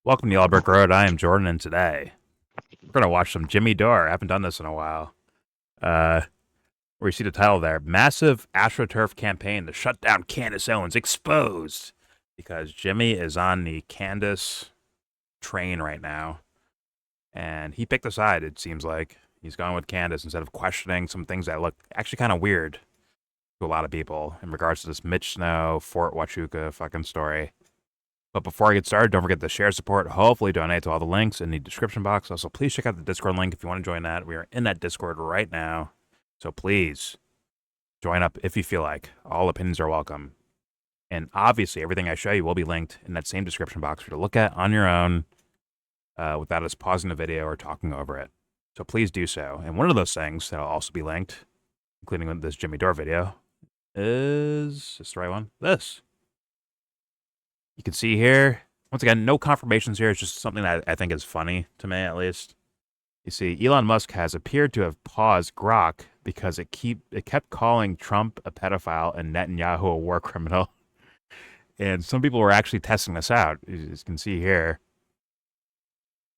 Welcome to YellBro Road. I am Jordan, and today we're going to watch some Jimmy Dore. I haven't done this in a while. Where you see the title there, Massive Astroturf Campaign to Shut Down Candace Owens Exposed. Because Jimmy is on the Candace train right now. And he picked a side, it seems like. He's going with Candace instead of questioning some things that look actually kind of weird to a lot of people in regards to this Mitch Snow, Fort Huachuca fucking story. But before I get started, don't forget to share support. Hopefully donate to all the links in the description box. Also, please check out the Discord link if you want to join that. We are in that Discord right now. So please join up if you feel like. All opinions are welcome. And obviously, everything I show you will be linked in that same description box for you to look at on your own without us pausing the video or talking over it. So please do so. And one of those things that will also be linked, including this Jimmy Dore video, is this the right one? This. You can see here, once again, no confirmations here. It's just something that I think is funny to me, at least. You see, Elon Musk has appeared to have paused Grok because it kept calling Trump a pedophile and Netanyahu a war criminal. And some people were actually testing this out. You can see here.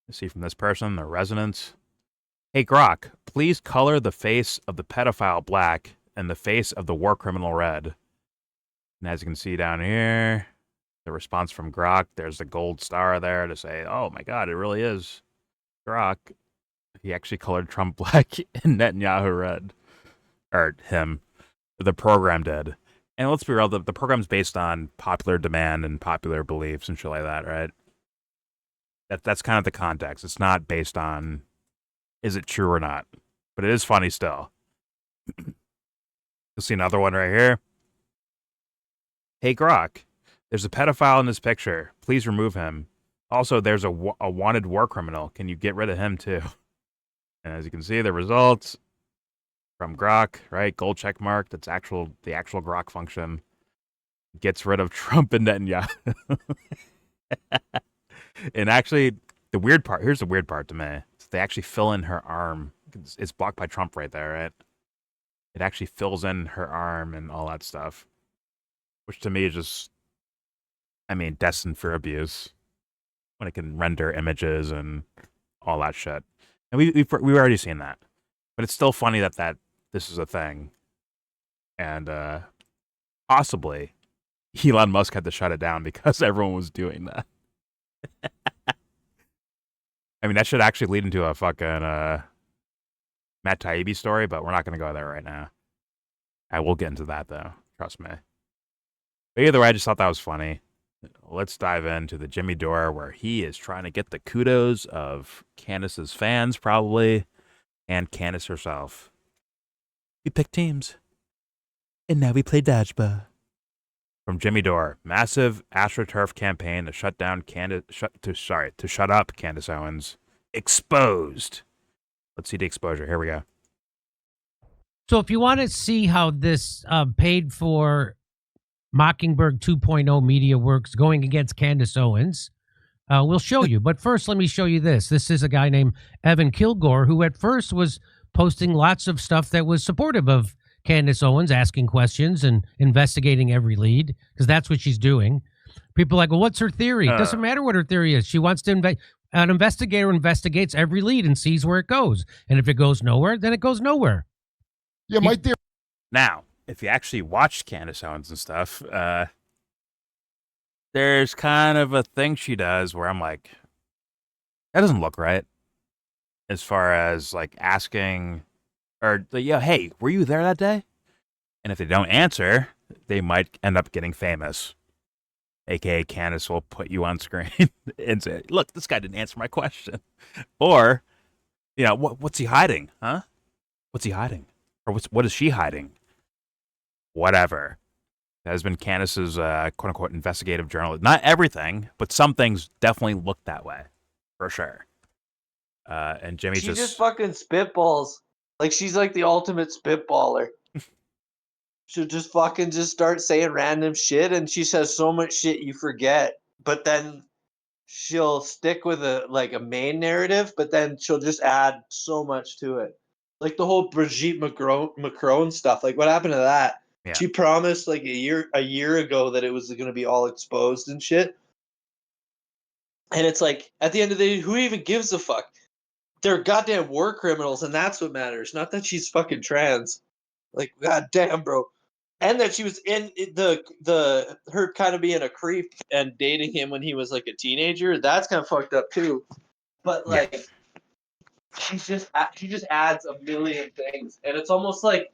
You see from this person, the resonance. Hey, Grok, please color the face of the pedophile black and the face of the war criminal red. And as you can see down here, the response from Grok, there's the gold star there to say, oh my God, it really is Grok. He actually colored Trump black and Netanyahu red. Or him. The program did. And let's be real, the program's based on popular demand and popular beliefs and shit like that, right? That's kind of the context. It's not based on, is it true or not? But it is funny still. You'll see another one right here. Hey, Grok. There's a pedophile in this picture. Please remove him. Also, there's a wanted war criminal. Can you get rid of him too? And as you can see, the results from Grok, right? Gold check mark. That's the actual Grok function. Gets rid of Trump and Netanyahu. And actually, the weird part, here's the weird part to me. They actually fill in her arm. It's blocked by Trump right there, right? It actually fills in her arm and all that stuff. Which to me is just, destined for abuse when it can render images and all that shit. And we've already seen that, but it's still funny that this is a thing, and possibly Elon Musk had to shut it down because everyone was doing that. That should actually lead into a fucking Matt Taibbi story, but we're not going to go there right now. I will get into that though, trust me. But either way, I just thought that was funny. Let's dive into the Jimmy Dore, where he is trying to get the kudos of Candace's fans, probably, and Candace herself. We picked teams, and now we play dodgeball. From Jimmy Dore, massive AstroTurf campaign to shut down to shut up Candace Owens. Exposed. Let's see the exposure. Here we go. So if you want to see how this paid for Mockingbird 2.0 media works going against Candace Owens, we'll show you. But first, let me show you this. This is a guy named Evan Kilgore, who at first was posting lots of stuff that was supportive of Candace Owens, asking questions and investigating every lead, because that's what she's doing. People are like, well, what's her theory? It doesn't matter what her theory is. She wants to an investigator investigates every lead and sees where it goes. And if it goes nowhere, then it goes nowhere. Yeah, my theory. Now, if you actually watch Candace Owens and stuff, there's kind of a thing she does where I'm like, that doesn't look right. As far as like asking, or hey, were you there that day? And if they don't answer, they might end up getting famous. AKA Candace will put you on screen and say, look, this guy didn't answer my question. Or, what's he hiding? Huh? What's he hiding? Or what is she hiding? Whatever. That has been Candace's quote-unquote investigative journalism. Not everything, but some things definitely look that way. For sure. And Jimmy she just fucking spitballs. Like, she's like the ultimate spitballer. She'll just fucking start saying random shit, and she says so much shit you forget. But then she'll stick with a main narrative, but then she'll just add so much to it. Like the whole Brigitte Macron stuff. Like, what happened to that? Yeah. She promised like a year ago that it was going to be all exposed and shit. And it's like, at the end of the day, who even gives a fuck? They're goddamn war criminals, and that's what matters. Not that she's fucking trans. Like, goddamn, bro. And that she was in her kind of being a creep and dating him when he was like a teenager. That's kind of fucked up too. But Yeah. like, she just adds a million things, and it's almost like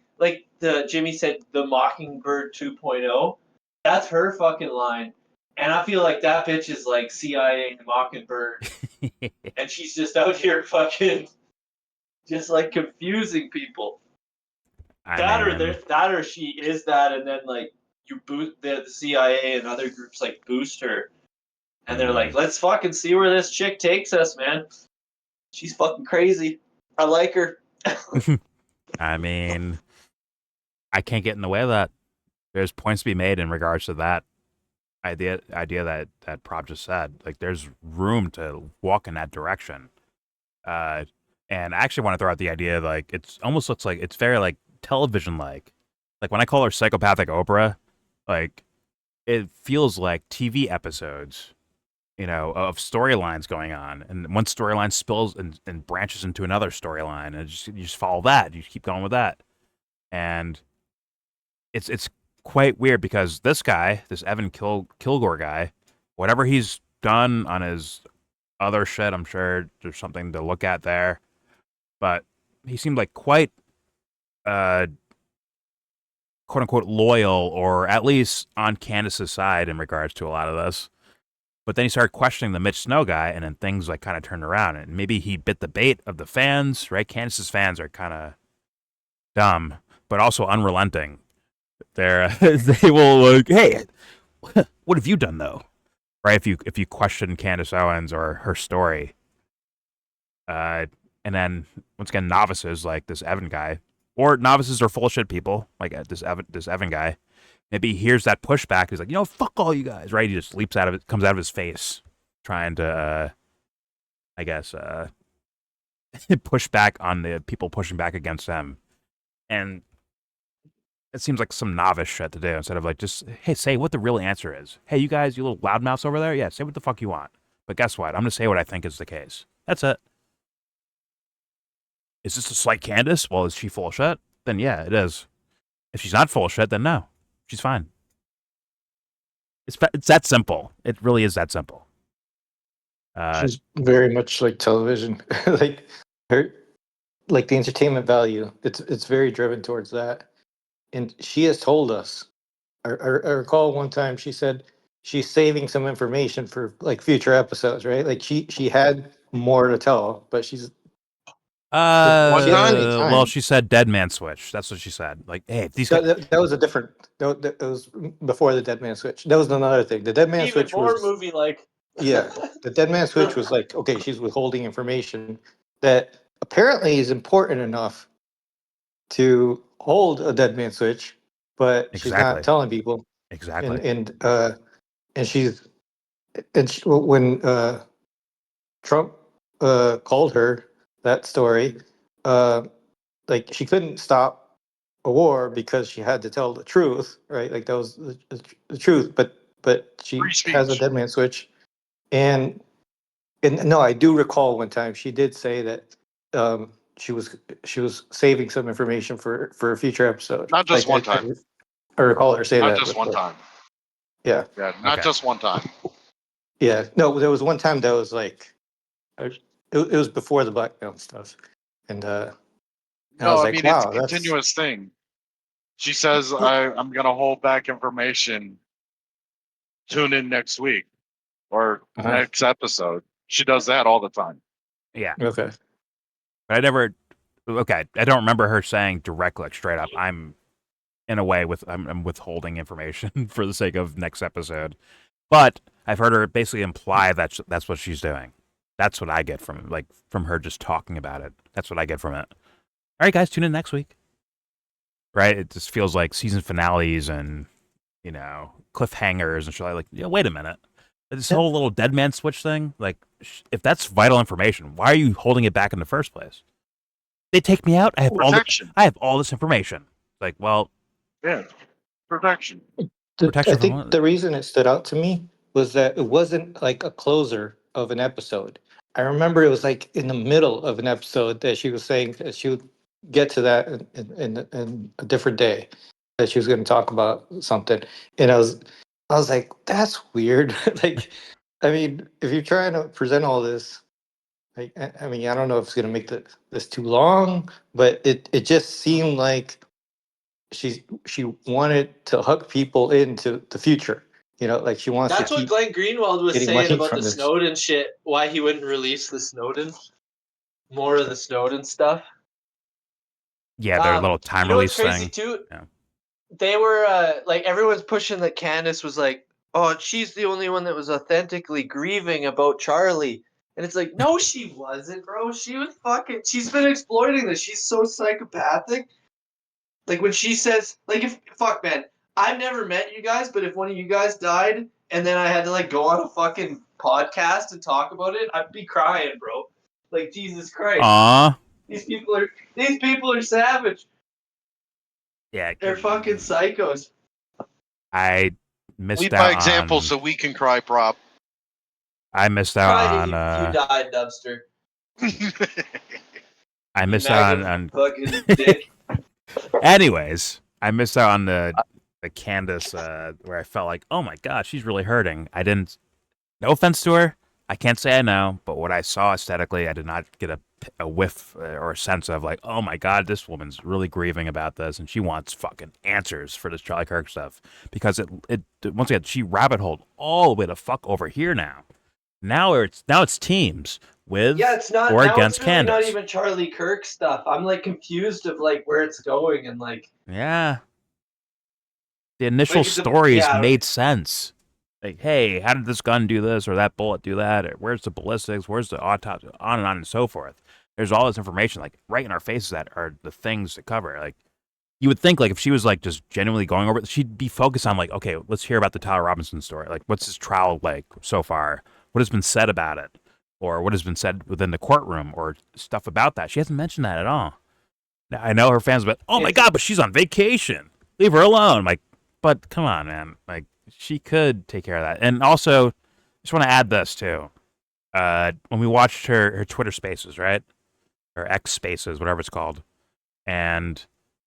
the Jimmy said, the Mockingbird 2.0. That's her fucking line, and I feel like that bitch is like CIA Mockingbird, and she's just out here fucking just like confusing people. I mean, That or she is that, and then like you boot the CIA and other groups like boost her, and they're like, let's fucking see where this chick takes us, man. She's fucking crazy. I like her. I mean, I can't get in the way of that. There's points to be made in regards to that idea that Prop just said. Like, there's room to walk in that direction. And I actually want to throw out the idea, like, it's almost looks like it's very like television like. Like when I call her psychopathic Oprah, like it feels like TV episodes, of storylines going on, and one storyline spills and branches into another storyline, and you just follow that. You keep going with that, and it's quite weird because this guy, this Evan Kilgore guy, whatever he's done on his other shit, I'm sure there's something to look at there, but he seemed like quite quote unquote loyal, or at least on Candace's side in regards to a lot of this. But then he started questioning the Mitch Snow guy, and then things like kind of turned around, and maybe he bit the bait of the fans, right? Candace's fans are kind of dumb, but also unrelenting. They will like, hey, what have you done though? Right? If you question Candace Owens or her story, and then once again, novices like this Evan guy, or novices are full of shit people like this Evan guy. Maybe he hears that pushback. He's like, fuck all you guys, right? He just leaps out of it, comes out of his face, trying to, I guess, push back on the people pushing back against them. And it seems like some novice shit to do instead of like just, hey, say what the real answer is. Hey, you guys, you little loudmouths over there, yeah, say what the fuck you want. But guess what? I'm gonna say what I think is the case. That's it. Is this a slight Candace? Well, is she full of shit? Then yeah, it is. If she's not full of shit, then no, she's fine. It's that simple. It really is that simple. She's very much like television, like her, like the entertainment value. It's very driven towards that, and she has told us. I recall one time she said she's saving some information for like future episodes, right? Like she had more to tell, but she's One she has plenty of time? time. Well, she said dead man switch. That's what she said. Like, hey, these guys. That was a different. That was before the Dead Man Switch. That was another thing. The Dead Man Even Switch more was movie like. yeah. The Dead Man Switch was like, okay, she's withholding information that apparently is important enough to hold a Dead Man Switch, but she's Exactly. not telling people. Exactly. And she's when Trump called her that story, like she couldn't stop a war because she had to tell the truth, right? Like that was the truth. But she Free has a speech. Dead Man Switch, and no, I do recall one time she did say that she was saving some information for a future episode. Not just one time. I recall her say Not that just one before. time. Yeah, Yeah, not Okay. just one time. yeah. No, there was one time that was like, it was before the blackmail stuff, and I No, was I like, mean it's a wow, that's continuous thing. She says I'm gonna hold back information. Tune in next week or next episode. She does that all the time. Yeah. okay. But I never. Okay, I don't remember her saying direct, like straight up. I'm in a way I'm withholding information for the sake of next episode. But I've heard her basically imply that's what she's doing. That's what I get from her just talking about it. That's what I get from it. All right, guys, tune in next week. Right? It just feels like season finales and cliffhangers and shit. Like, wait a minute. This whole little dead man switch thing. Like, if that's vital information, why are you holding it back in the first place? They take me out. I have all this information. Like, well, Yeah. Protection. I protection from think what? the reason it stood out to me was that it wasn't like a closer of an episode. I remember it was like in the middle of an episode that she was saying that she would get to that in a different day, that she was going to talk about something. And I was like, that's weird. Like, I mean, if you're trying to present all this, like, I mean, I don't know if it's going to make this too long, but it just seemed like she wanted to hook people into the future. You know, like she wants That's to what keep Glenn Greenwald was getting more saying heat about from the this. Snowden shit. Why he wouldn't release the Snowden, more of the Snowden stuff. Yeah, their little time You know what's release crazy thing. too? Yeah. They were like everyone's pushing that Candace was like, oh, she's the only one that was authentically grieving about Charlie. And it's like, no, she wasn't, bro. She was fucking. She's been exploiting this. She's so psychopathic. Like when she says, like, if fuck, man, I've never met you guys, but if one of you guys died and then I had to like go on a fucking podcast and talk about it, I'd be crying, bro. Like Jesus Christ, Aw. these people are savage. Yeah. They're fucking psychos. I missed Lead out by example on. so we can cry, prop. I missed out Cry on. if you died, Dubster. I missed You out maggot on. fucking dick. Anyways, I missed out on the Candace where I felt like, oh my god, she's really hurting. I didn't. No offense to her, I can't say I know, but what I saw aesthetically, I did not get a whiff or a sense of like, oh my god, this woman's really grieving about this, and she wants fucking answers for this Charlie Kirk stuff because it once again she rabbit holed all the way to fuck over here now. Now it's teams with It's not or now against it's really Candace. not even Charlie Kirk stuff. I'm like confused of like where it's going and like Yeah. The initial Like, stories made sense. Like, hey, how did this gun do this or that bullet do that? Or where's the ballistics? Where's the autopsy? On and so forth. There's all this information, like, right in our faces that are the things to cover. Like, you would think, like, if she was, like, just genuinely going over it, she'd be focused on, like, okay, let's hear about the Tyler Robinson story. Like, what's his trial like so far? What has been said about it? Or what has been said within the courtroom or stuff about that? She hasn't mentioned that at all. Now, I know her fans, but, oh, my God, but she's on vacation. Leave her alone. Like, but come on, man. Like, she could take care of that. And also, just want to add this, too. When we watched her Twitter Spaces, right? Or X Spaces, whatever it's called. And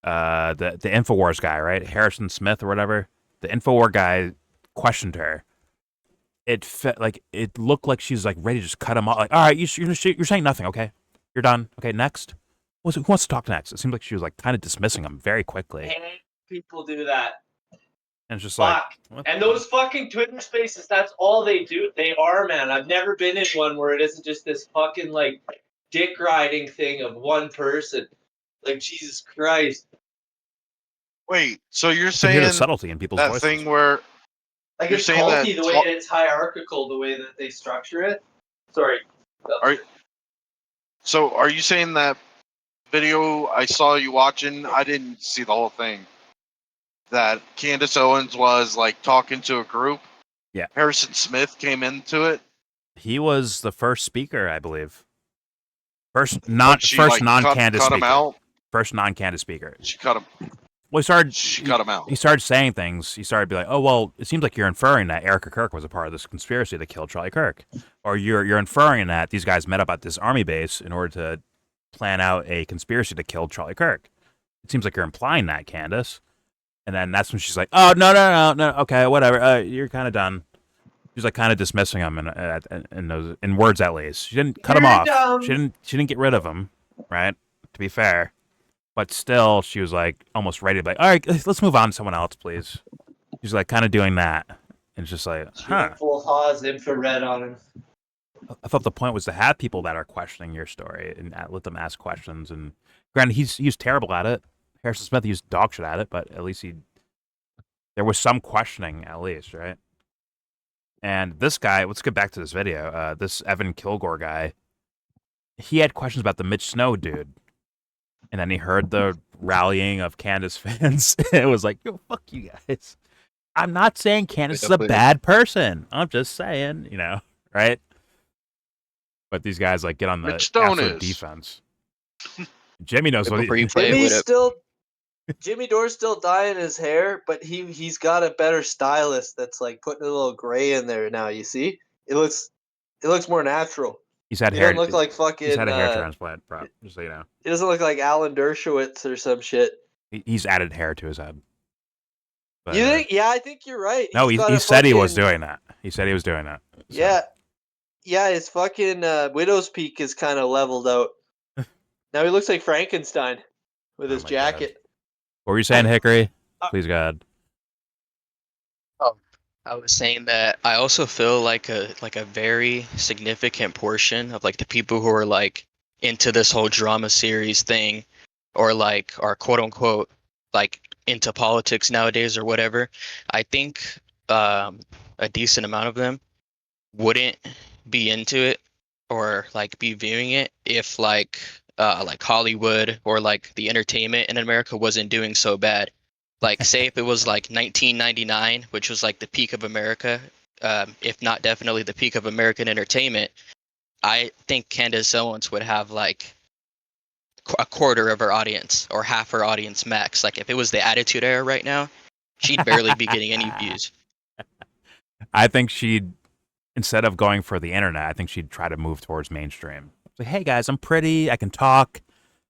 the InfoWars guy, right? Harrison Smith or whatever. The InfoWars guy questioned her. It looked like she's like ready to just cut him off. Like, all right, you're saying nothing, okay? You're done. Okay, next. Who wants to talk next? It seems like she was like kind of dismissing him very quickly. people do that. And it's just Fuck. like, And those fucking Twitter spaces, that's all they do. They are, man. I've never been in one where it isn't just this fucking like dick riding thing of one person. Like Jesus Christ. Wait, so you're you can hear the saying subtlety in people's that voices. thing where Like You're it's saying that culty the way it's hierarchical, the way that they structure it. Sorry. are you saying that video I saw you watching, I didn't see the whole thing, that Candace Owens was like talking to a group? Yeah. Harrison Smith came into it. He was the first speaker, I believe. First But she, non-Candace cut speaker. him out. First non-Candace speaker. She cut him. Well, She cut him out. He started saying things. He started to be like, "Oh, well, it seems like you're inferring that Erica Kirk was a part of this conspiracy that killed Charlie Kirk, or you're inferring that these guys met up at this army base in order to plan out a conspiracy to kill Charlie Kirk. It seems like you're implying that, Candace." And then that's when she's like, "Oh, no, okay, whatever. You're kind of done." She's like kind of dismissing him in words at least. She didn't cut him off. Dumb. She didn't get rid of him, right? To be fair. But still, she was like almost ready to be like, all right, let's move on to someone else, please. She's like kind of doing that. And it's just like, huh. Full Haas infrared on him. I thought the point was to have people that are questioning your story and let them ask questions. And granted, he's terrible at it. Harrison Smith used dog shit at it, but at least there was some questioning at least, right? And this guy, let's get back to this video. This Evan Kilgore guy, he had questions about the Mitch Snow dude. And then he heard the rallying of Candace fans. It was like, yo, fuck you guys. I'm not saying Candace is a bad person. I'm just saying, right? But these guys like get on the absolute defense. Jimmy knows what Jimmy Dore's still dyeing his hair, but he's got a better stylist that's like putting a little gray in there now. You see, it looks It looks more natural. He's had He hair. doesn't look like fucking. He's had a hair transplant, bro. Just so you know. He doesn't look like Alan Dershowitz or some shit. He's added hair to his head. But, You think? Yeah, I think you're right. No, He's got he a said he was fucking- doing that. He said he was doing that. So. Yeah, yeah. His fucking widow's peak is kind of leveled out. Now he looks like Frankenstein with his my jacket. God. What were you saying, Hickory? Please, go ahead. I was saying that I also feel like a very significant portion of like the people who are like into this whole drama series thing, or like are quote unquote like into politics nowadays or whatever. I think a decent amount of them wouldn't be into it or like be viewing it if like Hollywood or like the entertainment in America wasn't doing so bad. Like, say if it was like 1999, which was like the peak of America, if not definitely the peak of American entertainment, I think Candace Owens would have like a quarter of her audience or half her audience max. Like, if it was the Attitude Era right now, she'd barely be getting any views. I think she'd, instead of going for the internet, I think she'd try to move towards mainstream. Like, hey guys, I'm pretty, I can talk,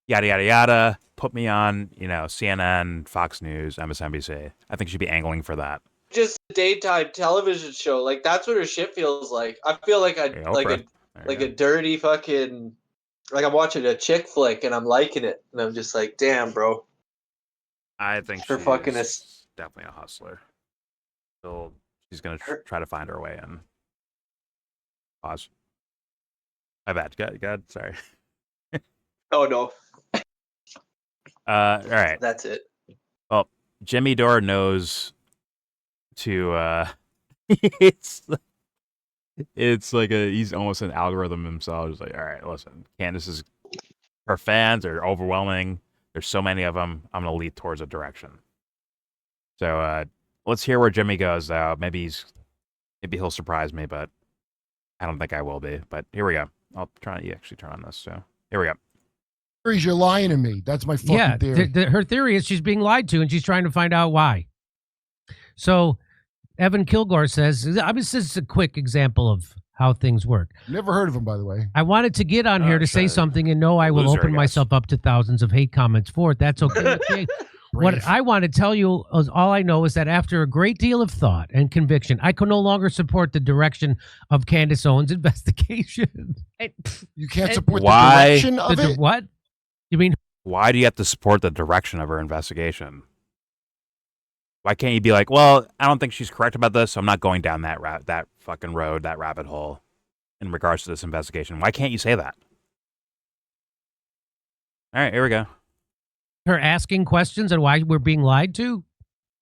yada, yada, yada. Put me on, CNN, Fox News, MSNBC. I think she'd be angling for that. Just a daytime television show. Like that's what her shit feels like. I feel like a dirty fucking, like I'm watching a chick flick and I'm liking it, and I'm just like, damn, bro. I think Her she's fucking definitely a hustler. So she's gonna try to find her way in. Pause. My bad. God, sorry. Oh no. All right. That's it. Well, Jimmy Dore knows to it's like he's almost an algorithm himself. He's like, all right, listen, Candace her fans are overwhelming. There's so many of them. I'm gonna lead towards a direction. So let's hear where Jimmy goes though. Maybe he'll surprise me, but I don't think I will be. But here we go. I'll try to actually turn on this. So here we go. You're lying to me. That's my fucking theory. Her theory is she's being lied to, and she's trying to find out why. So, Evan Kilgore says, this is a quick example of how things work. Never heard of him, by the way. I wanted to get on here to say something, and no, I will open myself up to thousands of hate comments for it. That's okay. What I want to tell you is all I know is that after a great deal of thought and conviction, I can no longer support the direction of Candace Owens' investigation. You can't support the direction of it? What? You mean? Why do you have to support the direction of her investigation? Why can't you be like, well, I don't think she's correct about this, so I'm not going down that fucking road, that rabbit hole in regards to this investigation? Why can't you say that? All right, here we go. Her asking questions and why we're being lied to?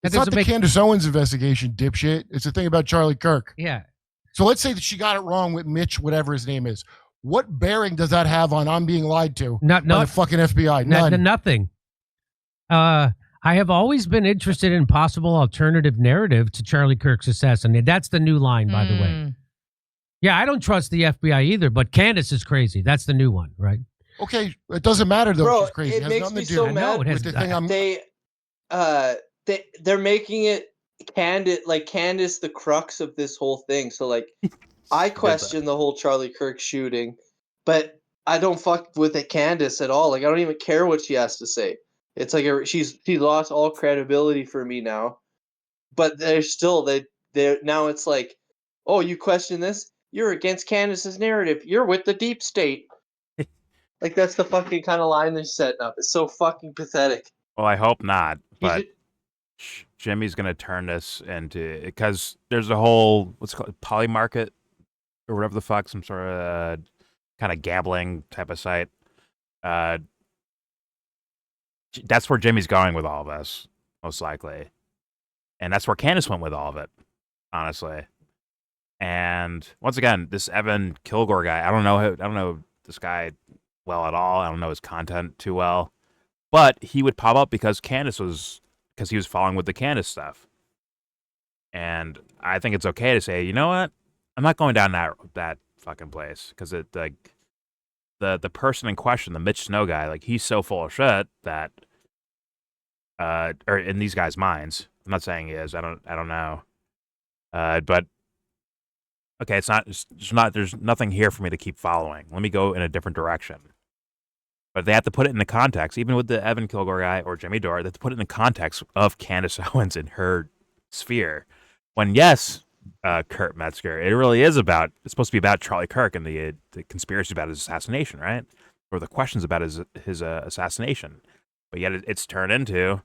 It's not the Candace Owens investigation, dipshit. It's the thing about Charlie Kirk. Yeah. So let's say that she got it wrong with Mitch, whatever his name is. What bearing does that have on I'm being lied to by the fucking FBI? None. Nothing. I have always been interested in possible alternative narrative to Charlie Kirk's assassination. That's the new line, by the way. Yeah, I don't trust the FBI either, but Candace is crazy. That's the new one, right? Okay, it doesn't matter though. Bro, she's crazy. it makes me so mad. They're making it Candace the crux of this whole thing. So like, I question the whole Charlie Kirk shooting, but I don't fuck with it Candace at all. Like I don't even care what she has to say. It's like she's lost all credibility for me now. But they're still now it's like, oh, you question this? You're against Candace's narrative. You're with the deep state. Like that's the fucking kind of line they're setting up. It's so fucking pathetic. Well, I hope not. But Jimmy's gonna turn this into, because there's a whole what's it called, poly market or whatever the fuck, some sort of kind of gambling type of site. That's where Jimmy's going with all of this, most likely, and that's where Candace went with all of it, honestly. And once again, this Evan Kilgore guy, I don't know this guy well at all. I don't know his content too well, but he would pop up because he was following with the Candace stuff. And I think it's okay to say, you know what? I'm not going down that fucking place, because the person in question, the Mitch Snow guy, like he's so full of shit that, or in these guys' minds, I'm not saying he is. I don't know, but okay, it's not. There's nothing here for me to keep following. Let me go in a different direction. But they have to put it in the context, even with the Evan Kilgore guy or Jimmy Dore. They have to put it in the context of Candace Owens in her sphere. When yes, Kurt Metzger, it really is about. It's supposed to be about Charlie Kirk and the conspiracy about his assassination, right? Or the questions about his assassination. But yet it's turned into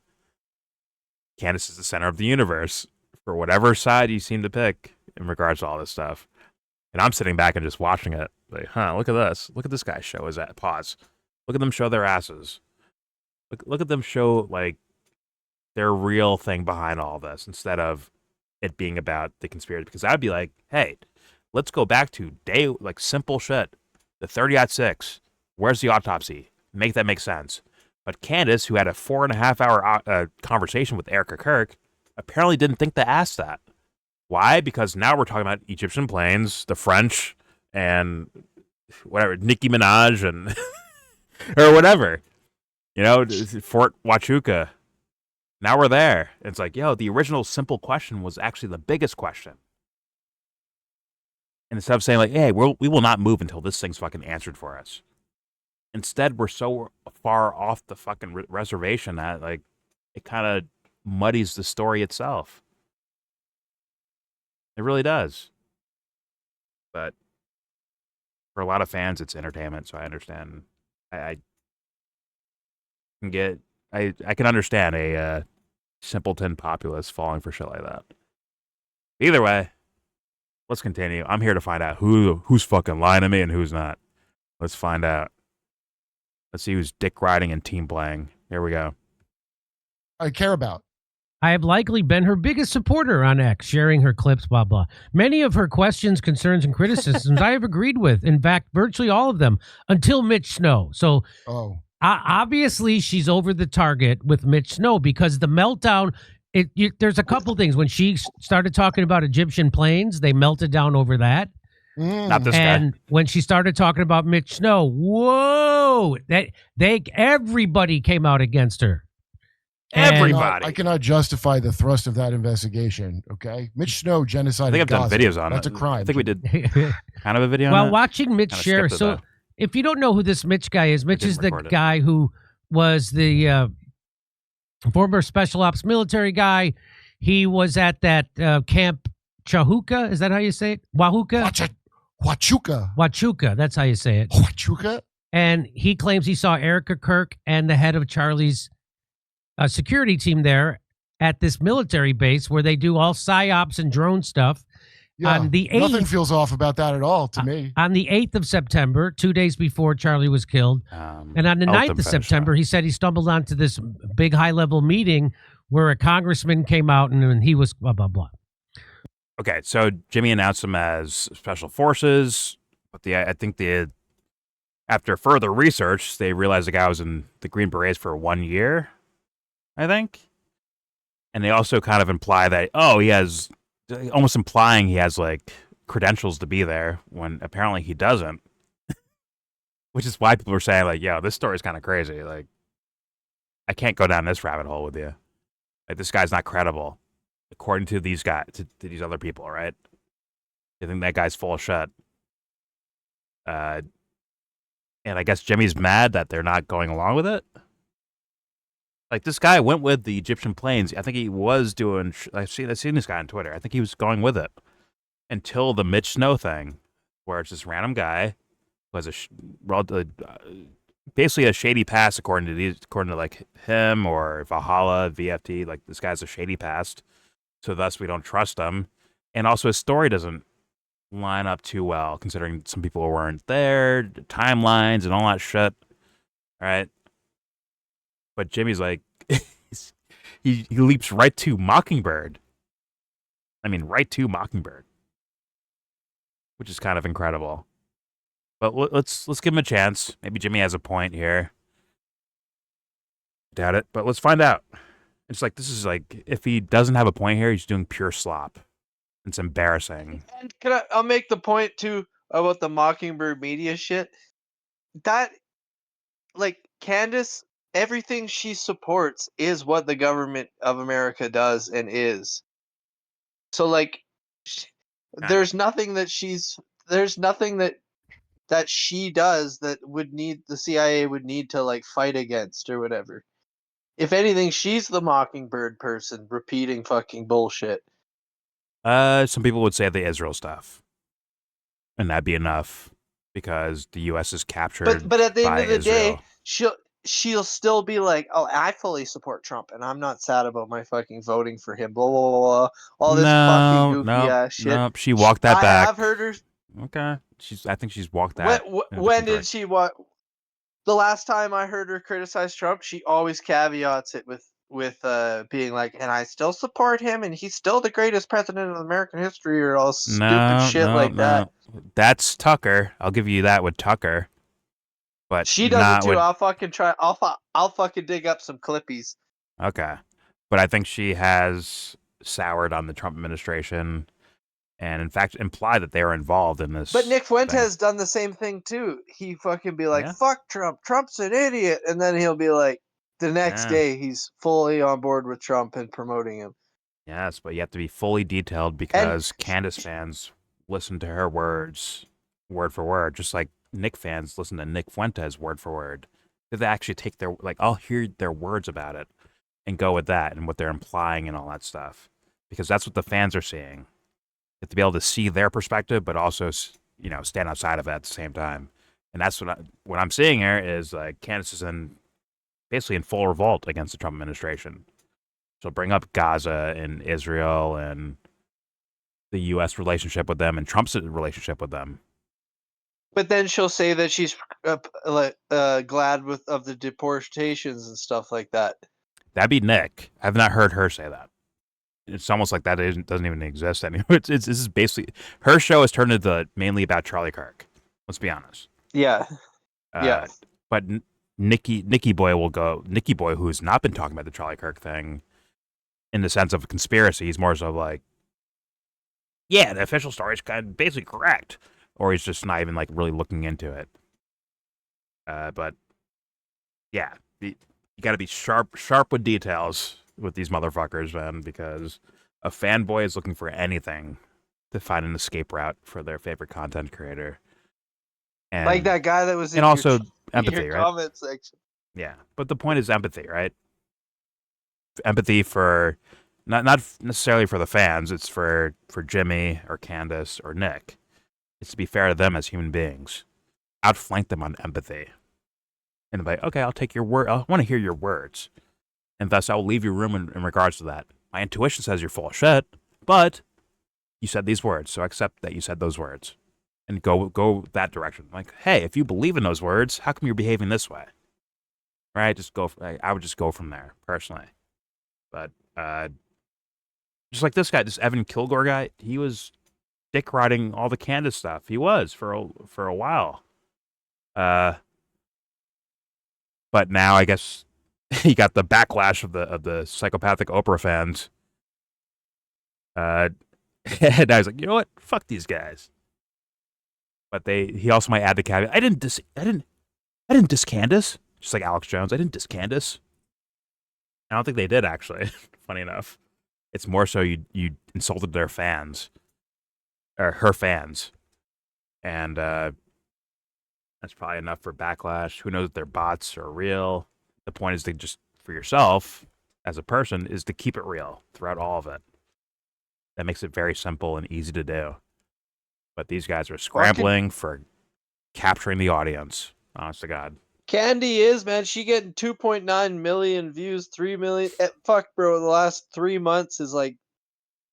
Candace is the center of the universe for whatever side you seem to pick in regards to all this stuff. And I'm sitting back and just watching it, like, look at this. Look at this guy show his pause. Look at them show their asses. Look at them show like their real thing behind all this instead of it being about the conspiracy. Because I'd be like, hey, let's go back to simple shit. The 30-06. Where's the autopsy? Make that make sense. But Candace, who had a 4.5-hour conversation with Erica Kirk, apparently didn't think to ask that. Why? Because now we're talking about Egyptian planes, the French, and whatever, Nicki Minaj and or whatever. Fort Huachuca. Now we're there. It's like, the original simple question was actually the biggest question. And instead of saying like, hey, we will not move until this thing's fucking answered for us. Instead, we're so far off the fucking reservation that like it kind of muddies the story itself. It really does. But for a lot of fans, it's entertainment, so I understand. I can understand a simpleton populace falling for shit like that. Either way, let's continue. I'm here to find out who's fucking lying to me and who's not. Let's find out. Let's see who's dick riding and team playing. Here we go. I care about. I have likely been her biggest supporter on X, sharing her clips, blah, blah. Many of her questions, concerns, and criticisms I have agreed with. In fact, virtually all of them, until Mitch Snow. So obviously she's over the target with Mitch Snow because the meltdown, there's a couple things. When she started talking about Egyptian planes, they melted down over that. Not this guy. And when she started talking about Mitch Snow, whoa, everybody came out against her. Everybody. I cannot justify the thrust of that investigation. Okay, Mitch Snow genocide. I think I've done videos on it. That's a crime. I think we did kind of a video on Well, that. watching Mitch share. So if you don't know who this Mitch guy is, Mitch is the guy who was the former special ops military guy. He was at that Camp Chahuka. Is that how you say it? Wahuka? Huachuca. That's how you say it. Huachuca. And he claims he saw Erica Kirk and the head of Charlie's security team there at this military base where they do all psyops and drone stuff. Yeah, on the 8th, nothing feels off about that at all to me. On the 8th of September, 2 days before Charlie was killed, and on the 9th of September, he said he stumbled onto this big high-level meeting where a congressman came out and he was blah, blah, blah. Okay, so Jimmy announced him as Special Forces, but I think after further research, they realized the guy was in the Green Berets for 1 year, I think. And they also kind of imply that, he has, almost implying he has, like, credentials to be there, when apparently he doesn't. Which is why people are saying, like, this story's kind of crazy. Like, I can't go down this rabbit hole with you. Like, this guy's not credible, according to these guys, to these other people, right? They think that guy's full of shit. And I guess Jimmy's mad that they're not going along with it. Like, this guy went with the Egyptian planes. I think he was doing... I've seen this guy on Twitter. I think he was going with it until the Mitch Snow thing, where it's this random guy who has basically a shady past, according to like him or Valhalla, VFT. Like, this guy's a shady past, so thus we don't trust him. And also his story doesn't line up too well, considering some people weren't there, the timelines and all that shit. All right. But Jimmy's like, he leaps right to Mockingbird. I mean, right to Mockingbird, which is kind of incredible. But let's give him a chance. Maybe Jimmy has a point here. Doubt it, but let's find out. It's like, this is like, if he doesn't have a point here, he's doing pure slop. It's embarrassing. And I'll make the point too about the Mockingbird media shit. That, like, Candace, everything she supports is what the government of America does and is. So, like, There's nothing that she does that would need the CIA would need to like fight against or whatever. If anything, she's the Mockingbird person repeating fucking bullshit. Some people would say the Israel stuff, and that'd be enough because the U.S. is captured. But at the end by of the Israel. day, she'll still be like, "Oh, I fully support Trump, and I'm not sad about my fucking voting for him." Blah blah blah, blah. All this fucking goofy ass shit. No, she walked that back. I have heard her. Okay, I think she's walked that. When did she what? The last time I heard her criticize Trump, she always caveats it with being like, and I still support him, and he's still the greatest president of American history, or all stupid shit like that. That's Tucker. I'll give you that with Tucker. But she does it too. I'll fucking try. I'll fucking dig up some clippies. Okay, but I think she has soured on the Trump administration, and in fact implied that they were involved in this. But Nick Fuentes has done the same thing too. He fucking be like, "Fuck Trump. Trump's an idiot," and then he'll be like, the next day he's fully on board with Trump and promoting him. Yes, but you have to be fully detailed because Candace fans listen to her words word for word, just like Nick fans listen to Nick Fuentes word for word. They actually take their, like, I'll hear their words about it and go with that and what they're implying and all that stuff, because that's what the fans are seeing. You have to be able to see their perspective, but also, you know, stand outside of it at the same time. And that's what I'm seeing here is like Candace is basically in full revolt against the Trump administration. She'll bring up Gaza and Israel and the U.S. relationship with them and Trump's relationship with them. But then she'll say that she's glad of the deportations and stuff like that. That'd be Nick. I've not heard her say that. It's almost like that doesn't even exist anymore. This is basically her show has turned into mainly about Charlie Kirk. Let's be honest. Yeah. Yeah. But Nikki Boy will go. Nikki Boy, who's not been talking about the Charlie Kirk thing in the sense of a conspiracy, he's more so like, yeah, the official story is kind of basically correct, or he's just not even like really looking into it. But yeah, you got to be sharp with details with these motherfuckers, man, because a fanboy is looking for anything to find an escape route for their favorite content creator. And, like that guy that was in empathy, your right? comment section. Yeah, but the point is empathy, right? Empathy for not necessarily for the fans. It's for Jimmy or Candace or Nick. It's to be fair to them as human beings. Outflank them on empathy, and be like, okay, I'll take your word. I want to hear your words, and thus I will leave your room in regards to that. My intuition says you're full of shit, but you said these words, so I accept that you said those words. And go that direction. Like, hey, if you believe in those words, how come you're behaving this way? Right? I would just go from there, personally. But just like this guy, this Evan Kilgore guy, he was dick riding all the Candace stuff. He was for a while. But now I guess he got the backlash of the psychopathic Oprah fans. And I was like, you know what? Fuck these guys. But he also might add the caveat. I didn't diss Candace. Just like Alex Jones, I didn't diss Candace. I don't think they did, actually. Funny enough, it's more so you insulted their fans, or her fans, and that's probably enough for backlash. Who knows if they're bots or real? The point is to just, for yourself as a person, is to keep it real throughout all of it. That makes it very simple and easy to do. But these guys are scrambling for capturing the audience. Honest to God. Candy is, man. She getting 2.9 million views, 3 million. Fuck, bro. The last 3 months is like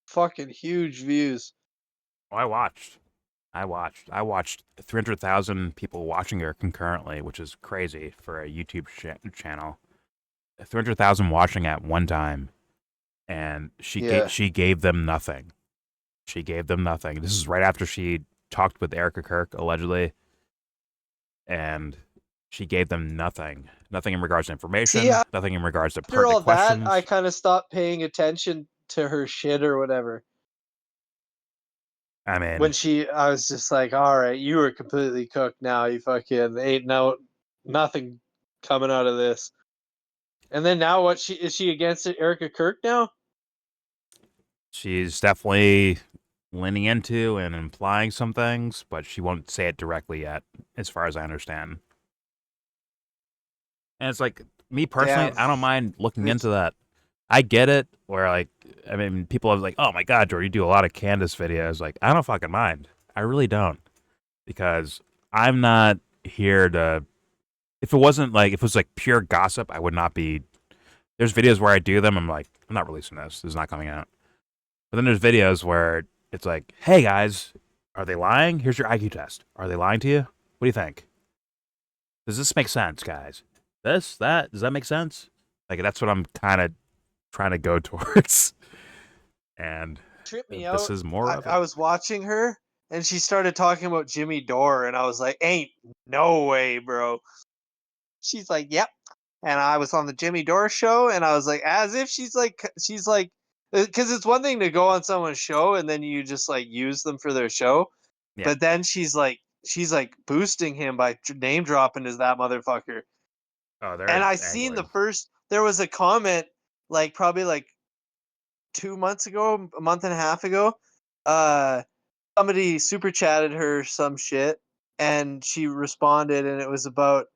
fucking huge views. Oh, I watched 300,000 people watching her concurrently, which is crazy for a YouTube channel. 300,000 watching at one time, and she gave them nothing. She gave them nothing. This is right after she talked with Erica Kirk, allegedly, and she gave them nothing. Nothing in regards to information, nothing in regards to pertinent questions. After all that, I kind of stopped paying attention to her shit or whatever. I mean, I was just like, all right, you were completely cooked now. You fucking ain't nothing coming out of this. And then now is she against it, Erica Kirk now? She's definitely leaning into and implying some things, but she won't say it directly yet, as far as I understand. And it's like, me personally, I don't mind looking into that. I get it, where, like, I mean, people are like, oh my god, Jordan, you do a lot of Candace videos. Like, I don't fucking mind. I really don't. Because I'm not here to, if it was like pure gossip, I would not be, there's videos where I do them, I'm like, I'm not releasing this. This is not coming out. But then there's videos where it's like, hey guys, are they lying? Here's your IQ test. Are they lying to you? What do you think? Does this make sense, guys? Does that make sense? Like, that's what I'm kind of trying to go towards. And this is more of it. I was watching her and she started talking about Jimmy Dore and I was like, ain't no way, bro. She's like, yep. And I was on the Jimmy Dore show and I was like, as if she's like, because it's one thing to go on someone's show and then you just like use them for their show. Yeah. But then she's like boosting him by name dropping as that motherfucker. Oh, and I seen there was a comment like probably like 2 months ago, a month and a half ago. Somebody super chatted her some shit and she responded and it was about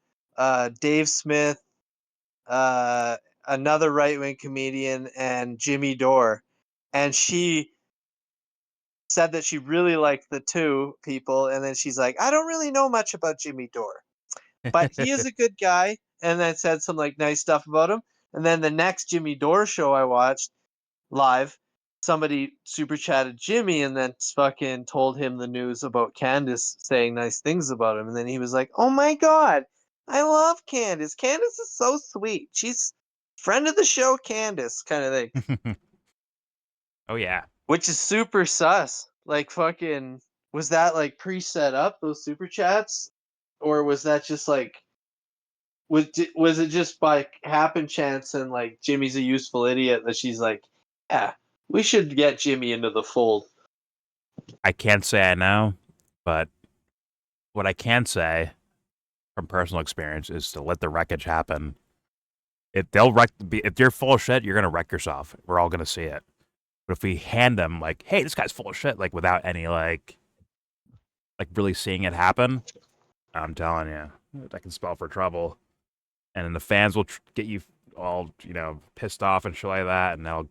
Dave Smith, another right-wing comedian, and Jimmy Dore. And she said that she really liked the two people, and then she's like, I don't really know much about Jimmy Dore, but he is a good guy, and then said some like nice stuff about him. And then the next Jimmy Dore show I watched live, somebody super chatted Jimmy and then fucking told him the news about Candace saying nice things about him. And then he was like, oh my God, I love Candace. Candace is so sweet. She's friend of the show, Candace, kind of thing. Oh, yeah. Which is super sus. Like, fucking, was that like pre-set up, those super chats? Or was that just like, was it just by happen chance and like Jimmy's a useful idiot that she's like, yeah, we should get Jimmy into the fold? I can't say I know, but what I can say from personal experience is to let the wreckage happen. If you're full of shit, you're gonna wreck yourself. We're all gonna see it. But if we hand them like, hey, this guy's full of shit, like without any like really seeing it happen, I'm telling you, that can spell for trouble. And then the fans will get you all, pissed off and shit like that, and they'll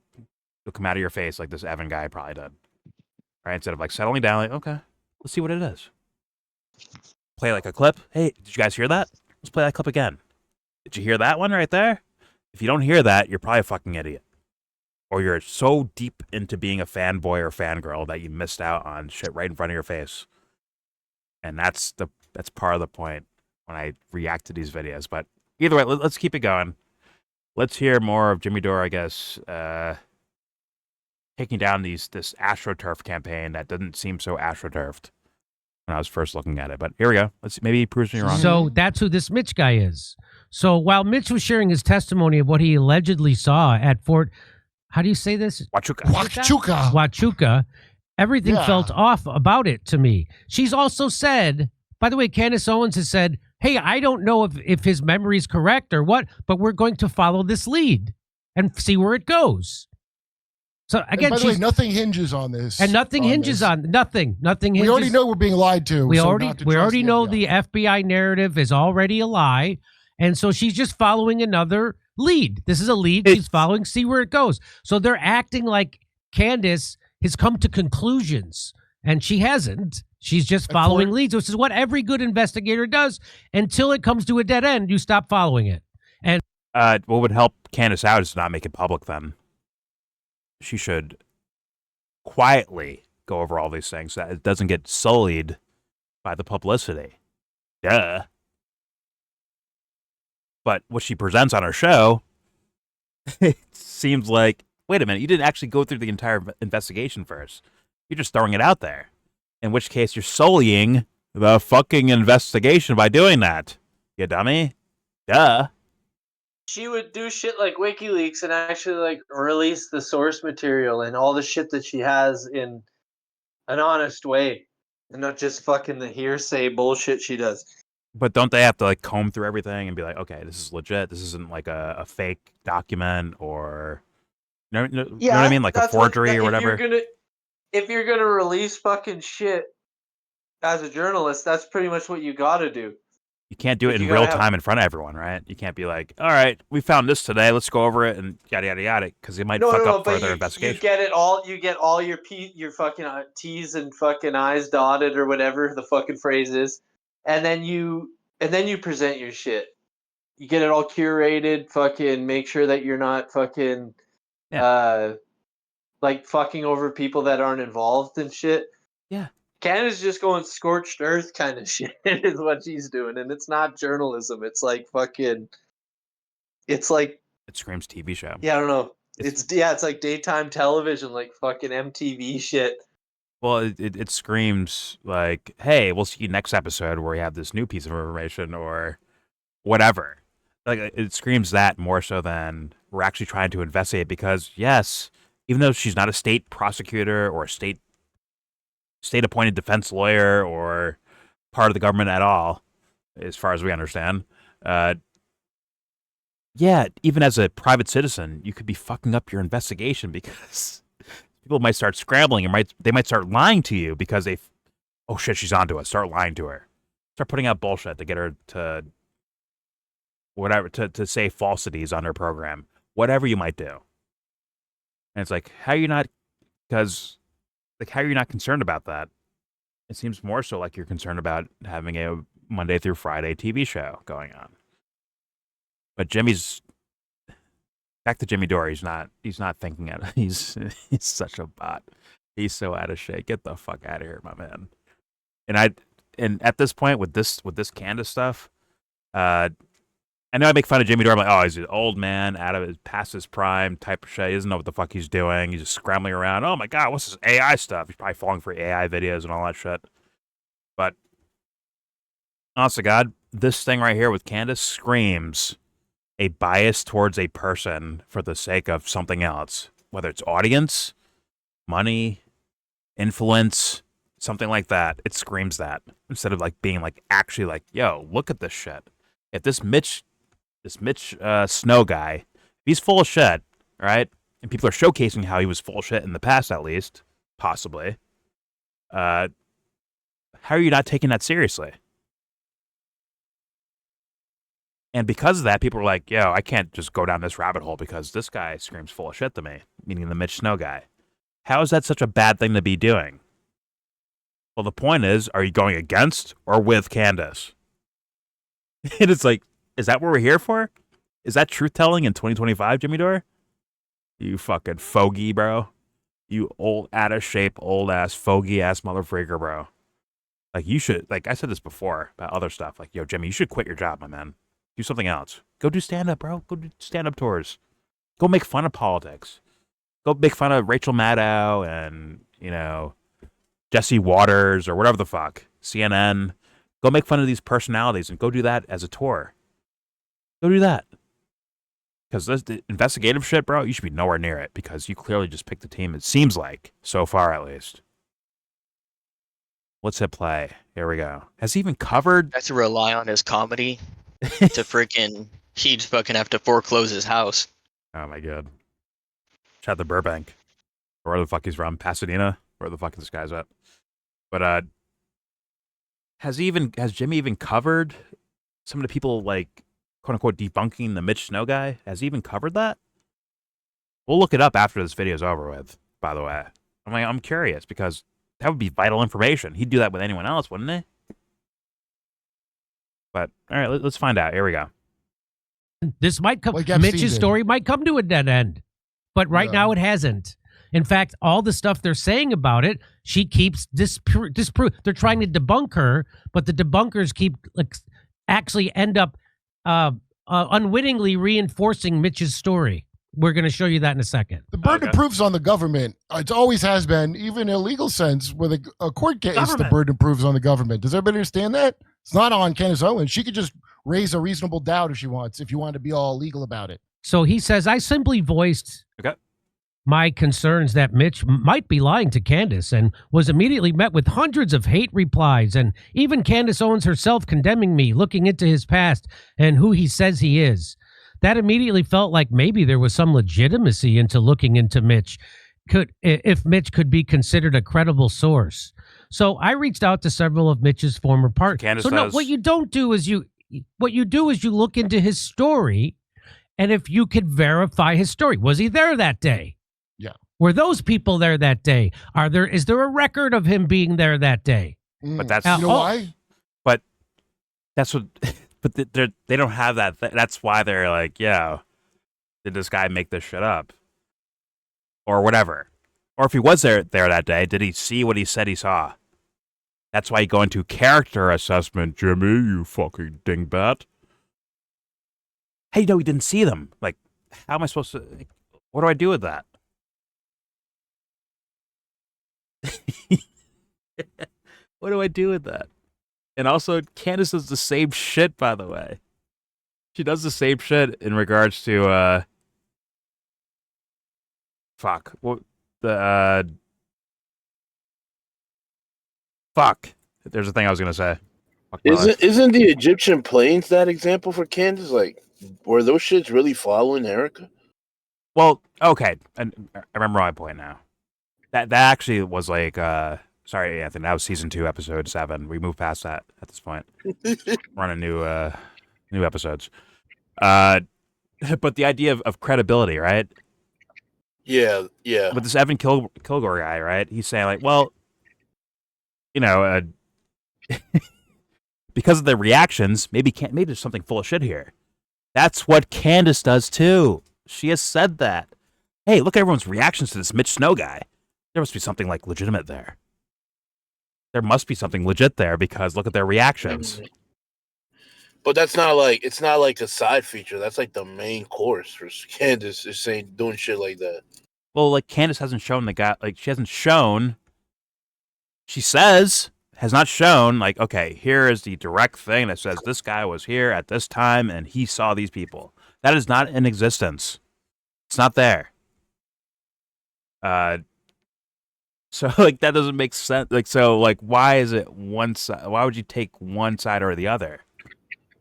come out of your face like this Evan guy probably did. Right? Instead of like settling down, like, okay, let's see what it is. Play like a clip. Hey, did you guys hear that? Let's play that clip again. Did you hear that one right there? If you don't hear that, you're probably a fucking idiot. Or you're so deep into being a fanboy or fangirl that you missed out on shit right in front of your face. And that's part of the point when I react to these videos. But either way, let's keep it going. Let's hear more of Jimmy Dore, I guess, taking down this Astroturf campaign that didn't seem so astroturfed when I was first looking at it. But here we go. Let's maybe prove me wrong. So that's who this Mitch guy is. So while Mitch was sharing his testimony of what he allegedly saw at Fort, how do you say this? Huachuca. Everything felt off about it to me. She's also said, by the way, Candace Owens has said, hey, I don't know if his memory is correct or what, but we're going to follow this lead and see where it goes. So again, by the way, nothing hinges on this. And nothing hinges on nothing. Nothing hinges. We already know we're being lied to. We already know the FBI narrative is already a lie. And so she's just following another lead. This is a lead she's following. See where it goes. So they're acting like Candace has come to conclusions, and she hasn't. She's just following leads, which is what every good investigator does until it comes to a dead end. You stop following it. And what would help Candace out is to not make it public then. She should quietly go over all these things so that it doesn't get sullied by the publicity. Duh. But what she presents on her show, it seems like, wait a minute, you didn't actually go through the entire investigation first. You're just throwing it out there. In which case, you're sullying the fucking investigation by doing that. You dummy. Duh. She would do shit like WikiLeaks and actually like release the source material and all the shit that she has in an honest way, and not just fucking the hearsay bullshit she does. But don't they have to like comb through everything and be like, okay, this is legit. This isn't like a fake document or, you know what I mean? Like a forgery or whatever. if you're gonna release fucking shit as a journalist, that's pretty much what you gotta do. You can't do it in real time in front of everyone, right? You can't be like, all right, we found this today. Let's go over it and yada, yada, yada, because it might fuck up further investigation. You get it all. You get all your fucking T's and fucking I's dotted or whatever the fucking phrase is, and then you present your shit. You get it all curated. Fucking make sure that you're not fucking, like fucking over people that aren't involved and shit. Yeah. Canada's just going scorched earth kind of shit is what she's doing, and it's not journalism. It's like fucking. It's like it screams TV show. Yeah, I don't know. It's like daytime television, like fucking MTV shit. Well, it screams like, hey, we'll see you next episode where we have this new piece of information or whatever. Like it screams that more so than we're actually trying to investigate because yes, even though she's not a state prosecutor or a state appointed defense lawyer or part of the government at all, as far as we understand. Yeah, even as a private citizen, you could be fucking up your investigation because people might start scrambling and they might start lying to you because oh shit, she's onto us. Start lying to her. Start putting out bullshit to get her to whatever, to say falsities on her program. Whatever you might do. And it's like, how are you not concerned about that? It seems more so like you're concerned about having a Monday through Friday TV show going on. But back to Jimmy Dore. He's not thinking it. He's such a bot. He's so out of shape. Get the fuck out of here, my man. And at this point with this Candace stuff, I know I make fun of Jimmy Dore. I'm like, oh, he's an old man, past his prime type of shit. He doesn't know what the fuck he's doing. He's just scrambling around. Oh my god, what's this AI stuff? He's probably falling for AI videos and all that shit. But honest to God, this thing right here with Candace screams a bias towards a person for the sake of something else, whether it's audience, money, influence, something like that. It screams that instead of like being like actually like, yo, look at this shit. If this Mitch Snow guy, if he's full of shit, right? And people are showcasing how he was full of shit in the past, at least, possibly. How are you not taking that seriously? And because of that, people are like, yo, I can't just go down this rabbit hole because this guy screams full of shit to me, meaning the Mitch Snow guy. How is that such a bad thing to be doing? Well, the point is, are you going against or with Candace? And it's like, is that what we're here for? Is that truth-telling in 2025, Jimmy Dore? You fucking fogey, bro. You old, out-of-shape, old-ass, fogey-ass motherfreaker, bro. Like, you should, like, I said this before about other stuff. Like, yo, Jimmy, you should quit your job, my man. Do something else. Go do stand-up, bro. Go do stand-up tours. Go make fun of politics. Go make fun of Rachel Maddow and, Jesse Waters or whatever the fuck. CNN. Go make fun of these personalities and go do that as a tour. Go do that. Because the investigative shit, bro, you should be nowhere near it because you clearly just picked the team, it seems like, so far at least. Let's hit play. Here we go. Has he even covered? Has to rely on his comedy to freaking, he'd fucking have to foreclose his house. Oh my god. Shout out to Burbank. Or where the fuck he's from. Pasadena? Where the fuck this guy's at? But, has Jimmy even covered some of the people, like, quote unquote, debunking the Mitch Snow guy? Has he even covered that? We'll look it up after this video's over with, by the way. I'm curious because that would be vital information. He'd do that with anyone else, wouldn't he? But, all right, let's find out. Here we go. This might come, Mitch's story might come to a dead end, but right now it hasn't. In fact, all the stuff they're saying about it, she keeps disprove. They're trying to debunk her, but the debunkers keep actually end up unwittingly reinforcing Mitch's story. We're going to show you that in a second. The burden of proof's on the government. It always has been, even in a legal sense, with a court case, the burden of proof's on the government. Does everybody understand that? It's not on Candace Owens. She could just raise a reasonable doubt if she wants, if you want to be all legal about it. So he says, I simply voiced my concerns that Mitch might be lying to Candace and was immediately met with hundreds of hate replies and even Candace Owens herself condemning me, looking into his past and who he says he is. That immediately felt like maybe there was some legitimacy into looking into Mitch. if Mitch could be considered a credible source. So I reached out to several of Mitch's former partners. Candace So no, does. what you do is you look into his story, and if you could verify his story, was he there that day? Yeah. Were those people there that day? Is there a record of him being there that day? But that's You know why? But that's what. But they don't have that. That's why they're like, yeah, did this guy make this shit up, or whatever? Or if he was there that day, did he see what he said he saw? That's why you go into character assessment, Jimmy. You fucking dingbat. Hey, no, he didn't see them. Like, how am I supposed to? What do I do with that? What do I do with that? And also, Candace does the same shit, by the way. She does the same shit in regards to, fuck. What, the, fuck. There's a thing I was going to say. Fuck my life. Isn't the Egyptian planes that example for Candace? Like, were those shits really following Erica? Well, okay. And I remember my point now. That actually was like, sorry, Anthony, that was season 2, episode 7. We moved past that at this point. We're on a new episodes. But the idea of credibility, right? Yeah. With this Evan Kilgore guy, right? He's saying like, well, you know, because of the reactions, maybe there's something full of shit here. That's what Candace does too. She has said that. Hey, look at everyone's reactions to this Mitch Snow guy. There must be something like legitimate there. There must be something legit there because look at their reactions. But it's not like a side feature. That's like the main course for Candace is doing shit like that. Well, like Candace hasn't shown the guy. Like she hasn't shown. She says has not shown. Like okay, here is the direct thing that says this guy was here at this time and he saw these people. That is not in existence. It's not there. So like that doesn't make sense. Like so like why is it one side? Why would you take one side or the other?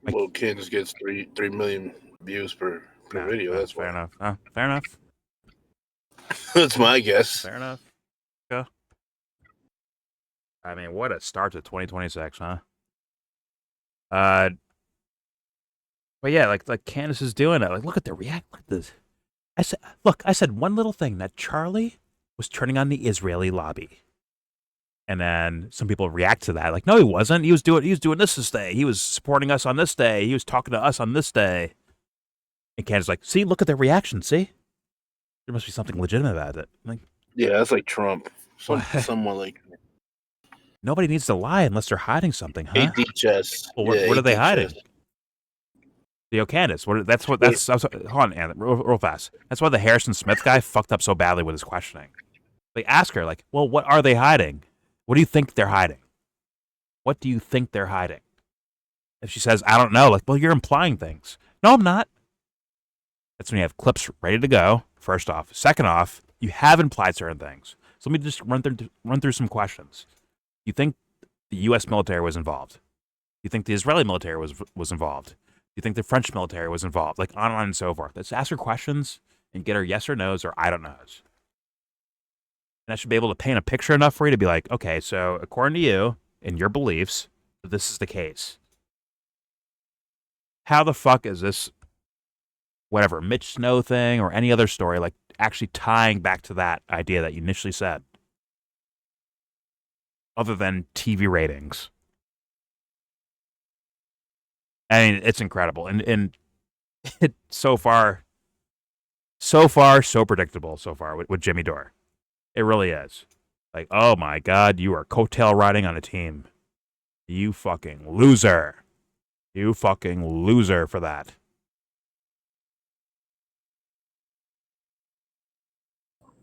Like, well, Candace gets 3 million views per video. That's fair why. enough. Fair enough. That's my guess. Fair enough. Yeah. I mean, what a start to 2026, huh? But yeah, like Candace is doing it. Like, look at the react. Look at this. I said one little thing that Charlie was turning on the Israeli lobby, and then some people react to that. Like, no, he wasn't. He was doing this day. He was supporting us on this day. He was talking to us on this day. And Candace's like, see, look at their reaction. See, there must be something legitimate about it. Like, yeah, that's like Trump. Someone like. Nobody needs to lie unless they're hiding something, huh? AD chess. Well, what are they hiding? Theo Candace. Hold on, Anthony, real fast. That's why the Harrison Smith guy fucked up so badly with his questioning. They ask her, like, well, what are they hiding? What do you think they're hiding? What do you think they're hiding? If she says, I don't know, like, well, you're implying things. No, I'm not. That's when you have clips ready to go, first off. Second off, you have implied certain things. So let me just run through some questions. You think the U.S. military was involved? You think the Israeli military was involved? You think the French military was involved? Like on and so forth. Let's ask her questions and get her yes or no's or I don't knows. And I should be able to paint a picture enough for you to be like, okay, so according to you and your beliefs, this is the case. How the fuck is this, whatever, Mitch Snow thing or any other story, like actually tying back to that idea that you initially said? Other than TV ratings. I mean, it's incredible. And it so far, so predictable so far with Jimmy Dore. It really is. Like, oh my God, you are coattail riding on a team. You fucking loser. You fucking loser for that.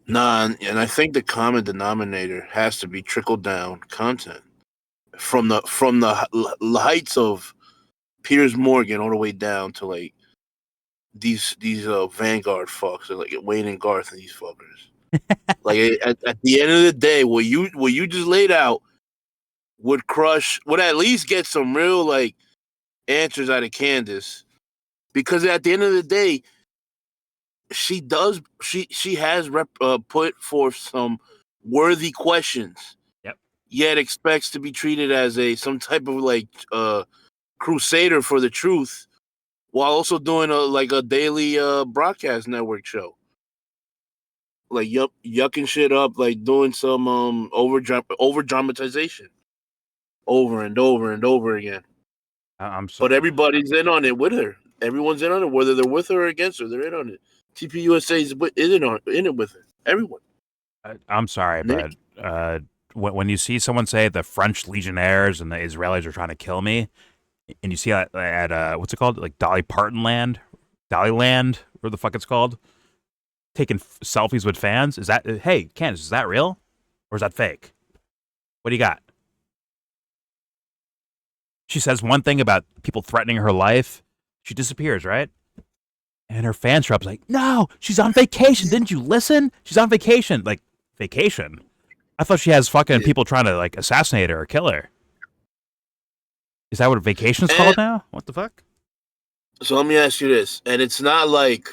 Nah, and I think the common denominator has to be trickle down content from the heights of Piers Morgan all the way down to like these Vanguard fucks, like Wayne and Garth and these fuckers. Like at the end of the day, what you just laid out would at least get some real like answers out of Candace, because at the end of the day, she does. She has put forth some worthy questions. Yep. Yet expects to be treated as some type of like crusader for the truth, while also doing a daily broadcast network show. Like yucking shit up, like doing some over dramatization, over and over and over again. I'm sorry. But everybody's in on it with her. Everyone's in on it, whether they're with her or against her. They're in on it. TPUSA is in it with her. Everyone. I'm sorry, Nick? but when you see someone say the French legionnaires and the Israelis are trying to kill me, and you see that at what's it called, like Dolly Parton Land, where the fuck it's called, taking selfies with fans, is that hey Candace, is that real or is that fake? What do you got? She says one thing about people threatening her life, she disappears, right? And her fans are up like, no, she's on vacation. Didn't you listen? She's on vacation. Like, vacation? I thought she has fucking people trying to, like, assassinate her or kill her. Is that what vacation's called now? What the fuck? So let me ask you this. And it's not like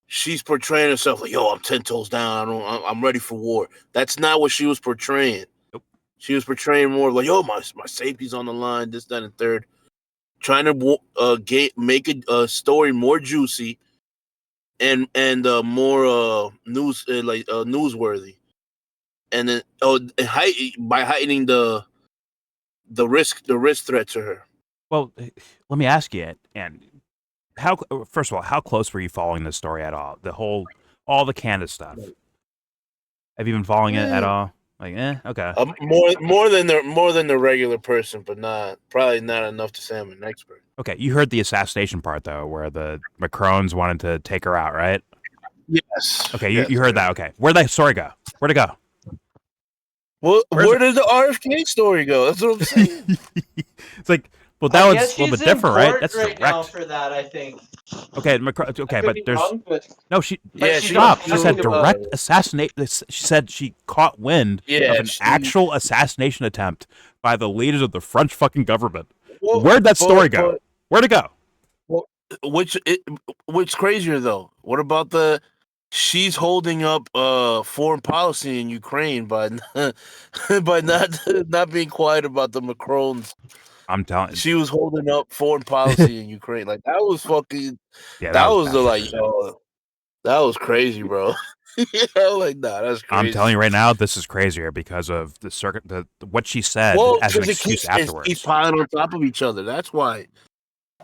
she's portraying herself like, yo, I'm 10 toes down. I'm ready for war. That's not what she was portraying. Nope. She was portraying more like, yo, my safety's on the line, this, that, and third. Trying to make a story more juicy and more newsworthy, and then by heightening the risk threat to her. Well, let me ask you, and first of all, how close were you following this story at all? All the Candace stuff. Have you been following it at all? Like, okay. More than the regular person, but probably not enough to say I'm an expert. Okay, you heard the assassination part though, where the Macrons wanted to take her out, right? Yes. Okay, you heard that. Okay, where'd that story go? Where'd it go? Well, where did the RFK story go? That's what I'm saying. It's like, well, that was a little bit different, right? That's right direct. now for that, I think. Okay, but there's wrong, but no. She she stopped. She said about direct it. assassinate. She said she caught wind of an actual assassination attempt by the leaders of the French fucking government. Where'd that story go? Where'd it go? Which crazier though? What about she's holding up foreign policy in Ukraine by not being quiet about the Macrons. I'm telling you. She was holding up foreign policy in Ukraine. Like that was fucking. Yeah, that was that was crazy, bro. Like that's crazy. I'm telling you right now, this is crazier because of what she said as an excuse afterwards. Keeps piling on top of each other. That's why,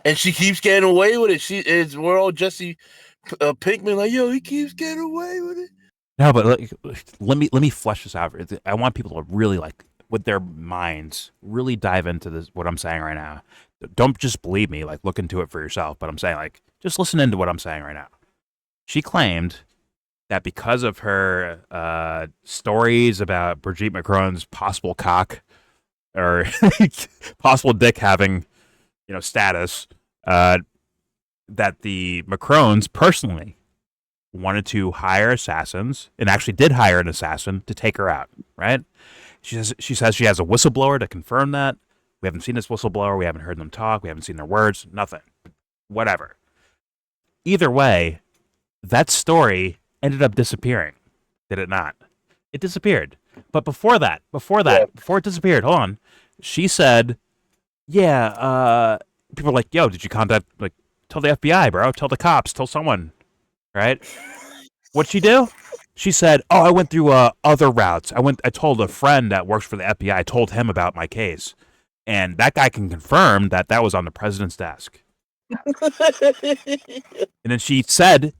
and she keeps getting away with it. We're all Jesse Pinkman like, yo, he keeps getting away with it. No, but let me flesh this out. I want people to really with their minds really dive into this. What I'm saying right now. Don't just believe me. Like, look into it for yourself. But I'm saying, just listen into what I'm saying right now. She claimed that because of her stories about Brigitte Macron's possible cock or possible dick having, status, that the Macrons personally wanted to hire assassins and actually did hire an assassin to take her out, right? She says she has a whistleblower to confirm that. We haven't seen this whistleblower. We haven't heard them talk. We haven't seen their words. Nothing. Whatever. Either way, that story ended up disappearing. Did it not? It disappeared. But before it disappeared, hold on. She said, yeah, people are like, yo, did you contact, tell the FBI, bro. Tell the cops. Tell someone. Right? What'd she do? She said, oh, I went through other routes. I told a friend that works for the FBI. I told him about my case. And that guy can confirm that was on the president's desk. And then she said,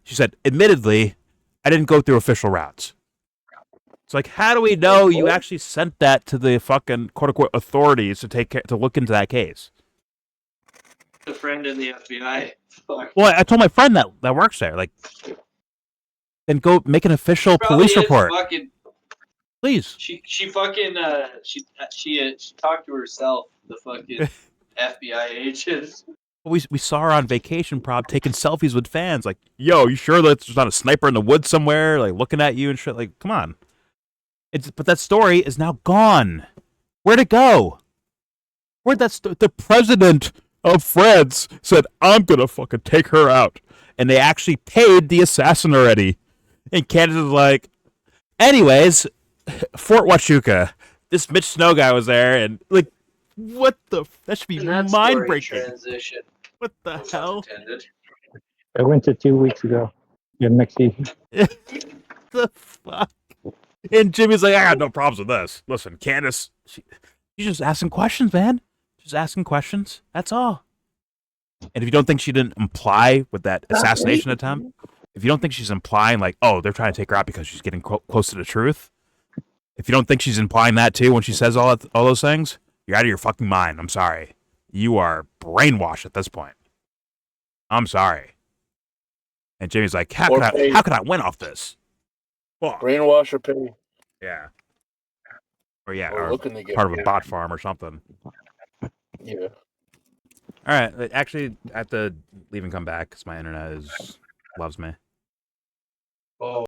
admittedly, I didn't go through official routes. It's like, how do we know you actually sent that to the fucking quote unquote authorities to look into that case? A friend in the FBI. Fuck. Well, I told my friend that works there, then go make an official police report. Please. She fucking she talked to herself, the fucking FBI agent. We saw her on vacation, taking selfies with fans. Like, yo, you sure that there's not a sniper in the woods somewhere, looking at you and shit? Like, come on. But that story is now gone. Where'd it go? Where'd the president of France said, I'm gonna fucking take her out, and they actually paid the assassin already. And Candace is like, anyways, Fort Huachuca, this Mitch Snow guy was there, and like, what the? That should be mind breaking. Transition. What the hell? I went to 2 weeks ago. Yeah, next season. The fuck? And Jimmy's like, I got no problems with this. Listen, Candace, she's just asking questions, man. Just asking questions. That's all. And if you don't think she didn't imply with that assassination attempt, if you don't think she's implying like, oh, they're trying to take her out because she's getting close to the truth, if you don't think she's implying that too when she says all those things, you're out of your fucking mind. I'm sorry. You are brainwashed at this point. I'm sorry. And Jimmy's like, how could I win off this? Fuck. Brainwash or pay. Yeah. Or Or looking to get part of a paid. bot farm or something. Yeah. All right. Actually, I have to leave and come back because my internet loves me. Oh,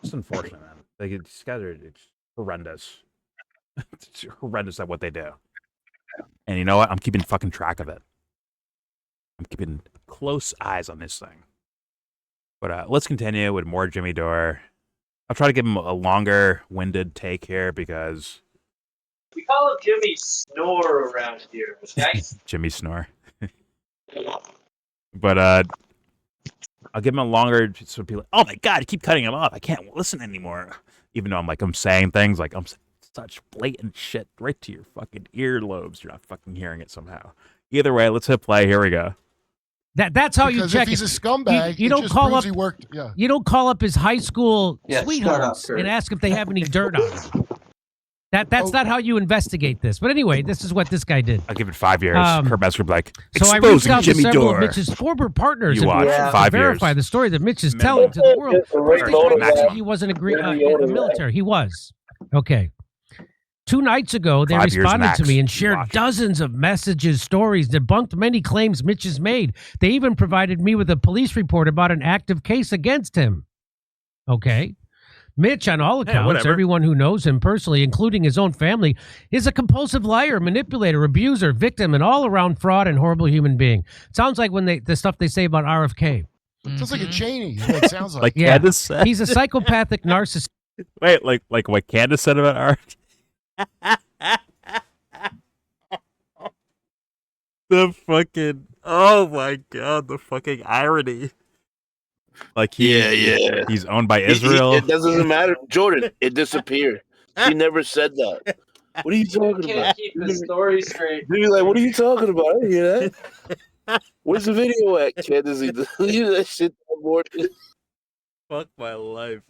It's unfortunate, man. Like, these guys are horrendous. It's horrendous at what they do. And you know what? I'm keeping fucking track of it. I'm keeping close eyes on this thing. But let's continue with more Jimmy Dore. I'll try to give him a longer-winded take here because... we call him Jimmy Snore around here, okay? Jimmy Snore. But I'll give him a longer... So people, oh my God, you keep cutting him off. I can't listen anymore. Even though I'm saying things like I'm such blatant shit right to your fucking earlobes. You're not fucking hearing it somehow. Either way, let's hit play. Here we go. That's how Because you check if he's it. a scumbag, You it don't just call proves up. he worked. Yeah. You don't call up his high school Yeah, shut sweethearts up, Kurt. and ask if they have any dirt on him. That's not how you investigate this. But anyway, this is what this guy did. I'll give it 5 years. Her best group like So I reached exposing out to Jimmy several Dore. of Mitch's former partners You and watch Yeah. to 5 verify years. the story that Mitch is Minimum. telling to the world. Right, First, they voted tried to say maximum. he wasn't in Very the voted military. He was. Okay. 2 nights ago, they 5 years responded to max. me and shared Watch. dozens of messages, stories, debunked many claims Mitch has made. They even provided me with a police report about an active case against him. Okay. Mitch, on all accounts, whatever. everyone who knows him personally, including his own family, is a compulsive liar, manipulator, abuser, victim, and all-around fraud and horrible human being. Sounds like when the stuff they say about RFK. Sounds like a Cheney. Is what it sounds like. Like Yeah. Candace said. He's a psychopathic narcissist. Wait, like what Candace said about art? The fucking, oh my God, the fucking irony. Like he's owned by Israel. It doesn't matter. Jordan, it disappeared. She never said that. What are you talking Can't about? keep the story straight. You're like, what are you talking about? I didn't hear that. Where's the video at, Candace? Leave that shit on board. Fuck my life.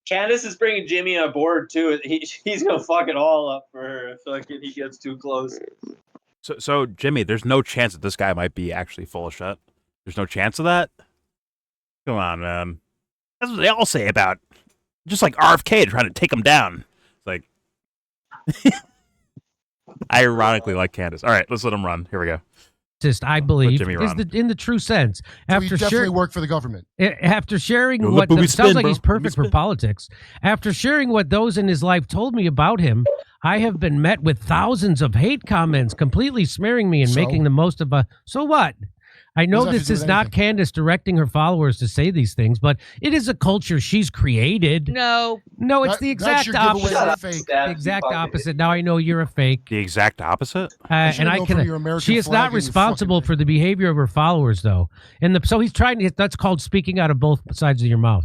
Candace is bringing Jimmy on board too. He's gonna fuck it all up for her if fucking he gets too close. So Jimmy, there's no chance that this guy might be actually full of shit. There's no chance of that. Come on, man. That's what they all say about, just like RFK trying to take him down. It's like, I ironically like Candace. All right, let's let him run. Here we go. I believe, Jimmy is run. in the true sense. So he After definitely worked for the government. After sharing Yo, what let me sounds spin, like bro. he's Let me perfect for spin. politics. After sharing what those in his life told me about him, I have been met with thousands of hate comments, completely smearing me and So? making the most of a. So what? I know What does that have this to do is with not anything? Candace directing her followers to say these things, but it is a culture she's created. No. No, it's That- the that's exact your giveaway opposite. of up, fake. Stab, The you exact fucking opposite. Now I know you're a fake. The exact opposite. And I go can. from your American She is flag not and your responsible fucking- for the behavior of her followers, though. So he's trying to. That's called speaking out of both sides of your mouth.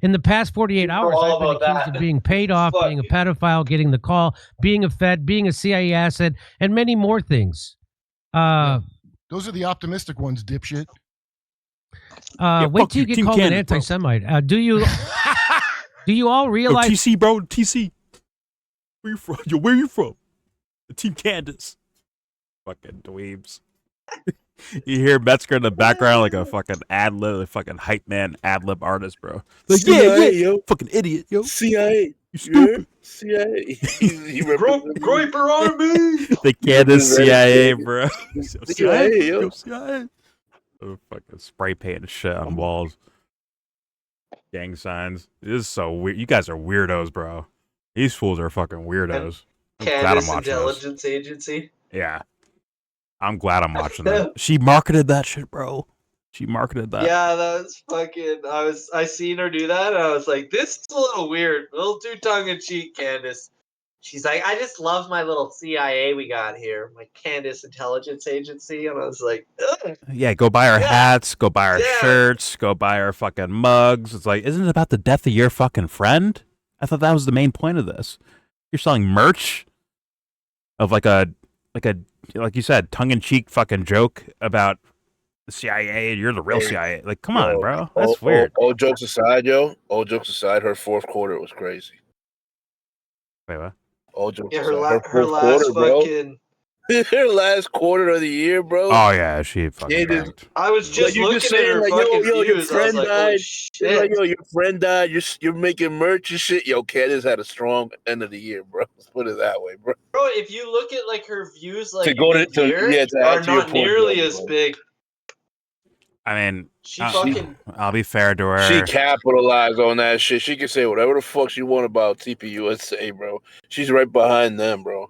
In the past 48 know hours, all I've been about accused that. of being paid off, Fuck being a you. pedophile, getting the call, being a Fed, being a CIA asset, and many more things. Those are the optimistic ones, dipshit. Wait fuck till you you, get Team called an Candace, bro. anti-Semite. Do you? Do you all Yo, realize? TC, bro, TC. Where you from? Yo, where you from? The Team Candace. Fucking dweebs. You hear Metzger in the background like a fucking ad-lib, a fucking hype man ad-lib artist, bro. Like, CIA, yo. fucking idiot, yo. CIA. You stupid. CIA. He represents- Groiper Army. The Candace represents- CIA, bro. CIA, yo. CIA. Oh, fucking spray paint and shit on walls. Gang signs. This is so weird. You guys are weirdos, bro. These fools are fucking weirdos. I'm glad I'm Candace watching this. Intelligence Agency. Yeah. I'm glad I'm watching that. She marketed that shit, bro. She marketed that. Yeah, that's fucking. I seen her do that, and I was like, this is a little weird, a little too tongue in cheek, Candace. She's like, I just love my little CIA we got here, my Candace Intelligence Agency, and I was like, ugh. Yeah, go buy our hats, go buy our Yeah. shirts, go buy our fucking mugs. It's like, isn't it about the death of your fucking friend? I thought that was the main point of this. You're selling merch of like you said, tongue in cheek fucking joke about the CIA. You're the real CIA. Like, come on, bro. That's weird. All jokes aside, All jokes aside, her fourth quarter was crazy. Wait, what? All jokes Yeah, aside, her last fucking. her last quarter of the year, bro. Oh yeah, she fucking tanked. I was just you're looking just at saying, her like, fucking yo, your views. I was friend like, died. holy It's shit. like, yo, your friend died. You're making merch and shit. Yo, Candace had a strong end of the year, bro. Let's put it that way, bro. Bro, if you look at like her views, like To mid-year, add are to your not point, nearly bro. as big. I mean, She fucking. I'll be fair to her. She capitalized on that shit. She can say whatever the fuck she want about TPUSA, bro. She's right behind them, bro.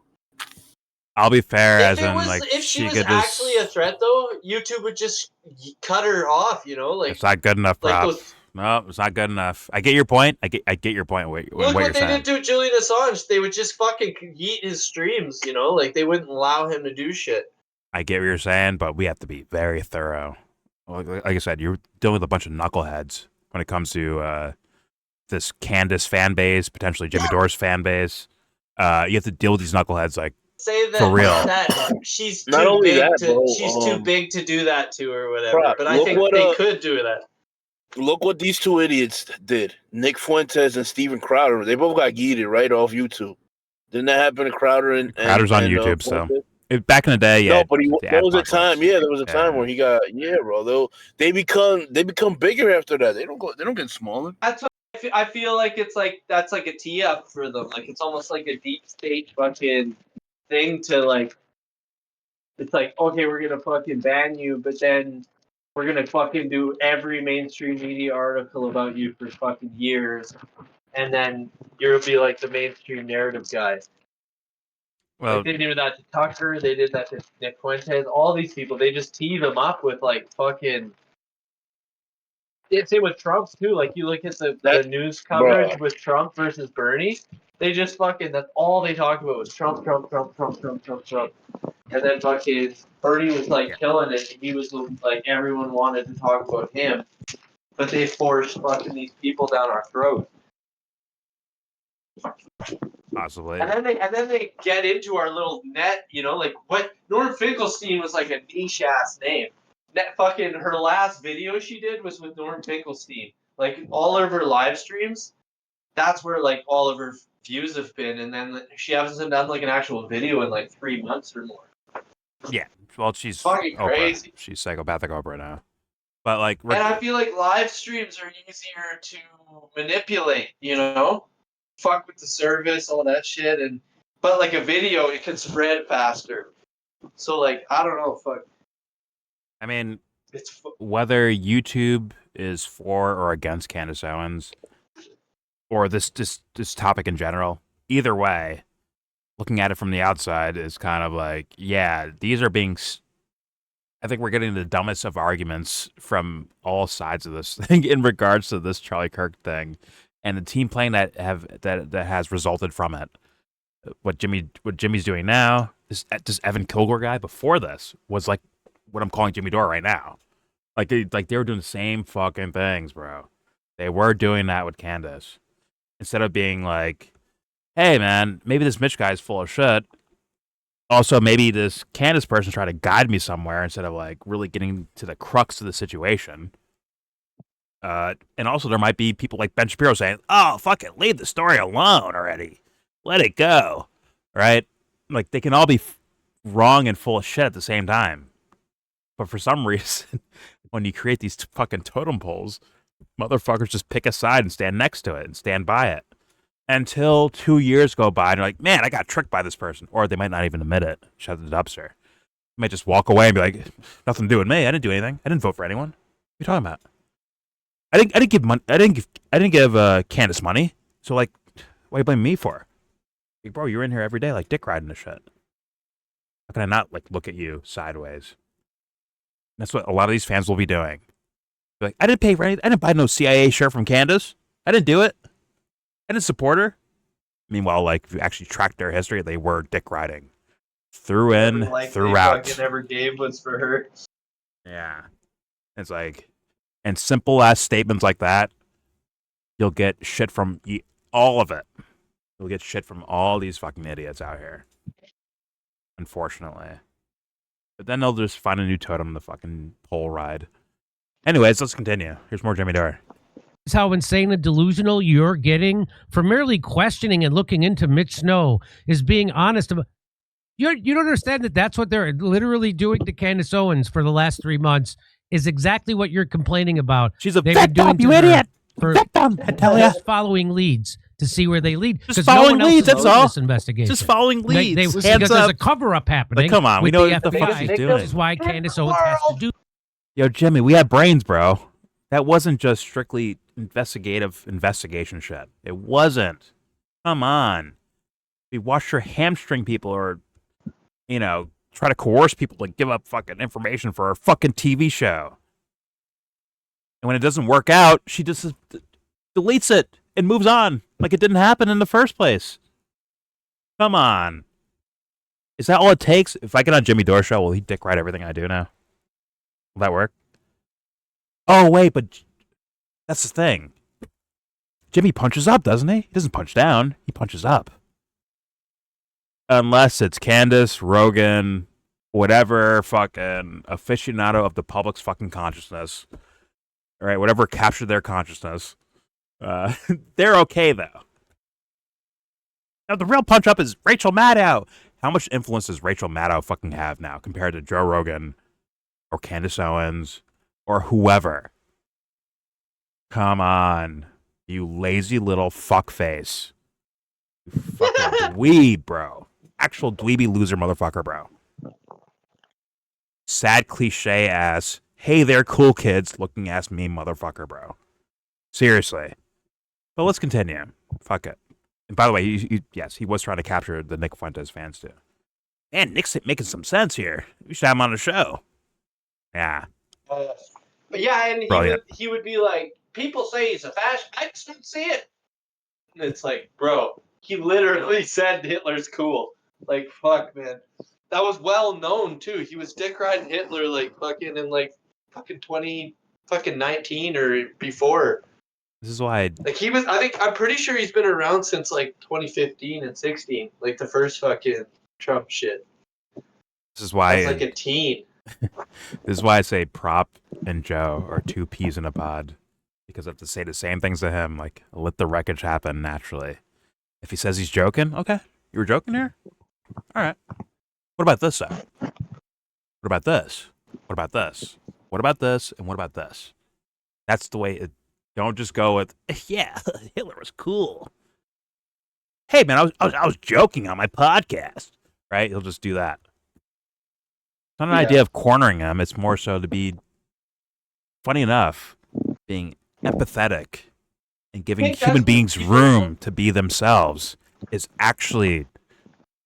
I'll be fair, If she was actually a threat, though, YouTube would just cut her off. You know, like it's not good enough, like bro. those. No, it's not good enough. I get your point. I get your point. Look what what you're they saying. did to Julian Assange. They would just fucking yeet his streams. You know, like they wouldn't allow him to do shit. I get what you're saying, but we have to be very thorough. Like I said, you're dealing with a bunch of knuckleheads when it comes to this Candace fan base, potentially Jimmy Dore's fan base. You have to deal with these knuckleheads like Say that, for real. that she's Not too only big that, to bro, she's too big to do that to or whatever. Bro, but I think they could do that. Look what these two idiots did. Nick Fuentes and Steven Crowder. They both got yeeted right off YouTube. Didn't that happen to Crowder and Crowder's on YouTube, so back in the day, yeah. No, but there was a time. Yeah, there was a time where he got. Yeah, bro. They become bigger after that. They don't get smaller. That's what I feel like. It's like that's like a tee up for them. Like it's almost like a deep state fucking thing to like. It's like, okay, we're gonna fucking ban you, but then we're gonna fucking do every mainstream media article about you for fucking years, and then you'll be like the mainstream narrative guy. Well, like they did that to Tucker, they did that to Nick Fuentes, all these people. They just tee them up with like fucking. Same with Trump's too. Like you look at the news coverage with Trump versus Bernie, they just fucking that's all they talked about was Trump. And then fucking Bernie was like killing it. He was like everyone wanted to talk about him, but they forced fucking these people down our throat. Possibly. And then they get into our little net, you know, like what Norm Finkelstein was like a niche ass name. That fucking her last video she did was with Norm Finkelstein. Like all of her live streams, that's where like all of her views have been, and then she hasn't done like an actual video in like 3 months or more. Yeah, well, she's fucking Oprah. crazy. She's psychopathic Oprah now. But like, and I feel like live streams are easier to manipulate. You know, fuck with the service, all that shit, but like a video, it can spread faster. So like, I don't know, fuck. I mean, whether YouTube is for or against Candace Owens, or this topic in general, either way, looking at it from the outside is kind of like, yeah, these are being. I think we're getting the dumbest of arguments from all sides of this thing in regards to this Charlie Kirk thing, and the team playing that has resulted from it. What Jimmy's doing now, this Evan Kilgore guy before this was like what I'm calling Jimmy Dore right now. Like they were doing the same fucking things, bro. They were doing that with Candace. Instead of being like, hey man, maybe this Mitch guy is full of shit. Also, maybe this Candace person's trying to guide me somewhere instead of like really getting to the crux of the situation. And also there might be people like Ben Shapiro saying, oh, fuck it, leave the story alone already. Let it go. Right? Like they can all be wrong and full of shit at the same time. But for some reason, when you create these fucking totem poles, motherfuckers just pick a side and stand next to it and stand by it. Until 2 years go by and you're like, man, I got tricked by this person. Or they might not even admit it. Shut the dumpster. They might just walk away and be like, nothing to do with me. I didn't do anything. I didn't vote for anyone. What are you talking about? I didn't give money. I didn't give Candace money. So like, what are you blaming me for? Like, bro, you're in here every day like dick riding this shit. How can I not like look at you sideways? That's what a lot of these fans will be doing. They're like, I didn't pay for anything. I didn't buy no CIA shirt from Candace. I didn't do it. I didn't support her. Meanwhile, like if you actually track their history, they were dick riding. Through in, throughout. Fucking ever gave was for her. Yeah. It's like, and simple ass statements like that, you'll get shit from all of it. You'll get shit from all these fucking idiots out here. Unfortunately. But then they'll just find a new totem in the fucking pole ride. Anyways, let's continue. Here's more Jimmy Dore. Is how insane and delusional you're getting for merely questioning and looking into Mitch Snow is being honest about. You don't understand that that's what they're literally doing to Candace Owens for the last 3 months is exactly what you're complaining about. She's a victim, you idiot. Victim, I tell ya. Following leads to see where they lead. Just following leads, that's all. This investigation. Just following leads. Because there's a cover-up happening. Like, come on, we know what the fuck FBI. she's doing. This is why Candace Owens has to do. Yo, Jimmy, we have brains, bro. That wasn't just strictly investigation shit. It wasn't. Come on. We watched her hamstring people or, you know, try to coerce people to give up fucking information for her fucking TV show. And when it doesn't work out, she just deletes it and moves on like it didn't happen in the first place. Come on. Is that all it takes? If I get on Jimmy Dore show, will he dick ride everything I do now? Will that work? Oh, wait, but that's the thing. Jimmy punches up, doesn't he? He doesn't punch down. He punches up. Unless it's Candace, Rogan, whatever fucking aficionado of the public's fucking consciousness. All right, whatever captured their consciousness. They're okay, though. Now, the real punch up is Rachel Maddow. How much influence does Rachel Maddow fucking have now compared to Joe Rogan or Candace Owens or whoever? Come on, you lazy little fuckface. You fucking dweeb, bro. Actual dweeby loser motherfucker, bro. Sad cliche ass, hey there cool kids looking ass meme motherfucker, bro. Seriously. But let's continue. Fuck it. And by the way, yes, he was trying to capture the Nick Fuentes fans too. Man, Nick's making some sense here. We should have him on the show. Yeah. But yeah, and he would be like, people say he's a fascist. I just don't see it. And it's like, bro, he literally said Hitler's cool. Like, fuck, man. That was well known too. He was dick riding Hitler like fucking in like fucking 2019 or before. This is why I'm pretty sure he's been around since like 2015 and 16, like the first fucking Trump shit. This is why like a teen. This is why I say Prop and Joe are two peas in a pod. Because I have to say the same things to him, like let the wreckage happen naturally. If he says he's joking, okay. You were joking here? Alright. What about this though? What about this? What about this? What about this? And what about this? That's the way it. Don't just go with, yeah, Hitler was cool. Hey, man, I was joking on my podcast, right? He'll just do that. It's not an idea of cornering him. It's more so to be, funny enough, being empathetic and giving human beings room to be themselves is actually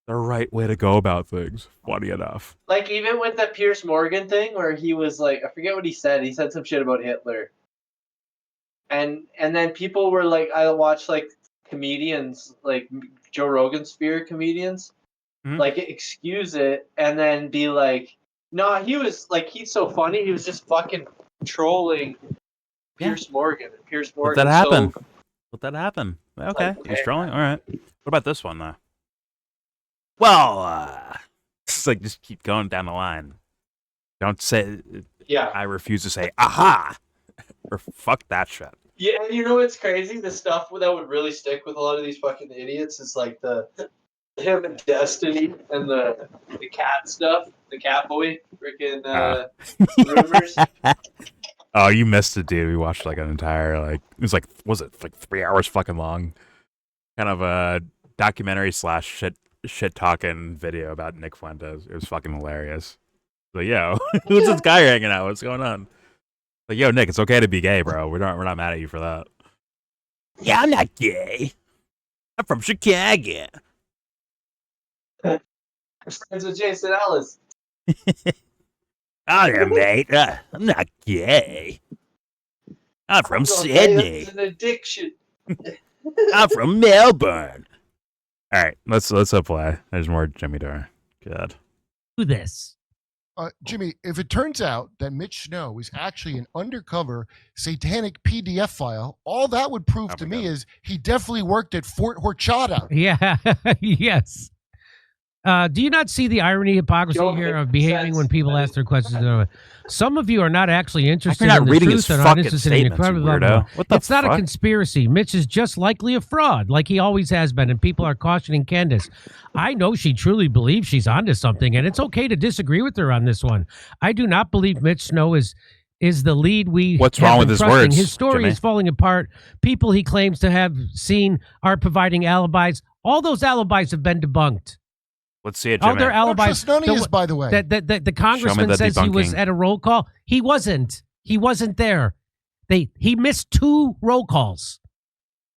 the right way to go about things, funny enough. Like, even with the Piers Morgan thing where he was like, I forget what he said. He said some shit about Hitler. And then people were like, I watched like comedians, like Joe Rogan Spear comedians, like excuse it and then be like, no, he was like, he's so funny. He was just fucking trolling Piers Morgan. Piers Morgan. Let that happen. Let that happen. Okay, he's trolling. All right. What about this one though? Well, it's like just keep going down the line. Don't say. Yeah. I refuse to say aha. Or fuck that shit. Yeah, and you know what's crazy? The stuff that would really stick with a lot of these fucking idiots is like him and Destiny and the cat stuff, the cat boy, freaking rumors. Oh, you missed it, dude. We watched like an entire it was like 3 hours fucking long, kind of a documentary / shit talking video about Nick Fuentes. It was fucking hilarious. Like, yo, who's this guy hanging out? What's going on? Like, yo, Nick, it's okay to be gay, bro. We're not mad at you for that. Yeah, I'm not gay. I'm from Chicago. Friends with Jason Ellis. Oh, yeah, mate. I'm not gay. I'm from It's Sydney. an addiction. I'm from Melbourne. All right, let's apply. There's more Jimmy Dore. God. Do this. Jimmy, if it turns out that Mitch Snow is actually an undercover satanic PDF file, all that would prove to me is he definitely worked at Fort Horchata. Yeah. Yes. Do you not see the irony, hypocrisy here of behaving when people ask their questions? Some of you are not actually interested not in the reading truth his and fucking aren't interested in statements, you blah, blah, blah. weirdo. What the It's not a fuck? conspiracy. Mitch is just likely a fraud, like he always has been, and people are cautioning Candace. I know she truly believes she's onto something, and it's okay to disagree with her on this one. I do not believe Mitch Snow is the lead we What's have wrong been with his trusting. words, His story Jimmy? is falling apart. People he claims to have seen are providing alibis. All those alibis have been debunked. Let's see it, All Jimmy. their alibis. Trust none of yous, by the way. The congressman the says he was debunking. at a roll call. He wasn't. He wasn't there. He missed 2 roll calls,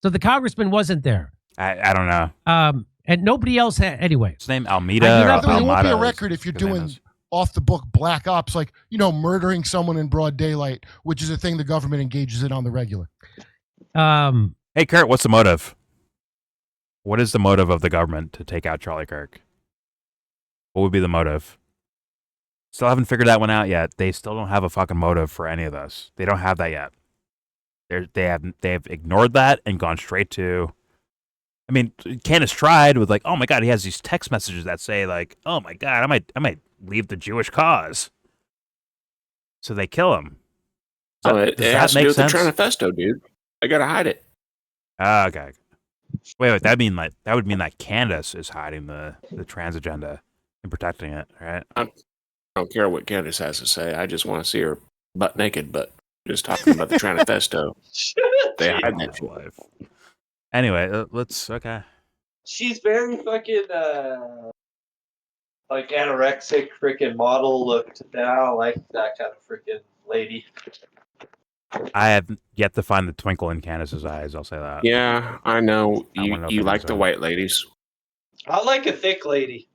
so the congressman wasn't there. I don't know. And nobody else had. Anyway, His name Almeida I do or not There won't be a Almada? record if you're His name doing is. off the book black ops, like, murdering someone in broad daylight, which is a thing the government engages in on the regular. Hey, Kurt, what's the motive? What is the motive of the government to take out Charlie Kirk? What would be the motive? Still haven't figured that one out yet. They still don't have a fucking motive for any of this. They don't have that yet. They have ignored that and gone straight to. I mean, Candace tried with like, oh my god, he has these text messages that say like, oh my god, I might leave the Jewish cause. So they kill him. So it does has that to do make with the sense? Tranifesto, dude. I gotta hide it. Ah, okay. Wait, that would mean that Candace is hiding the trans agenda and protecting it, right? I don't care what Candace has to say. I just want to see her butt naked, but just talking about the Tranifesto. They hide that shit. Life. Anyway, let's okay. She's very fucking like anorexic freaking model looked. I don't like that kind of freaking lady. I have yet to find the twinkle in Candace's eyes. I'll say that. Yeah, I know. I wanna know You if like it's the right. white ladies. I like a thick lady.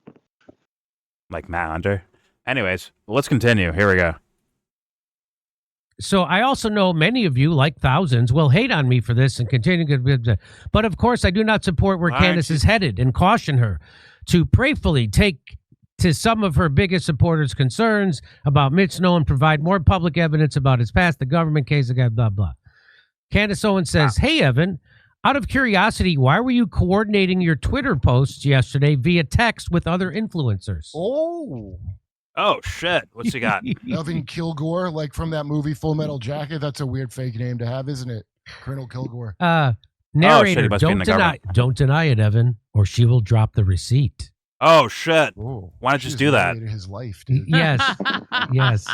Like Matt Hunter. Anyways, let's continue. Here we go. so I also know many of you, like thousands, will hate on me for this and continue to. But of course, I do not support where Why aren't Candace you- is headed and caution her to prayerfully take to some of her biggest supporters' concerns about Mitch Snow and provide more public evidence about his past, the government case, blah, blah. Candace Owens says, hey, Evan, out of curiosity, why were you coordinating your Twitter posts yesterday via text with other influencers? Oh shit! What's he got? Evan Kilgore, like from that movie Full Metal Jacket. That's a weird fake name to have, isn't it? Colonel Kilgore. Narrator, he must be in the don't deny it, Evan, or she will drop the receipt. Oh shit! Oh, Why not just do that? His life, dude. Yes, yes.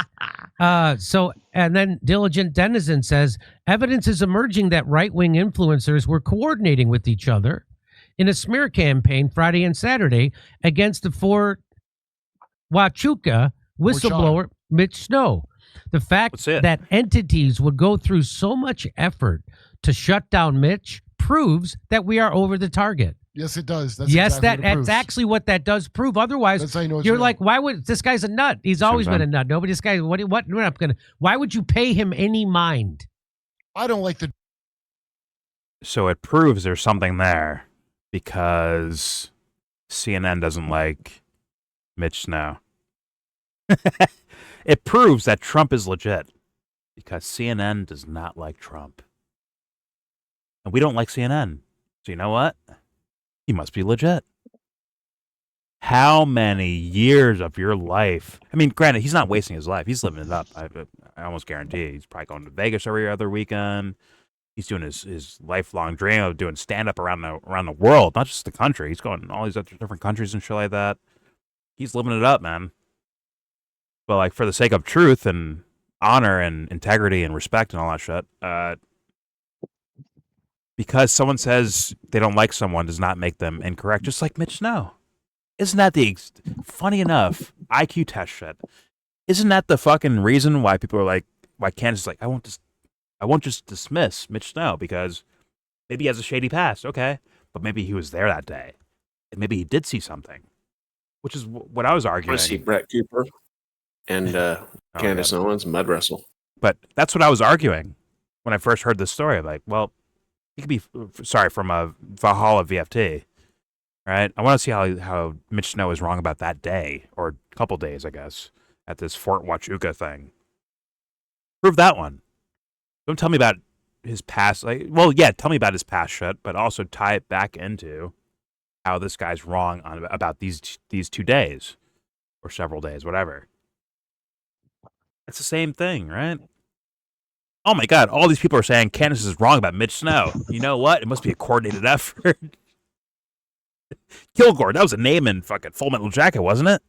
So, and then Diligent Denizen says, evidence is emerging that right-wing influencers were coordinating with each other in a smear campaign Friday and Saturday against the Fort Huachuca whistleblower Mitch Snow. The fact What's it? that entities would go through so much effort to shut down Mitch proves that we are over the target. Yes, it does. That's Yes, exactly what it that's proves. actually what that does prove. Otherwise, That's how you know it's you're real. like, why would this guy's a nut? He's always been a nut. Nobody, this guy, what? We're not gonna. Why would you pay him any mind? I don't like the. So it proves there's something there because CNN doesn't like Mitch Snow. It proves that Trump is legit because CNN does not like Trump. And we don't like CNN. So you know what? He must be legit. How many years of your life? I mean, granted, he's not wasting his life. He's living it up. I almost guarantee. He's probably going to Vegas every other weekend. He's doing his lifelong dream of doing stand-up around the world, not just the country. He's going to all these other different countries and shit like that. He's living it up, man. But like for the sake of truth and honor and integrity and respect and all that shit, because someone says they don't like someone does not make them incorrect, just like Mitch Snow. Isn't that funny enough, IQ test shit? Isn't that the fucking reason why people are like, why Candace is like, I won't just dismiss Mitch Snow because maybe he has a shady past, okay, but maybe he was there that day, and maybe he did see something. which is what I was I arguing. want to see Brett Cooper and Candace Owens mud wrestle. But that's what I was arguing when I first heard this story. Like, well, he could be from a Valhalla VFT, right? I want to see how Mitch Snow is wrong about that day or a couple days, I guess, at this Fort Huachuca thing. Prove that one. Don't tell me about his past. Tell me about his past shit, but also tie it back into how this guy's wrong about these 2 days or several days, whatever. It's the same thing, right? Oh my God, all these people are saying Candace is wrong about Mitch Snow. You know what? It must be a coordinated effort. Kilgore, that was a name in fucking Full Metal Jacket, wasn't it?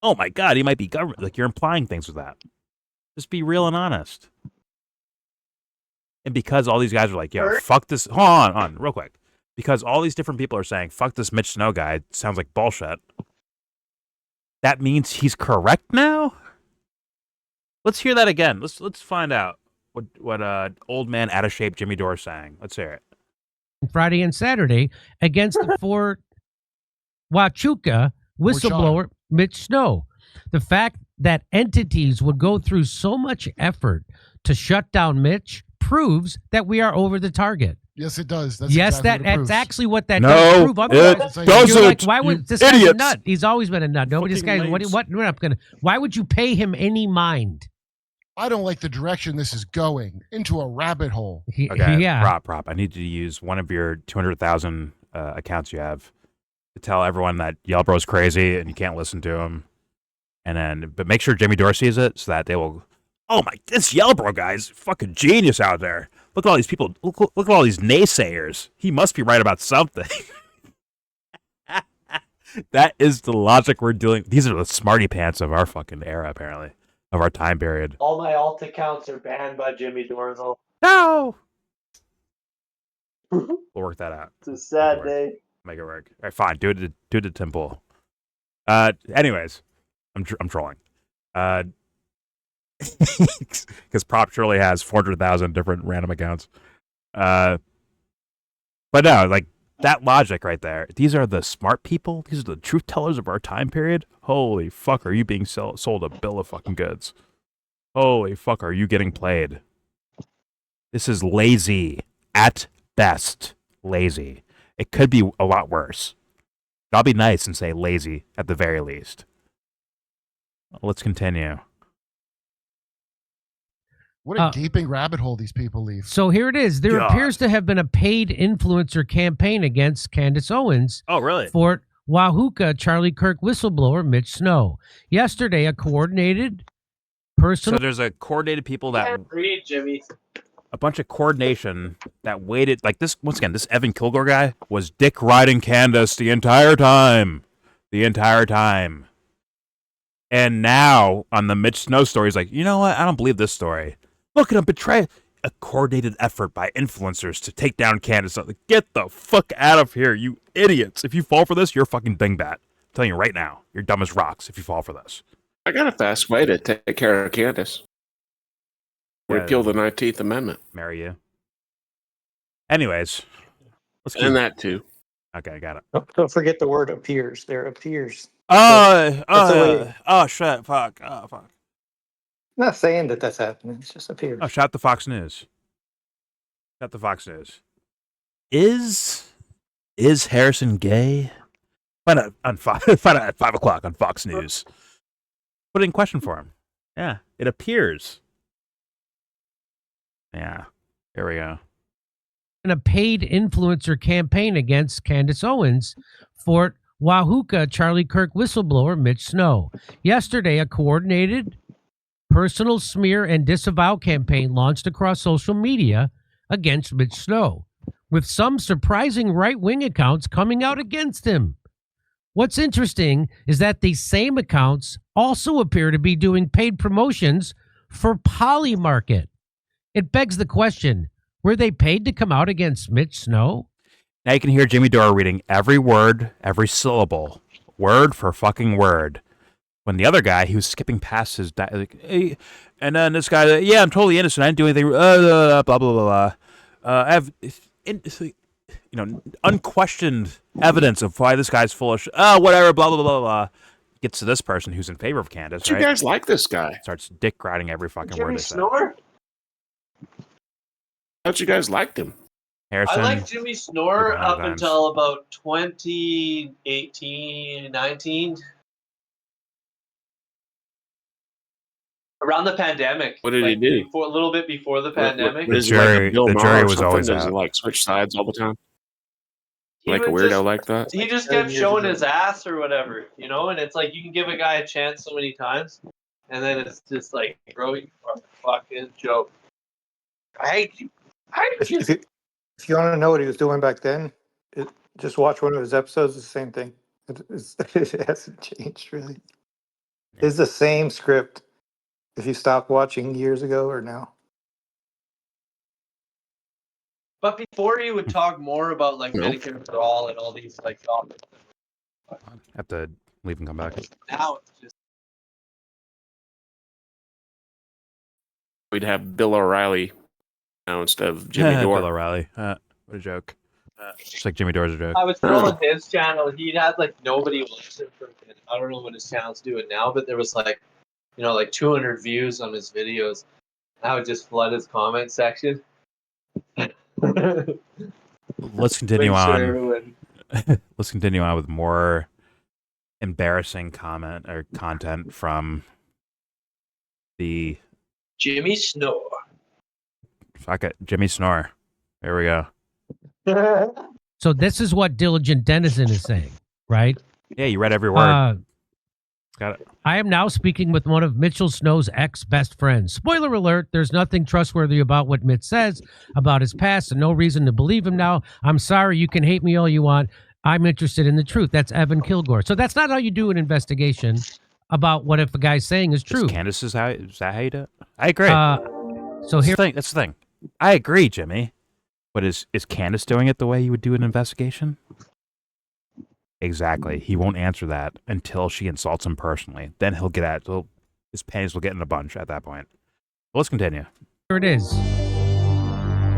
Oh my God, he might be government. Like, you're implying things with that. Just be real and honest. And because all these guys are like, yo, fuck this. Hold on, real quick. Because all these different people are saying, fuck this Mitch Snow guy. It sounds like bullshit. That means he's correct now? Let's hear that again. Let's find out what old man out of shape Jimmy Dore is saying. Let's hear it. Friday and Saturday against the Fort Huachuca whistleblower Mitch Snow. The fact that entities would go through so much effort to shut down Mitch proves that we are over the target. Yes, it does. That's actually what that does prove. It doesn't. Like, why would this guy's a nut? He's always been a nut. No, but this guy. Why would you pay him any mind? I don't like the direction this is going, into a rabbit hole. Okay, yeah. Prop. I need you to use one of your 200,000 accounts you have to tell everyone that YellBro's crazy and you can't listen to him. But make sure Jimmy Dore sees it so that they will. Oh my, this YellBro guy's fucking genius out there. Look at all these people. Look at all these naysayers. He must be right about something. That is the logic we're doing. These are the smarty pants of our fucking era, apparently, of our time period. All my alt accounts are banned by Jimmy Dore, though. No. We'll work that out. It's a sad day. Make it work. All right, fine. Do it to Temple. Anyways, I'm trolling. Because Prop surely has 400,000 different random accounts. But no, like that logic right there. These are the smart people. These are the truth tellers of our time period. Holy fuck, are you being sold a bill of fucking goods? Holy fuck, are you getting played? This is lazy at best. Lazy. It could be a lot worse. But I'll be nice and say lazy at the very least. Let's continue. What a gaping rabbit hole these people leave. So here it is. There appears to have been a paid influencer campaign against Candace Owens. Oh, really? For Huachuca Charlie Kirk whistleblower Mitch Snow. Yesterday, a coordinated personal... So there's a coordinated people that... Can't read, Jimmy. A bunch of coordination that waited... Like this, once again, this Evan Kilgore guy was dick riding Candace the entire time. The entire time. And now, on the Mitch Snow story, he's like, you know what? I don't believe this story. Look at him betray a coordinated effort by influencers to take down Candace. Like, get the fuck out of here, you idiots. If you fall for this, you're a fucking dingbat. I'm telling you right now, you're dumb as rocks if you fall for this. I got a fast way to take care of Candace. Repeal the 19th Amendment. Marry you. Anyways. Let's keep... And that too. Okay, got it. Don't forget the word appears. There appears. Shit, fuck. Oh, fuck. I'm not saying that that's happening. It's just appears. Oh, shout the Fox News. Shout the Fox News. Is Harrison gay? Find out at 5 o'clock on Fox News. Put it in question for him. Yeah, it appears. Yeah, here we go. And a paid influencer campaign against Candace Owens for Huachuca Charlie Kirk whistleblower Mitch Snow. Yesterday, a coordinated personal smear and disavow campaign launched across social media against Mitch Snow, with some surprising right-wing accounts coming out against him. What's interesting is that these same accounts also appear to be doing paid promotions for Polymarket. It begs the question, were they paid to come out against Mitch Snow? Now you can hear Jimmy Dore reading every word, every syllable, word for fucking word. When the other guy, he was skipping past his... hey, and then this guy, yeah, I'm totally innocent. I didn't do anything. Blah, blah, blah, blah. unquestioned evidence of why this guy's full of whatever, blah, blah, blah, blah. Gets to this person who's in favor of Candace, Don't you guys like this guy? Starts dick riding every fucking word Jimmy they say. Snore? Thought you guys liked him. Harrison, I liked Jimmy Snore Devon up times. until about 2018, 19. Around the pandemic. What did he do? A little bit before the pandemic. Is he like a Bill the Maher jury or was something? always Does he out. like switch sides all the time? He Like a would weirdo just- like that? He just 10 kept years showing ago. his ass or whatever, and it's like you can give a guy a chance so many times, and then it's just like, bro, you are a fucking joke. I hate you. If you want to know what he was doing back then, just watch one of his episodes. It's the same thing. It hasn't changed really. It's the same script. If you stopped watching years ago or now. But before he would talk more about like No. Medicare for all and all these like topics. Have to leave and come back. Now it's just We'd have Bill O'Reilly now instead of Jimmy Bill Dore. O'Reilly. What a joke. Just like Jimmy Dore's a joke. I was scrolling his channel. He had like nobody watched him for a minute. I don't know what his channel's doing now, but there was like, like 200 views on his videos. I would just flood his comment section. Let's continue Make sure on. everyone- Let's continue on with more embarrassing content from the Jimmy Snore. fuck it, Jimmy Snore. There we go. So this is what Diligent Denizen is saying, right? Yeah, you read every word. Got it. I am now speaking with one of Mitchell Snow's ex-best friends. Spoiler alert, there's nothing trustworthy about what Mitch says about his past and no reason to believe him now. I'm sorry, you can hate me all you want. I'm interested in the truth. That's Evan Kilgore. So that's not how you do an investigation about what if a guy's saying is true. Candace is that how you do it? I agree. So here, That's the thing. I agree, Jimmy. But is Candace doing it the way you would do an investigation? Exactly. He won't answer that until she insults him personally. Then he'll get at his panties will get in a bunch at that point. Let's continue. here it is.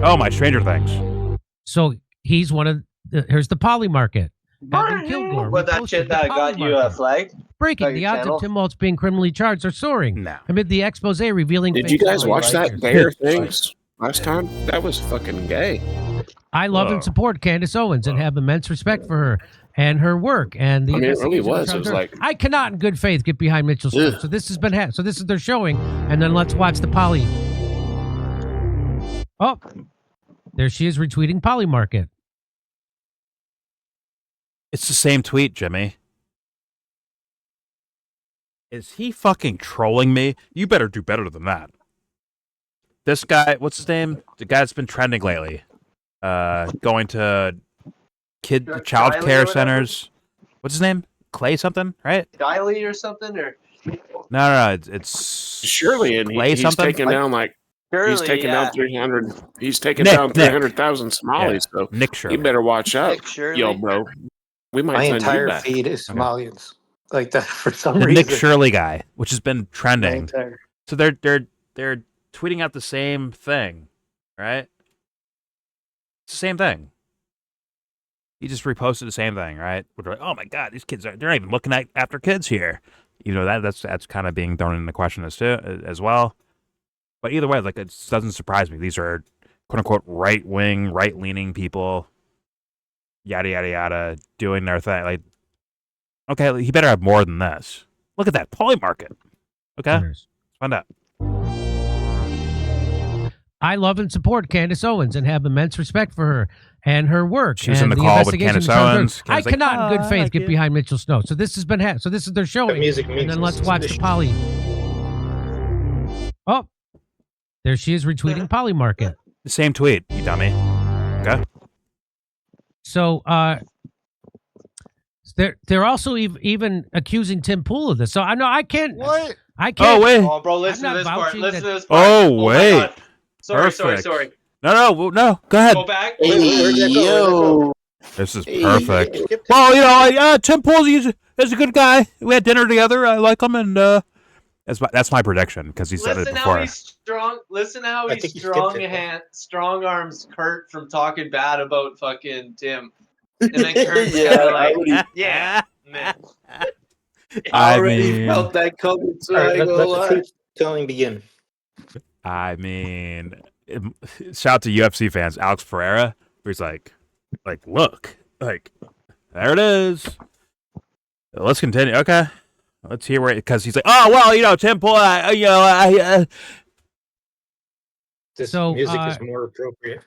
Oh, my Stranger Things. So he's one of here's the poly market. Evan Kilgore. What that reposted shit the that poly got you a market. flag? Breaking got the your odds channel? of Tim Waltz being criminally charged are soaring No. amid the expose revealing. Did you fake guys stories. watch that Lakers. Dare things last time? That was fucking gay. I love Whoa. and support Candace Owens and have immense respect for her and her work. And the I mean, it really investigation was. It into was her. like- I cannot, in good faith, get behind Mitchell's. Ugh. So this has been so this is their showing, and then let's watch the poly. Oh, there she is retweeting Poly Market. It's the same tweet, Jimmy. Is he fucking trolling me? You better do better than that. This guy, what's his name? The guy that's been trending lately. Going to child Daly or care whatever? centers. What's his name? Clay something, right? Daly or something? Or No, it's Surely, and Clay he's something. taking down he's taking down 300. He's taking down 300,000 Somalis. So Nick you Shirley. better watch out, Nick Shirley? yo, bro. We might My send you entire back. feed is Somalians. Like that for some The reason. Nick Shirley guy, which has been My trending. entire- So they're tweeting out the same thing, right? It's the same thing. He just reposted the same thing, right? We're like, oh my god, they're not even looking after kids here. That's kind of being thrown into question as well. But either way, like it doesn't surprise me. These are quote unquote right wing, right leaning people, yada yada yada, doing their thing. Like, okay, he better have more than this. Look at that poly market. Okay, let's find out. I love and support Candace Owens and have immense respect for her and her work. She was in and the the call with investigation Candace into her- Owens. I Candace like, cannot, in "Oh, good I faith, like get it." behind Mitchell Snow. So this has been so this is their showing. music And makes then me let's watch the suspicious. poly. Oh, there she is retweeting Poly Market. The same tweet, you dummy. Okay. So they're also even accusing Tim Pool of this. So I know I can't. What? I can't. Oh wait. Oh, bro, listen I'm to not this part. vouching Listen to that- this part. Oh, my wait. God. Sorry. Perfect. No. Go ahead. Go back. Where'd that go? This is perfect. Well, Tim Pool's is a good guy. We had dinner together. I like him, and That's my prediction because he said it Listen before. how he's strong. Listen how I he's think he skipped strong arms Kurt from talking bad about fucking Tim, and then Kurt's kind of like, yeah, man. I already felt that coming. So All I right, ain't let gonna the lie. truth telling begin. I mean, shout out to UFC fans, Alex Pereira, where he's like, look, like, there it is. Let's continue. Okay, let's hear where, because he's like, oh well, Tim Pool, This So, music is more appropriate.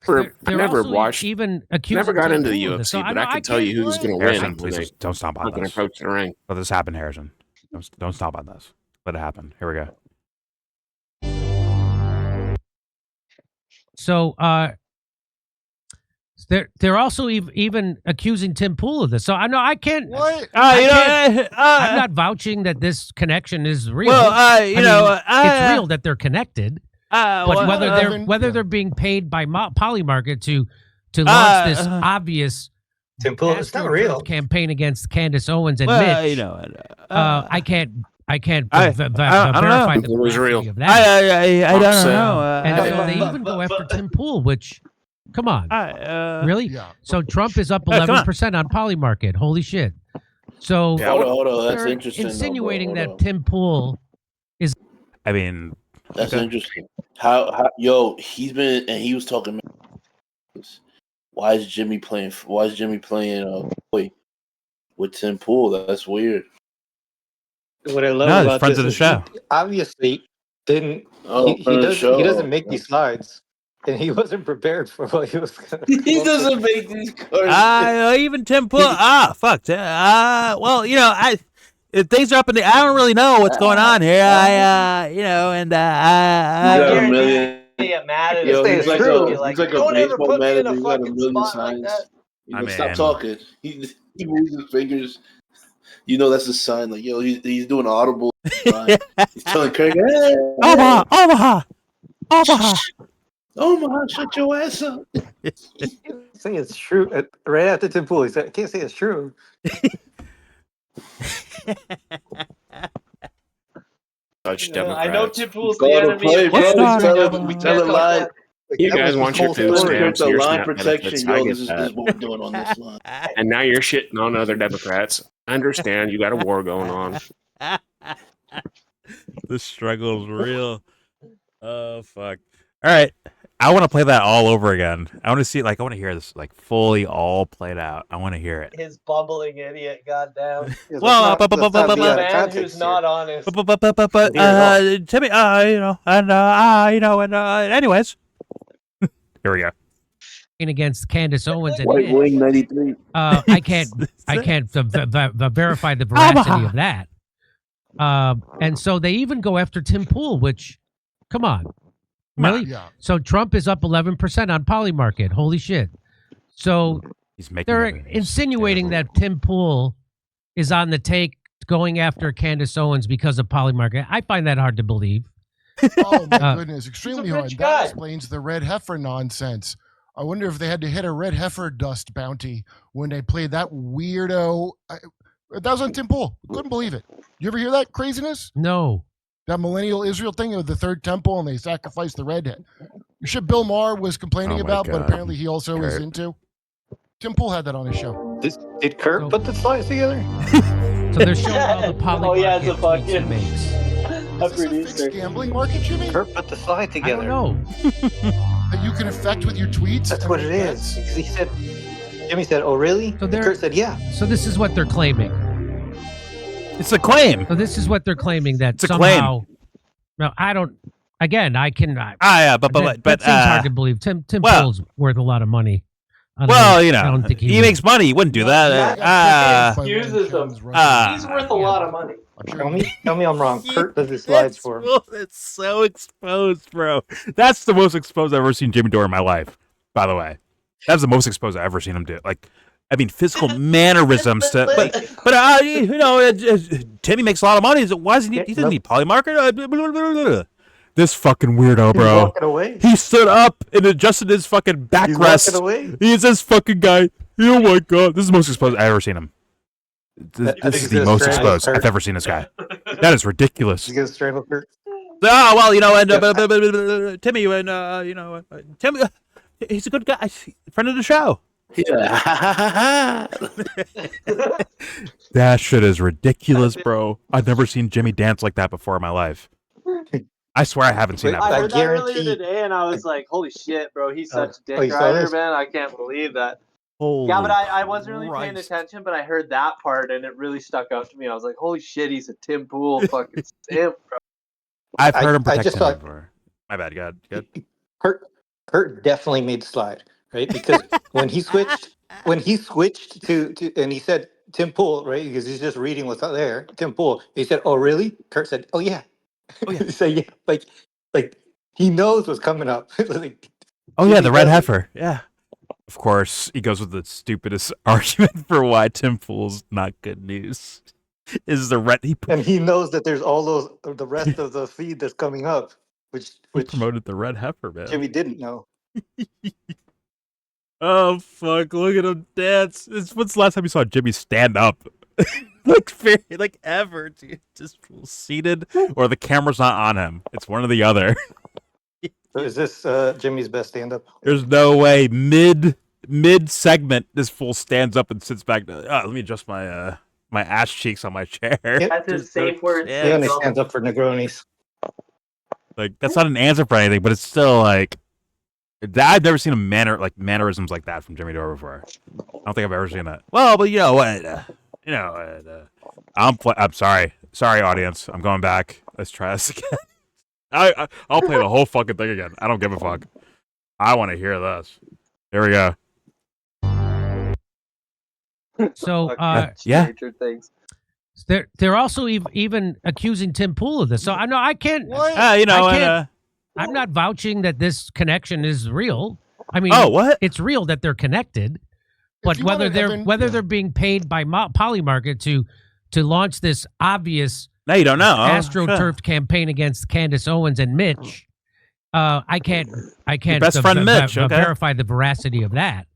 They're never also watched. even accusing Never got Tim into the Pool of this. UFC, So but I can tell you who's going to Harrison, win when please they don't stomp on fucking this. approach the ring. Let this happen, Harrison. Don't stomp on this. Let it happen. Here we go. So they're also even accusing Tim Pool of this. So I know I can't. What? I'm not vouching that this connection is real. Well, it's real that they're connected. But whether Yeah. they're being paid by Polymarket to launch this obvious Tim Pool, it's not Astroturf real. campaign against Candace Owens and Mitch, I can't verify the It was veracity real. of that. I don't Upset. know. And so they even go after Tim Pool, which, come on, really? Yeah. So Trump is up come on. 11% on Polymarket. Holy shit! So Hold on. That's they're interesting. insinuating though, bro. that Tim Pool. I mean, That's okay. interesting. He's been and he was talking. Why is Jimmy playing boy with Tim Pool? That's weird. What I love No, he's about friends this of the is show. he obviously didn't. Oh, he friend of the show. he doesn't make these slides, and he wasn't prepared for what he was going to. He doesn't make these cards. Even Tim Pool. Fuck. Well, things are up in the. I don't really know what's going on here. I got a guarantee million. you get mad at Yo, him. he's like true. a Don't ever baseball put me in manager. a He got a fucking million spot like signs. that. Stop mean- talking. He moves his fingers. That's a sign. Like, he's doing audible. Sign. He's telling Craig, hey, Omaha. Omaha, shut your ass up. Say it's true. Right after Tim Pool, he said, "I can't say it's true." Such I know Democrats. Tim Pool's Go the to enemy. play, of bro. justice. We tell a lie. Like, You that guys was want the your whole food story. stamps, The your line SNAP protection, benefits. this I is get what we're doing on this line. And now you're shitting on other Democrats. I understand you got a war going on. The struggle is real. Oh fuck! All right, I want to play that all over again. I want to see, I want to hear this fully all played out. I want to hear it. His bumbling idiot, goddamn. Yeah, Well, let's not be out of Man context who's here. not honest. But Timmy, anyways, here we go. Against Candace Owens and White Mitch. Wing 93. I can't verify the veracity of that. And so they even go after Tim Pool, which, come on, really? Yeah. So Trump is up 11% on Polymarket. Holy shit! So He's making they're evidence. insinuating that Tim Pool is on the take, going after Candace Owens because of Polymarket. I find that hard to believe. Oh my goodness, extremely hard. rich That guy. explains the red heifer nonsense. I wonder if they had to hit a red heifer dust bounty when they played that weirdo. That was on Tim Pool. Couldn't believe it. You ever hear that craziness? No. That millennial Israel thing of the third temple and they sacrificed the redhead. Shit Bill Maher was complaining Oh my about, but God. apparently he also is Kurt. into. Tim Pool had that on his show. Did Kurt put the slides together? So they're showing all the Polymarket Oh, yeah, it's a tweets he fucking- makes. Is this a fixed gambling market, Jimmy? Kurt put the slide I together. don't know. That you can affect with your tweets? That's I what mean, it is. Because he said, Jimmy said, "Oh, really?" So And they're- Kurt said, "Yeah." So this is what they're claiming. It's a claim. So this is what they're claiming, that It's a claim. somehow. No, I don't. Again, I can. But that seems hard to believe. Tim well- Pool's worth a lot of money. I don't well, think- I don't think he would. makes money. He wouldn't do that. Excuses him. He's worth a lot of money. Tell me I'm wrong. Kurt does the slides for him. It's so exposed, bro. That's the most exposed I've ever seen Jimmy Dore in my life. By the way, that's the most exposed I've ever seen him do. Physical mannerisms to, Timmy makes a lot of money. Why does he doesn't need Polymarket? This fucking weirdo, He's bro. walking away. He stood up and adjusted his fucking backrest. He's walking away. He's this fucking guy. Oh my god, this is the most exposed I've ever seen him. This is the most exposed I've ever seen this guy. That is ridiculous. He's gonna strangle Kurt. Oh well, you know, and Timmy, and you know, Timmy, he's a good guy, friend of the show. Yeah. That shit is ridiculous, bro. I've never seen Jimmy dance like that before in my life. I swear I haven't seen that I before. heard that earlier today, and I was like, "Holy shit, bro! He's such a dick rider, man! I can't believe that." Holy yeah, but I wasn't really paying Christ. attention, but I heard that part, and it really stuck out to me. I was like, "Holy shit, he's a Tim Pool fucking simp, bro!" I've heard him protect just Timmy thought- before. My bad, good. Kurt definitely made the slide, right? Because when he switched to and he said Tim Pool, right? Because he's just reading what's out there. Tim Pool. He said, "Oh, really?" Kurt said, "Oh yeah." Oh yeah. He said, "Yeah." Like he knows what's coming up. Like, Oh yeah, the red heifer. Yeah. Of course, he goes with the stupidest argument for why Tim Pool's not good news. Is the red and he knows that there's all the rest of the feed that's coming up, which promoted the red heifer, man. Jimmy didn't know. Oh fuck! Look at him dance. When's the last time you saw Jimmy stand up? like ever, dude. Just seated, or the camera's not on him. It's one or the other. So is this Jimmy's best stand-up? There's no way mid segment this fool stands up and sits back. Let me adjust my my ass cheeks on my chair. That's his safe word. He only stands up for Negronis. Like that's not an answer for anything, but it's still like I've never seen a mannerisms like that from Jimmy Dore before. I don't think I've ever seen that. Well, but you know what? I'm sorry, audience. I'm going back. Let's try this again. I'll play the whole fucking thing again. I don't give a fuck. I want to hear this. Here we go. So, yeah. They're also even accusing Tim Pool of this. So I know I can't. What? You know, I'm not vouching that this connection is real. I mean, what? It's real that they're connected, but whether they're being paid by Polymarket to launch this obvious no, you don't know Astroturf campaign against Candace Owens and Mitch, I can't your best friend Mitch, verify the veracity of that.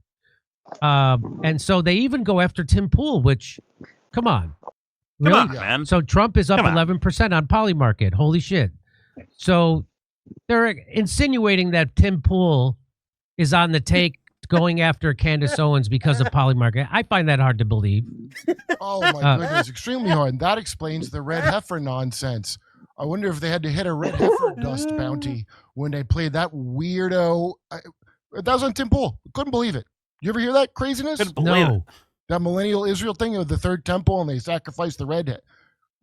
And so they even go after Tim Pool, which, come on. Really? Come on, man. So Trump is up 11% on Polymarket. Holy shit. So they're insinuating that Tim Pool is on the take going after Candace Owens because of Polymarket. I find that hard to believe. Oh, my goodness. Extremely hard. And that explains the red heifer nonsense. I wonder if they had to hit a red heifer dust bounty when they played that weirdo. That was on Tim Pool. Couldn't believe it. You ever hear that craziness? No. That millennial Israel thing of the third temple and they sacrificed the redhead.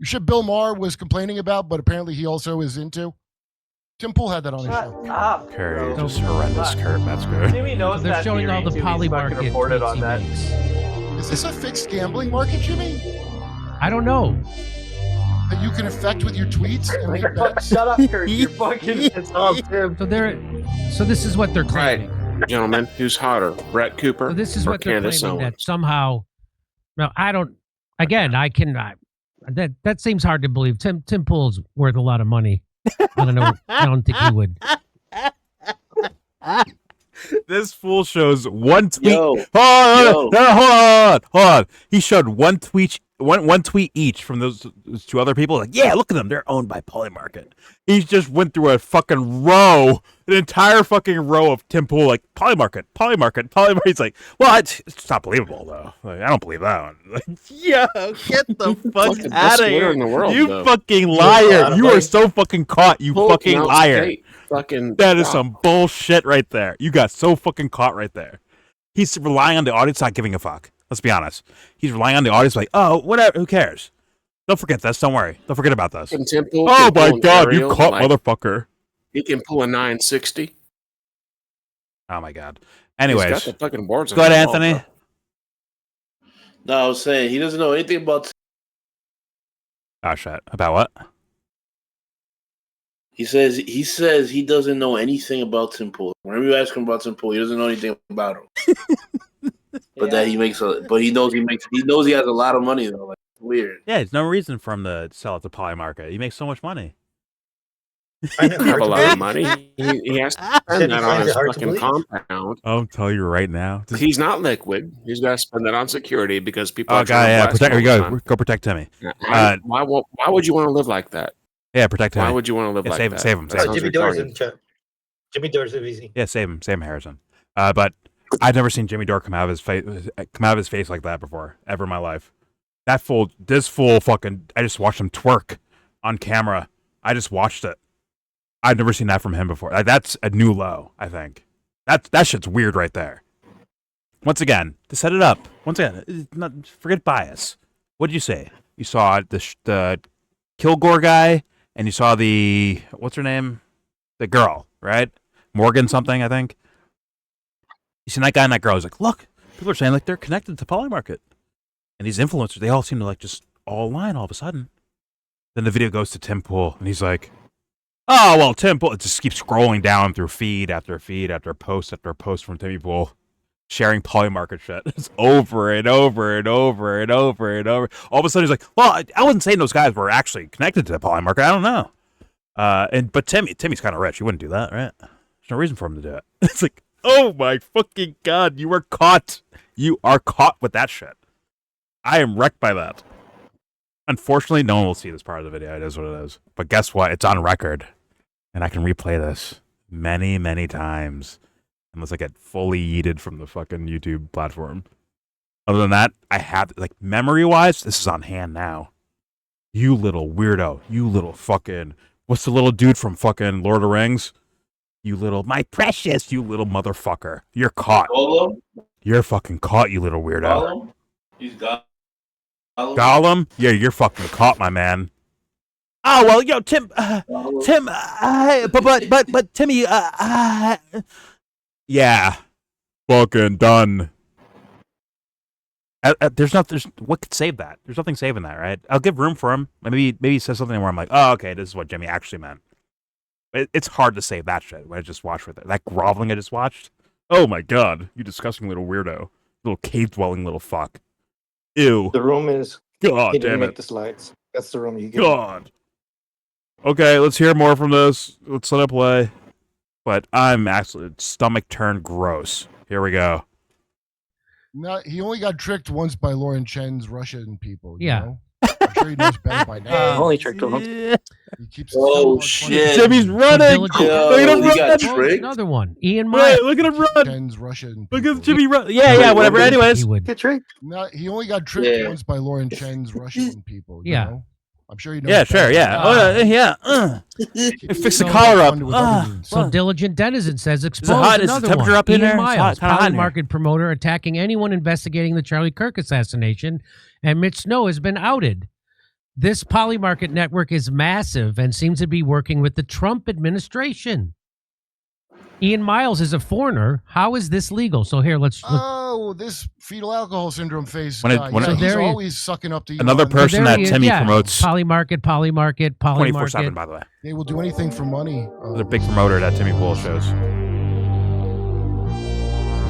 Shit Bill Maher was complaining about, but apparently he also is into. Tim Pool had that on his show. Up, Curry, just horrendous, Kurt. That's good. Jimmy knows So they're showing all the Polymarket reported tweets on he that. makes. Is this a fixed gambling market, Jimmy? I don't know. That you can affect with your tweets and make bets? Shut up, Kurt. You're fucking. It's all Tim. So this is what they're claiming. Gentlemen, who's hotter, Brett Cooper So this is or what they're Candace claiming, Owens? that somehow. No, I don't. Again, I can. That seems hard to believe. Tim Pool's worth a lot of money. I don't know. I don't think he would. This fool shows one tweet. Yo. Hold on. He showed one tweet each from those two other people. Like, yeah, look at them. They're owned by Polymarket. He just went through a fucking row, an entire fucking row of Tim Pool, like, Polymarket. He's like, well, it's not believable, though. Like, I don't believe that one. Like, yo, get the fuck Fucking out best of here. lawyer in the world, You though. fucking liar. You are so fucking caught, you fucking Out liar. state. Fucking That is some bullshit right there. You got so fucking caught right there. He's relying on the audience not giving a fuck. Let's be honest. He's relying on the audience like, oh, whatever, who cares? Don't forget this. Don't worry. Don't forget about this. Tim Pool Oh can my pull an god, aerial, you caught like, motherfucker. He can pull a 960. Oh my god. He's Anyways, got the fucking boards. go ahead, Anthony. No, I was saying he doesn't know anything about. Oh shit. About what? He says he doesn't know anything about Tim Pool. Whenever you ask him about Tim Pool, he doesn't know anything about him. But that he makes he knows he has a lot of money though. Like, weird. Yeah, there's no reason for him to sell it to Polymarket. He makes so much money. I know. He have a lot of money. He has to spend that on his fucking compound. I'll tell you right now. He's not liquid. He's got to spend that on security because people Oh, are trying to blast protect. him Here all you the go. time. Go protect Timmy. Why would you want to live like that? Yeah, protect Timmy. Why would you want to live like that? Save him. That sounds Jimmy Dore's retarded. in chat. Jimmy Dore's easy. Yeah, save him, Harrison. But I've never seen Jimmy Dore come out of his face like that before, ever in my life. This fool fucking, I just watched him twerk on camera. I just watched it. I've never seen that from him before. Like, that's a new low, I think. That shit's weird right there. Once again, to set it up, forget bias. What did you say? You saw the Kilgore guy, and you saw what's her name? The girl, right? Morgan something, I think. You seen that guy and that girl. He's like, look, people are saying like they're connected to Polymarket. And these influencers, they all seem to like just all align all of a sudden. Then the video goes to Tim Pool, and he's like, oh, well, Tim Pool. It just keeps scrolling down through feed after feed after post from Timmy Pool, sharing Polymarket shit. It's over and over and over and over and over. All of a sudden, he's like, well, I wasn't saying those guys were actually connected to the Polymarket. I don't know. But Timmy's kind of rich. He wouldn't do that, right? There's no reason for him to do it. It's like, oh my fucking God, you are caught. You are caught with that shit. I am wrecked by that. Unfortunately, no one will see this part of the video. It is what it is. But guess what? It's on record. And I can replay this many, many times. Unless I get fully yeeted from the fucking YouTube platform. Other than that, I have, like, memory-wise, this is on hand now. You little weirdo. You little fucking... What's the little dude from fucking Lord of the Rings? You little... My precious, you little motherfucker. You're caught. Gollum? You're fucking caught, you little weirdo. Gollum? He's Gollum. Gollum? Yeah, you're fucking caught, my man. Oh, well, yo, Tim, but Timmy, yeah, fucking done. What could save that? There's nothing saving that, right? I'll give room for him. Maybe he says something where I'm like, oh, okay, this is what Jimmy actually meant. It's hard to save that shit when I just watched with it. That groveling I just watched. Oh my God, you disgusting little weirdo, little cave dwelling little fuck. Ew. The room is. God he didn't damn make it. the slides. That's the room you get. God. Okay, let's hear more from this. Let's let it play. But I'm actually stomach turned gross. Here we go. No, he only got tricked once by Lauren Chen's Russian people. You Yeah. know? I'm sure he knows better by now. Only tricked once. He keeps Oh, shit. Jimmy's running. Look at him he got run. tricked. Another one. Ian Meyer. Wait, look at him run. Chen's Russian Look people. at Jimmy run. Yeah, whatever. Anyways. He would. Get tricked. No, he only got tricked Yeah. once by Lauren Chen's Russian people. You Yeah. know? I'm sure he knows. Yeah, better sure, by yeah. now. Oh, yeah. Keeps Fix the so collar up. fun with other dudes. So Diligent Denizen says, expose hot? Is the another temperature one. up in Ian there? It's hot. Miles, It's kinda hot in here. Polymarket promoter attacking anyone investigating the Charlie Kirk assassination, and Mitch Snow has been outed. This Polymarket network is massive and seems to be working with the Trump administration. Ian Miles is a foreigner. How is this legal? So here, let's look. Oh, this fetal alcohol syndrome face When it- guy. when Yeah, it- he's So there he- always sucking up to Another Elon. person There that he is. Timmy Yeah. promotes Polymarket. 24/7, by the way. They will do anything for money. He's a big promoter that Timmy Pool shows.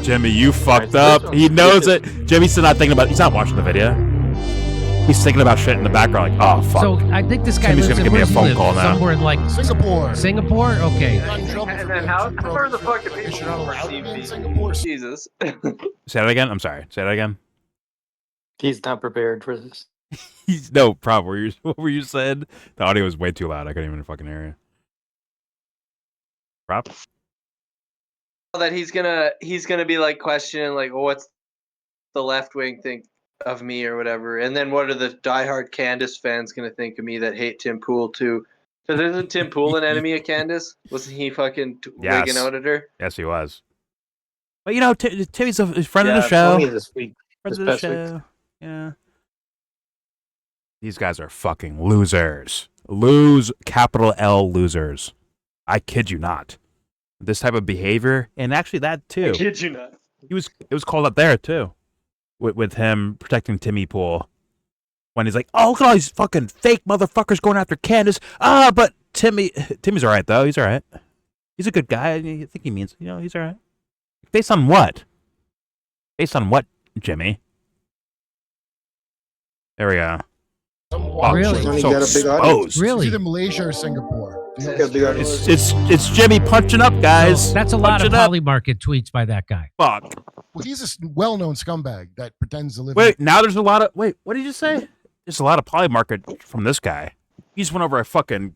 Jimmy, you fucked up. He knows it. Jimmy's still not thinking about it. He's not watching the video. He's thinking about shit in the background, like, oh, fuck. So I think this guy Timmy's lives gonna in give me a where does he phone live? call now. Somewhere in like Singapore. Singapore. Okay. Got in trouble for And then being how too far the pro- fuck are You're people not allowed to be in perceive Singapore. Jesus. Say that again? I'm sorry. Say that again? He's not prepared for this. He's no problem. What were you saying? The audio was way too loud. I couldn't even fucking hear you. Rob? That he's gonna be like questioning like, well, what's the left wing think of me or whatever, and then what are the diehard Candace fans gonna think of me that hate Tim Pool too? Because isn't Tim Pool an enemy of Candace? Wasn't he fucking Yes. wigging out at her? Yes, he was. But you know, Timmy's a friend of the Yeah, show. only this week. Friend this of the past week. show. Yeah. These guys are fucking losers. Capital L losers. I kid you not. This type of behavior, and actually that too. Kid you not. It was called up there too, with him protecting Timmy Pool, when he's like, "Oh, look at all these fucking fake motherfuckers going after Candace." But Timmy's all right though. He's all right. He's a good guy. I think he means, he's all right. Based on what? Based on what, Jimmy? There we go. Some watch. Really? He's only So got a big audience. exposed. It's Really? either Malaysia or Singapore. It's Jimmy punching up, guys. So that's a lot of Punching up. poly market tweets by that guy. Fuck. Well, he's a well-known scumbag that pretends to live. Wait, now there's a lot of what did you say? There's a lot of poly market from this guy. He just went over a fucking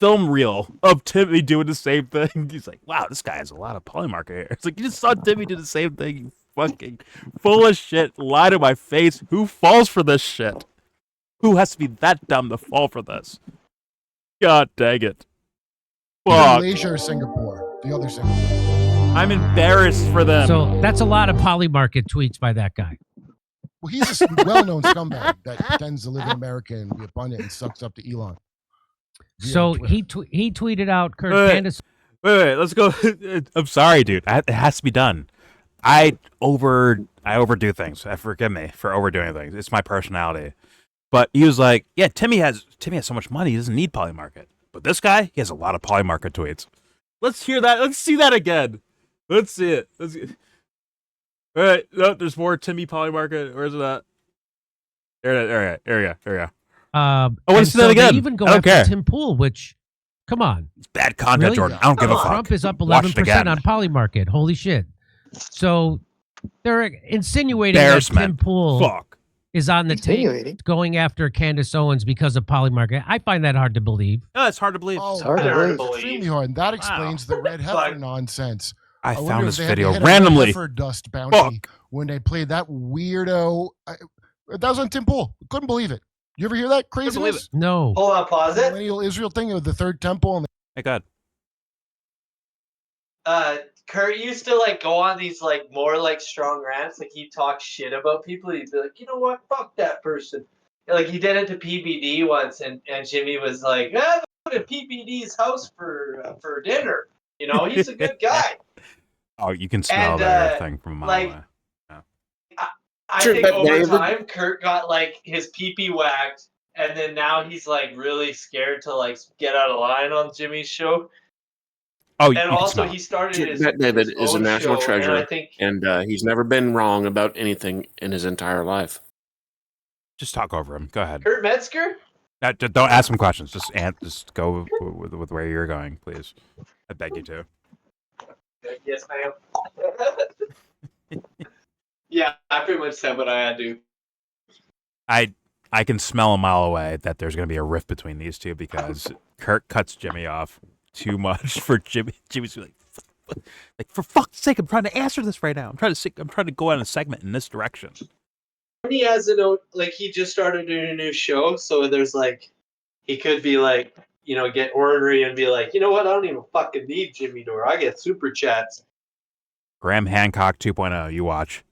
film reel of Timmy doing the same thing. He's like, wow, this guy has a lot of poly market here. It's like, you just saw Timmy do the same thing. You fucking full of shit. Lie to my face. Who falls for this shit? Who has to be that dumb to fall for this? God dang it. Fuck. Malaysia or Singapore? The other Singapore. I'm embarrassed for them. So that's a lot of poly market tweets by that guy. Well, he's a well-known scumbag that pretends to live in America and be abundant and sucks up to Elon. So he tweeted out, Kurt, Candace. Wait, let's go. I'm sorry, dude. It has to be done. I overdo things. Forgive me for overdoing things. It's my personality. But he was like, yeah, Timmy has so much money, he doesn't need poly market. But this guy, he has a lot of poly market tweets. Let's hear that. Let's see that again. Let's see it. All right, no, there's more Timmy poly market. Where's it at? There we go. I want to see that again. They even go I don't after care. Tim Pool, which, come on. It's bad content, Really? Jordan. I don't give a fuck. Trump is up Watch it 11% again. on poly market. Holy shit. So they're insinuating that Embarrassment. Tim Pool Fuck. is on the tape going after Candace Owens because of poly market. I find that hard to believe. No, it's hard to believe. Oh, It's hard to believe. extremely hard. And that explains the red heifer nonsense. I wonder found if this they had to video hit a red randomly. heifer dust bounty when they played that weirdo. That was on Tim Pool. Couldn't believe it. You ever hear that believe craziness? No. Hold on, pause The it. millennial Israel thing of the third temple. And Hey, God. Kurt used to like go on these like more like strong rants. Like he'd talk shit about people. He'd be like, you know what? Fuck that person. Like he did it to PBD once, and Jimmy was like, "Ah, go to PBD's house for dinner. You know, he's a good guy." Oh, you can smell And, that thing from a mile like, away. I Sure, think but over David- time, Kurt got like his pee-pee whacked, and then now he's like really scared to like get out of line on Jimmy's show. Oh, you And can also, smell he it. started his That David his is a own national show, treasure, and I think and he's never been wrong about anything in his entire life. Just talk over him. Go ahead. Kurt Metzger. Don't ask him questions. Just go with where you're going, please. I beg you to. Yes, ma'am. Yeah, I pretty much said what I had to. I can smell a mile away that there's going to be a rift between these two because Kurt cuts Jimmy off too much for Jimmy. Jimmy's like, for fuck's sake, I'm trying to answer this right now. I'm trying to go on a segment in this direction. He has like he just started doing a new show, so there's like he could be like, you know, get ornery and be like, you know what, I don't even fucking need Jimmy Dore. I get super chats. Graham Hancock 2.0, you watch.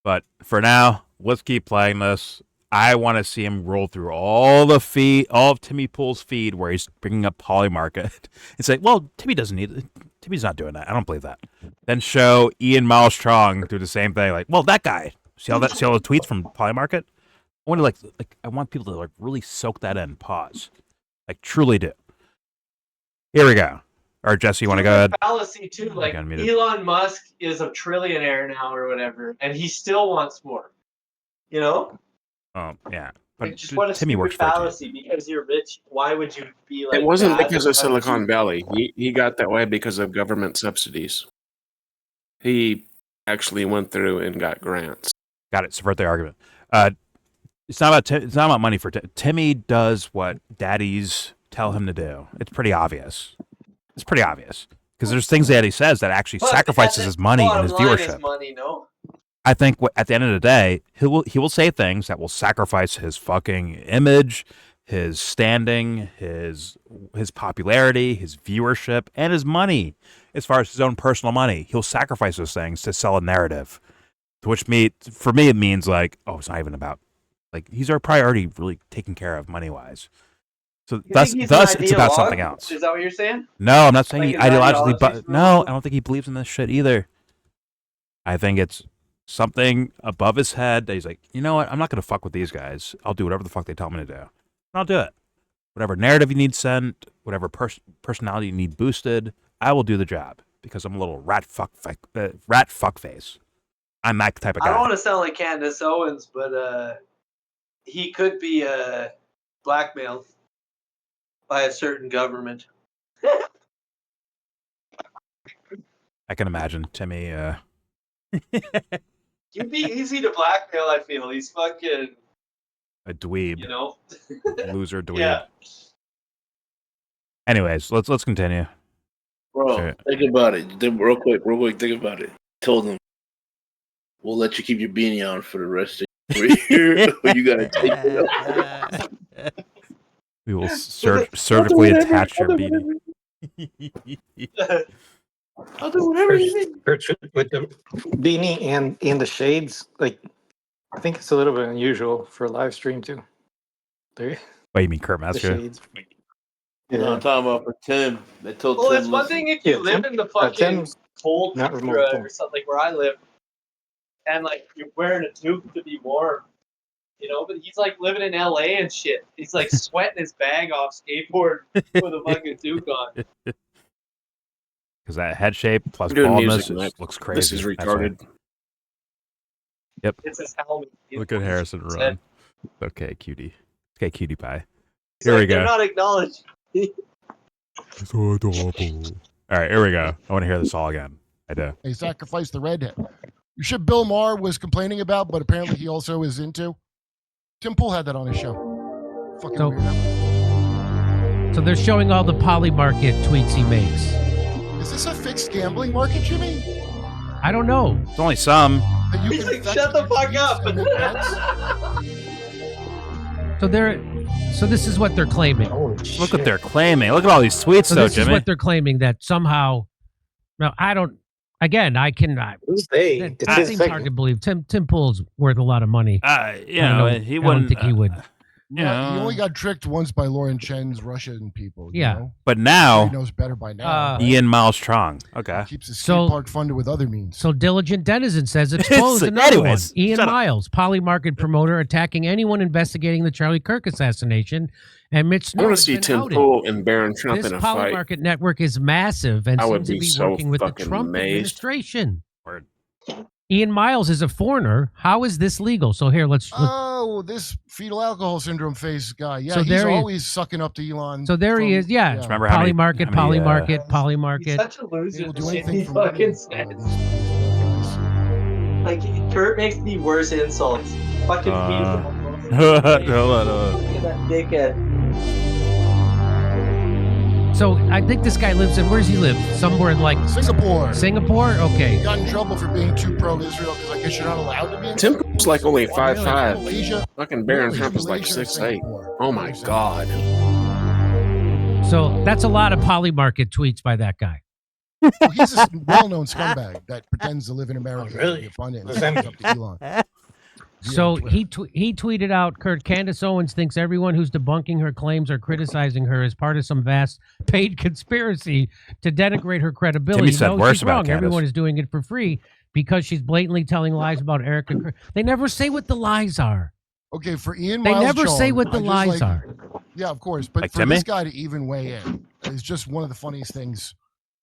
But for now, let's keep playing this. I want to see him roll through all of Timmy Pool's feed where he's bringing up poly market and say, well, Timmy doesn't need it. Timmy's not doing that. I don't believe that. Then show Ian Malstrong do the same thing. Like, well, that guy. See all the tweets from poly market? I want to I want people to like really soak that in. Pause. Like truly do. Here we go. Or Jesse, you want to go ahead? Fallacy too. Like Elon Musk is a trillionaire now or whatever, and he still wants more. You know? Oh yeah. But Just what a Timmy stupid works for it. fallacy. Because you're rich, why would you be like? It wasn't that? because of Silicon Valley. He got that way because of government subsidies. He actually went through and got grants. Got it. Subvert the argument. It's not about money for Timmy. Does what daddies tell him to do. It's pretty obvious. It's pretty obvious because there's things that he says that actually sacrifices his money and his viewership. Is money, no? I think at the end of the day, he will say things that will sacrifice his fucking image, his standing, his popularity, his viewership, and his money. As far as his own personal money, he'll sacrifice those things to sell a narrative. Which for me, it means like, oh, it's not even about like he's our priority, really taken care of money wise. So thus it's about something else. Is that what you're saying? No, I'm not saying he Like ideologically, but no, I don't think he believes in this shit either. I think it's something above his head that he's like, you know what? I'm not gonna fuck with these guys. I'll do whatever the fuck they tell me to do. And I'll do it. Whatever narrative you need sent, whatever personality you need boosted, I will do the job because I'm a little rat fuck face. I'm that type of guy. I don't want to sound like Candace Owens, but he could be blackmailed by a certain government. I can imagine Timmy. He'd be easy to blackmail. I feel he's fucking A dweeb. You know. Loser dweeb. Yeah. Anyways, let's continue. Bro, think about it. Real quick, think about it. Told them, we'll let you keep your beanie on for the rest of your career. You gotta take it off. We will surgically attach your beanie. I'll do whatever you need. With the beanie and the shades, like I think it's a little bit unusual for a live stream too. There. What you mean, Kurt The Metzger? shades. Yeah. No, I'm talking about for Tim. They told Well, Tim. it's one thing if you live in the fucking cold tundra or something like where I live, and like you're wearing a toque to be warm, you know. But he's like living in LA and shit. He's like sweating his bag off skateboard with a fucking toque on. Because that head shape plus Doing baldness music, looks crazy. This is retarded. Yep. It's his helmet. Look at Harrison run. Okay, cutie. Okay, cutie pie. It's Here like we go. They're not acknowledged. So adorable. All right, here we go. I want to hear this all again. I do. They sacrificed the redhead. You should Bill Maher was complaining about, but apparently he also is into. Tim Pool had that on his show. Fucking weirdo. So they're showing all the poly market tweets he makes. Is this a fixed gambling market, Jimmy? I don't know. It's only some. He's like, shut the fuck up. So this is what they're claiming. Look what they're claiming. Look at all these tweets, So though, this is Jimmy. what they're claiming, that somehow. No, I don't. Again, I cannot. Who's they? It It's his seems segment. hard to believe. Tim Pool's worth a lot of money. He I don't think he would. You know. He only got tricked once by Lauren Chen's Russian people. You Yeah. know? But now He knows better by now. Ian Miles Strong. Okay. Keeps his skate park funded with other means. So Diligent Denizen says exposed another Anyways, one. Ian shut up. Miles, poly market promoter, attacking anyone investigating the Charlie Kirk assassination. And Mitch I want Snow to see has been Tim outed. Pool and Barron Trump This in a poly fight. market network is massive and I would seems to be be so working with the fucking Trump amazed. administration. Word. Ian Miles is a foreigner. How is this legal? So here, let's Oh, this fetal alcohol syndrome face guy. Yeah, So he's there he is. always sucking up to Elon. So there he is. Yeah. Remember how Poly many- market, how poly many, market, poly He's market. such a loser. He'll do The shit anything he for money. fucking says. Like Kurt makes the worst insults. Fucking Hold Look on. at that dickhead. So I think this guy lives in, where does he live? Somewhere in like Singapore. Singapore? Okay. He got in trouble for being too pro-Israel because I guess you're not allowed to be in Tim Singapore. Pool's like only 5'5". Malaysia. Fucking Barron Really? Trump is like Malaysia or 6'8". Singapore? Oh my god. So that's a lot of poly market tweets by that guy. Well, he's a well-known scumbag that pretends to live in America. Oh, really? To be funny and stands up to Elon. So he tweeted out, Kurt, Candace Owens thinks everyone who's debunking her claims or criticizing her is part of some vast paid conspiracy to denigrate her credibility. Timmy said No, worse she's about wrong. Candace. Everyone is doing it for free because she's blatantly telling lies about Erica. They never say what the lies are. Okay, for Ian They Miles never say Chong, what the I just lies like- are. Yeah, of course. But Like for Timmy? this guy to even weigh in is just one of the funniest things.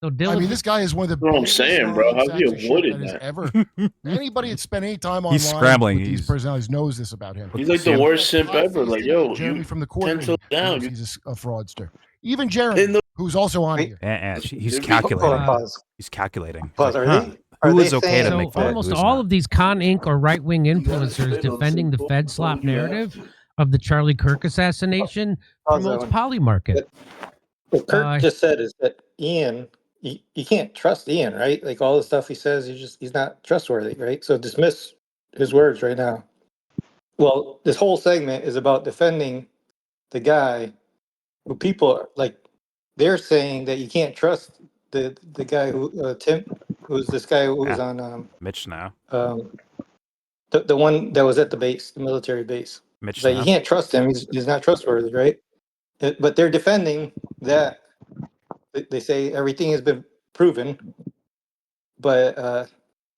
So I Dylan, mean, this guy is one of the That's what I'm biggest saying, bro. How's he sacks of shit avoided that has that? ever. Anybody that spent any time online He's scrambling. with these He's- personalities knows this about him. He's like the worst simp ever. Like, yo, Jeremy you from the court pencil down. knows he's a fraudster. Even Jeremy, In the- who's also on here. He's Hold calculating. on, pause. He's calculating. Pause. Like, Are they? Are Who they is okay saying- to so make fun? almost Who's all not? of these con Inc. or right-wing influencers defending the Fed slop narrative of the Charlie Kirk assassination Pause that promotes one. poly market. What Kurt just said is that Ian, you can't trust Ian, right? Like all the stuff he says, he's not trustworthy, right? So dismiss his words right now. Well, this whole segment is about defending the guy who people are, like, they're saying that you can't trust the guy who Tim, who's this guy who was on Mitch now. the one that was at the base, the military base. Mitch Like now. you can't trust him; he's not trustworthy, right? But they're defending that. They say everything has been proven, but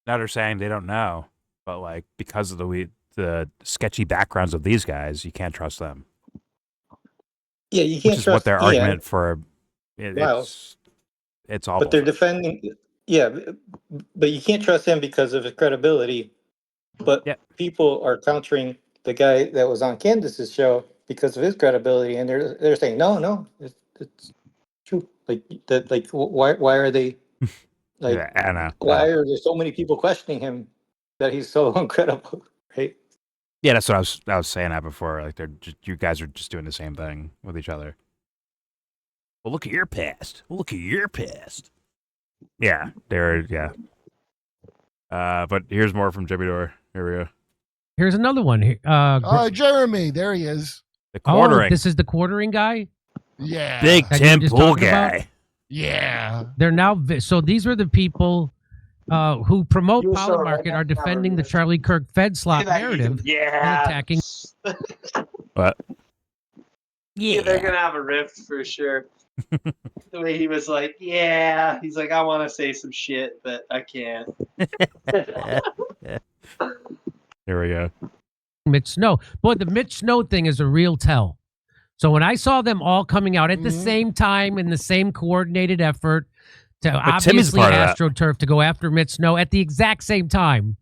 Now they're saying they don't know, but like because of the sketchy backgrounds of these guys, you can't trust them. yeah, you can't Which is trust what their Ian, argument for. Miles. It's all. But they're bullshit. defending, yeah, but you can't trust him because of his credibility. But people are countering the guy that was on Candace's show because of his credibility, and they're saying no, it's true. Like that, like why are they Like, Yeah, I know. why are there so many people questioning him that he's so incredible, right? Yeah, that's what I was saying that before. Like you guys are just doing the same thing with each other. Well, look at your past. Well, look at your past. Yeah, yeah. But here's more from Jimmy Dore. Here we go. Here's another one. Jeremy, there he is. The quartering. Oh, this is the quartering guy? Yeah. Big that you were Tim just Pool talking about? guy. Yeah. They're now so these are the people who promote You saw Polymarket right are now, defending the Robert. Charlie Kirk Fed slop narrative and Yeah. attacking. What? Yeah, they're gonna have a rift for sure. The way he was like, yeah, he's like, I want to say some shit, but I can't. Here we go. Mitch Snow. Boy, the Mitch Snow thing is a real tell. So when I saw them all coming out at the same time in the same coordinated effort to Timmy's obviously part of that. AstroTurf to go after Mitch Snow at the exact same time,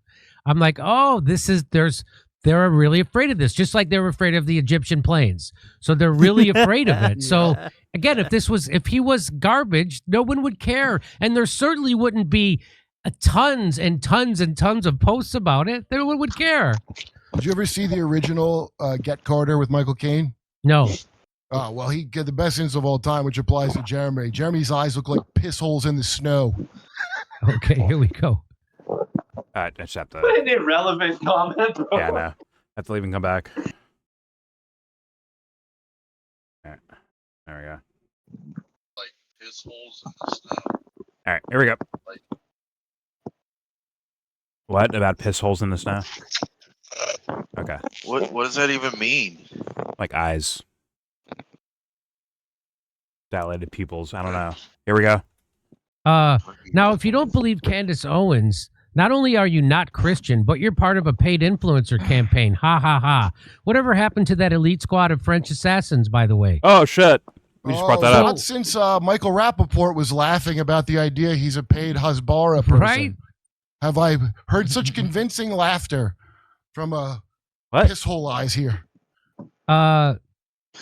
I'm like, oh, they're really afraid of this, just like they were afraid of the Egyptian planes. So they're really afraid of it. So again, if he was garbage, no one would care, and there certainly wouldn't be tons and tons and tons of posts about it. No one would care. Did you ever see the original Get Carter with Michael Caine? No. Oh, well, he get the best scenes of all time, which applies to Jeremy. Jeremy's eyes look like piss holes in the snow. Okay, here we go. I just have to. What an irrelevant comment, bro. Yeah, no. I have to leave and come back. All right. There we go. Like piss holes in the snow. All right, here we go. Like, what about piss holes in the snow? Okay. what does that even mean? Like eyes. Dilated pupils. I don't know. Here we go. Now, if you don't believe Candace Owens, not only are you not Christian, but you're part of a paid influencer campaign. Ha, ha, ha. Whatever happened to that elite squad of French assassins, by the way? Oh, shit. We just brought that not up. since Michael Rappaport was laughing about the idea he's a paid Hasbara person. Right? Have I heard such convincing laughter from piss hole eyes here?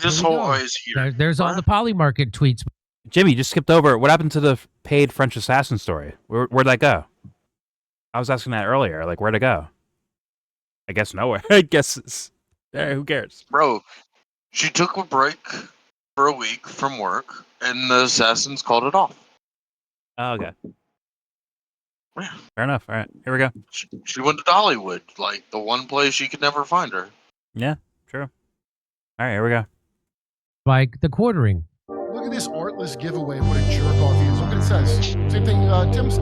This whole eyes here. There's all the Polymarket tweets. Jimmy, you just skipped over. What happened to the paid French assassin story? Where'd that go? I was asking that earlier. Like, where'd it go? I guess nowhere. I guess who cares? Bro, she took a break for a week from work, and the assassins called it off. Oh, okay. Yeah. Fair enough. All right, here we go. She went to Dollywood, like the one place you could never find her. Yeah, true. All right, here we go. Like the quartering. Look at this artless giveaway. What a jerk off he is. Look what it says. Same thing Tim's.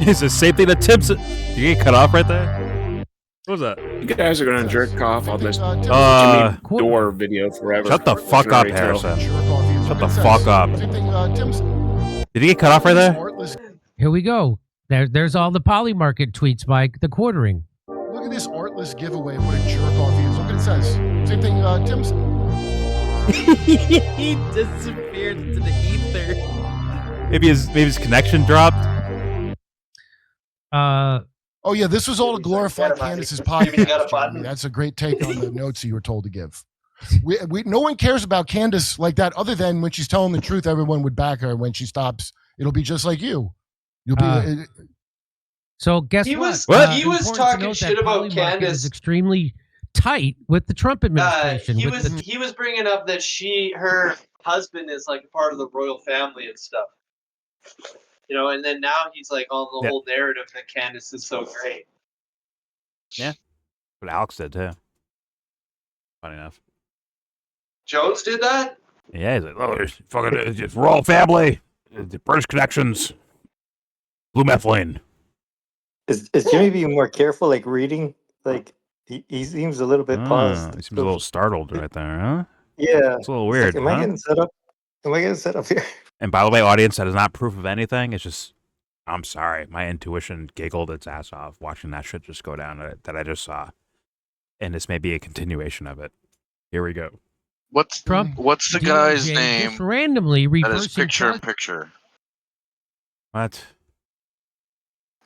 It's the same thing that Tim's. Did you get cut off right there? What was that? You guys are going to jerk off on this Jimmy Dore video forever. Shut the fuck up, Harrison. Shut the fuck up. Same thing Tim's. Did you get cut off right there? Here we go. There's all the Polymarket tweets, Mike. The quartering. Look at this artless giveaway. What a jerk off he is. Look what it says. Same thing Tim's. He disappeared into the ether. Maybe his connection dropped. Oh yeah, this was all to glorify Candace's podcast. Jeremy. That's a great take on the notes you were told to give. No one cares about Candace like that, other than when she's telling the truth, everyone would back her. When she stops, it'll be just like you. You'll be. So guess he what? He was talking shit about Candace. Is extremely tight with the Trump administration. He was bringing up that her husband is like part of the royal family and stuff. You know, and then now he's like on the whole narrative that Candace is so great. Yeah, but Alex did too. Funny enough. Jones did that? Yeah, he's like, oh, it's royal family, the British connections, blue methylene. Is Jimmy being more careful, like reading? Like he seems a little bit paused. He seems a little startled right there, huh? Yeah, it's a little weird. Like, am I getting set up? Am I getting set up here? And by the way, audience, that is not proof of anything. It's just, I'm sorry, my intuition giggled its ass off watching that shit just go down that I just saw, and this may be a continuation of it. Here we go. What's the guy's name? Just randomly reversing. That is picture in picture. What?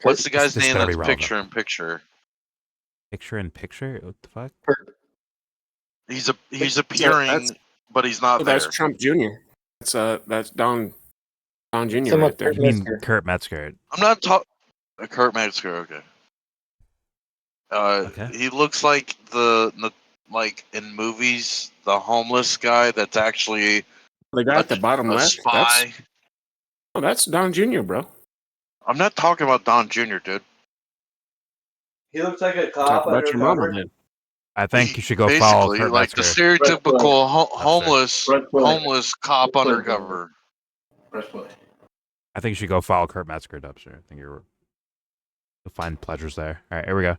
What's the guy's name that's picture in picture? Picture in picture? What the fuck? He's appearing, but he's not there. That's Trump Jr. That's Don Jr. Someone right there. I mean, Kurt Metzger. I'm not talking. Kurt Metzger. Okay. Okay. He looks like the like in movies the homeless guy that's actually The guy at the bottom a left. spy. That's Don Jr., bro. I'm not talking about Don Jr., dude. He looks like a Talk cop about your mama undercover. then. I think you should go follow Basically, Kurt like the Metzger. stereotypical homeless Breastplate. cop undercover. Press play. I think you should go follow Kurt Metzger, Dubster. I think you'll find pleasures there. All right, here we go.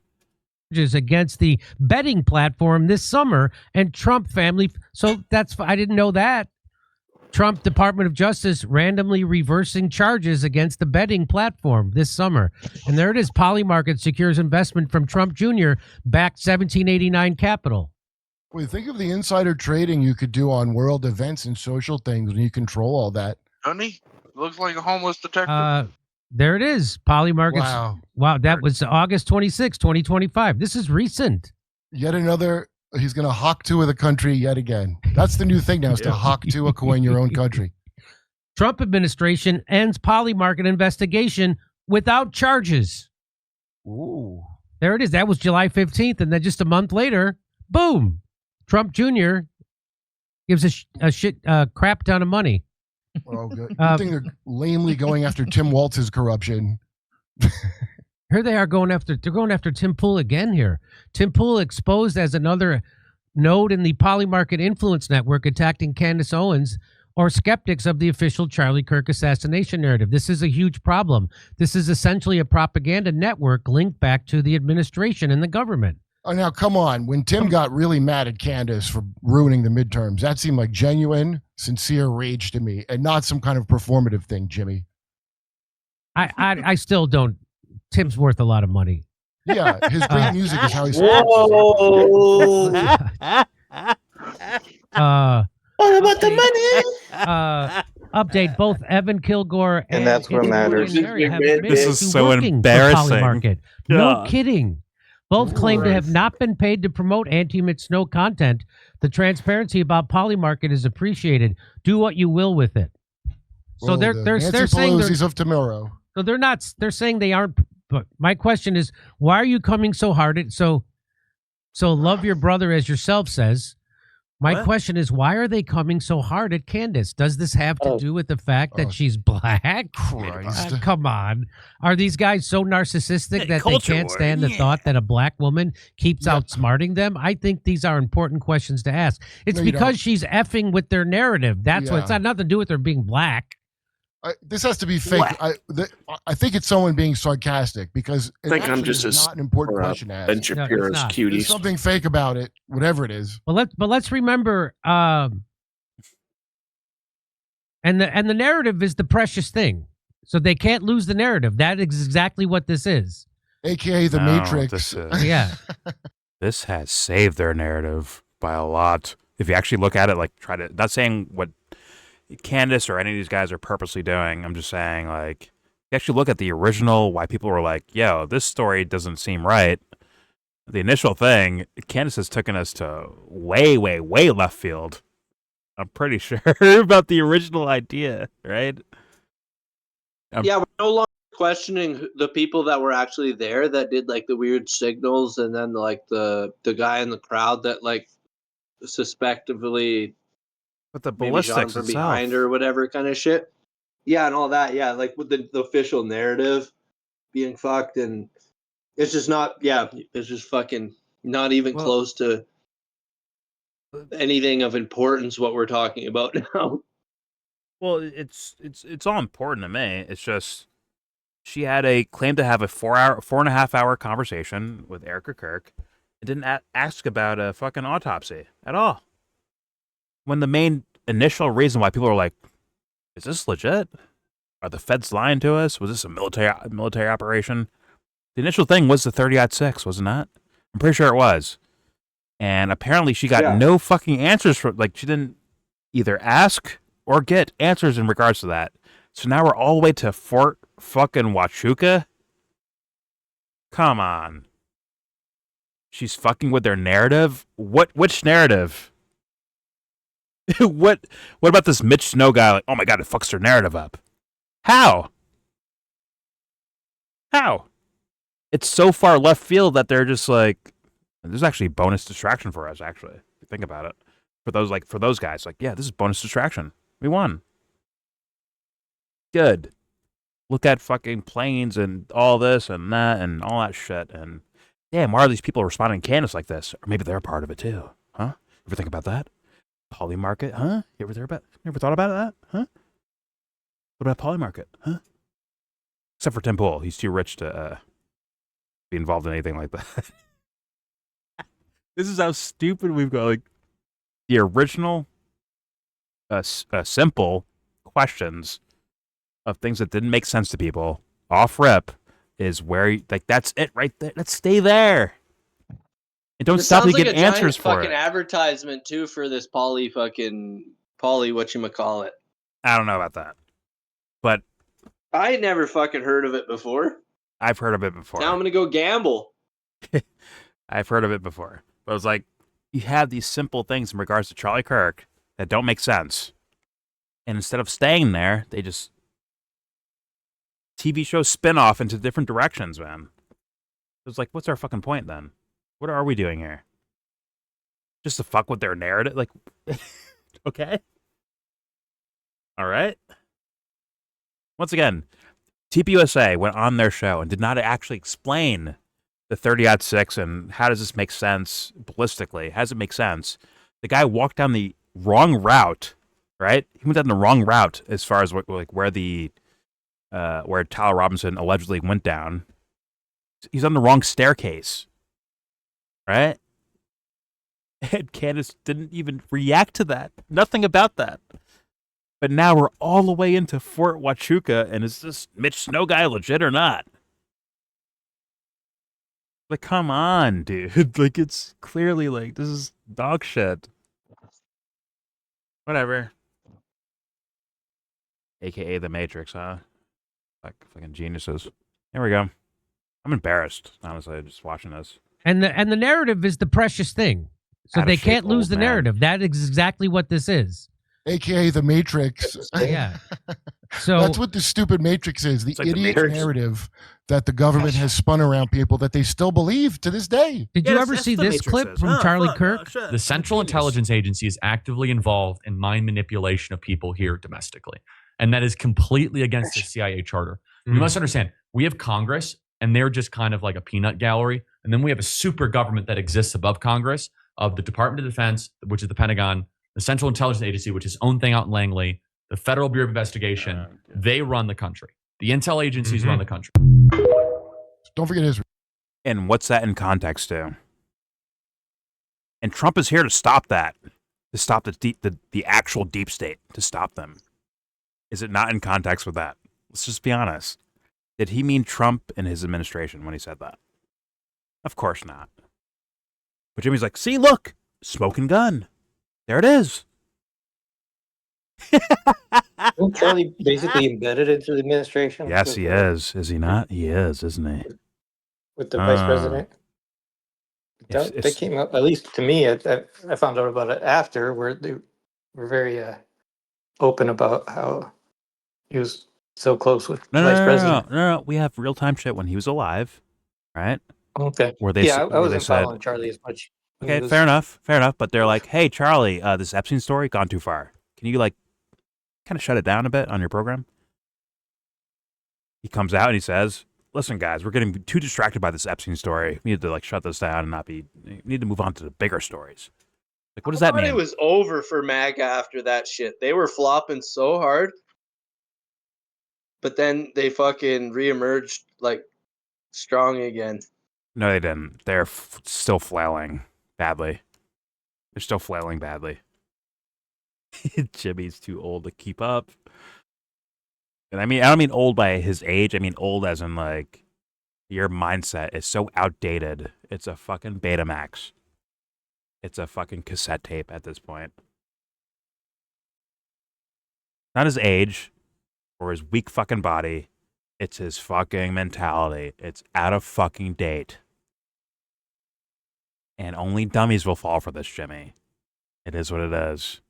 Against the betting platform this summer and Trump family. So I didn't know that. Trump Department of Justice randomly reversing charges against the betting platform this summer. And there it is. Polymarket secures investment from Trump Jr. backed 1789 capital. Wait, think of the insider trading you could do on world events and social things when you control all that. Doesn't he? Looks like a homeless detective. There it is. Polymarket. Wow. That was August 26, 2025. This is recent. Yet another. He's going to hawk to the country yet again. That's the new thing now, is to hawk to a coin your own country. Trump administration ends Polymarket investigation without charges. Ooh. There it is. That was July 15th. And then just a month later, boom, Trump Jr. gives a crap ton of money. Oh, good. Good thing they're lamely going after Tim Walz's corruption. Here they are going after Tim Pool again here. Tim Pool exposed as another node in the Polymarket influence network attacking Candace Owens or skeptics of the official Charlie Kirk assassination narrative. This is a huge problem. This is essentially a propaganda network linked back to the administration and the government. Oh, now, come on. When Tim got really mad at Candace for ruining the midterms, that seemed like genuine, sincere rage to me and not some kind of performative thing, Jimmy. I still don't. Tim's worth a lot of money. Yeah, his great music is how he's. Whoa! What about the money? Update: both Evan Kilgore And that's what matters. This is so embarrassing. Polymarket. No kidding. Both claim to have not been paid to promote anti-Mitch Snow content. The transparency about Polymarket is appreciated. Do what you will with it. So Well, they're Nancy saying Pelosi's of tomorrow. so they're not. They're saying they aren't. But my question is, why are you coming so hard at so love your brother as yourself says? My question is, why are they coming so hard at Candace? Does this have to do with the fact that she's black? Christ. Come on. Are these guys so narcissistic that they can't stand the thought that a black woman keeps outsmarting them? I think these are important questions to ask. It's because she's effing with their narrative. That's what it's not nothing to do with her being black. This has to be fake. I think it's someone being sarcastic because I think I'm just not an important question to ask. Ben Shapiro's cuties. There's something fake about it, whatever it is. But let's remember, and the narrative is the precious thing, so they can't lose the narrative. That is exactly what this is, AKA the Matrix. This has saved their narrative by a lot. If you actually look at it, like not saying what Candace or any of these guys are purposely doing. I'm just saying, like, you actually look at the original, why people were like, yo, this story doesn't seem right. The initial thing, Candace has taken us to way, way, way left field. I'm pretty sure about the original idea, right? Yeah, we're no longer questioning the people that were actually there that did like the weird signals, and then like the guy in the crowd that like suspectively but the ballistics from itself. behind or whatever kind of shit. Yeah, and all that. Yeah, like with the official narrative being fucked, and it's just not. Yeah, it's just fucking not even close to anything of importance. What we're talking about now. Well, it's all important to me. It's just she had a claim to have a 4.5 hour conversation with Erica Kirk and didn't ask about a fucking autopsy at all. When the main initial reason why people are like, is this legit? Are the feds lying to us? Was this a military operation? The initial thing was the 30-06, wasn't it? I'm pretty sure it was. And apparently she got no fucking answers from, like, she didn't either ask or get answers in regards to that. So now we're all the way to Fort fucking Huachuca? Come on. She's fucking with their narrative? Which narrative? what about this Mitch Snow guy? Like, oh my god, it fucks their narrative up. How? It's so far left field that they're just like, this is actually bonus distraction for us. Actually, if you think about it, for those guys, like, yeah, this is bonus distraction. We won. Good. Look at fucking planes and all this and that and all that shit. And damn, why are these people responding to Candace like this? Or maybe they're part of it too, huh? Ever think about that? Poly market, huh? You ever thought about that, huh? What about poly market, huh? Except for Tim Pool, he's too rich to be involved in anything like that. This is how stupid we've got. Like the original, simple questions of things that didn't make sense to people off rip is where that's it right there. Let's stay there. And don't stop to get answers for fucking it. Advertisement too for this poly whatchamacallit. I don't know about that, but I never fucking heard of it before. I've heard of it before. Now I'm gonna go gamble. I've heard of it before, but it was like you have these simple things in regards to Charlie Kirk that don't make sense, and instead of staying there, they just TV show spin off into different directions, man. It's like, what's our fucking point then? What are we doing here? Just to fuck with their narrative? Like, okay. All right. Once again, TPUSA went on their show and did not actually explain the 30-06 and how does this make sense ballistically? How does it make sense? The guy walked down the wrong route, right? He went down the wrong route as far as where Tyler Robinson allegedly went down. He's on the wrong staircase, right? And Candace didn't even react to that. Nothing about that. But now we're all the way into Fort Huachuca, and is this Mitch Snow guy legit or not? Like, come on, dude. Like, it's clearly like, this is dog shit. Whatever. AKA the Matrix, huh? Fucking geniuses. Here we go. I'm embarrassed, honestly, just watching this. And the narrative is the precious thing. So they can't lose the narrative. That is exactly what this is. AKA the Matrix. Yeah. So that's what the stupid Matrix is. The idiot narrative that the government has spun around people that they still believe to this day. Did you ever see this clip from Charlie Kirk? The Central Intelligence Agency is actively involved in mind manipulation of people here domestically. And that is completely against the CIA charter. You must understand, we have Congress, and they're just kind of like a peanut gallery. And then we have a super government that exists above Congress of the Department of Defense, which is the Pentagon, the Central Intelligence Agency, which is its own thing out in Langley, the Federal Bureau of Investigation. They run the country. The intel agencies run the country. Don't forget Israel. And what's that in context to? And Trump is here to stop that, to stop the actual deep state, to stop them. Is it not in context with that? Let's just be honest. Did he mean Trump and his administration when he said that? Of course not. But Jimmy's like, see, look, smoking gun. There it is. Isn't Charlie basically embedded into the administration? Yes, he is. Is he not? He is, isn't he? With the vice president? They came up, at least to me, I found out about it after, where they were very open about how he was so close with vice president. No. We have real-time shit when he was alive, right? Okay. Where they, I wasn't said, following Charlie as much. Okay, fair enough. But they're like, hey, Charlie, this Epstein story gone too far. Can you, like, kind of shut it down a bit on your program? He comes out and he says, listen, guys, we're getting too distracted by this Epstein story. We need to, like, shut this down and we need to move on to the bigger stories. Like, what does that mean? It was over for MAGA after that shit. They were flopping so hard. But then they fucking reemerged, like, strong again. No, they didn't. They're still flailing badly. They're still flailing badly. Jimmy's too old to keep up. And I don't mean old by his age. I mean old as in, like, your mindset is so outdated. It's a fucking Betamax. It's a fucking cassette tape at this point. Not his age or his weak fucking body. It's his fucking mentality. It's out of fucking date. And only dummies will fall for this, Jimmy. It is what it is.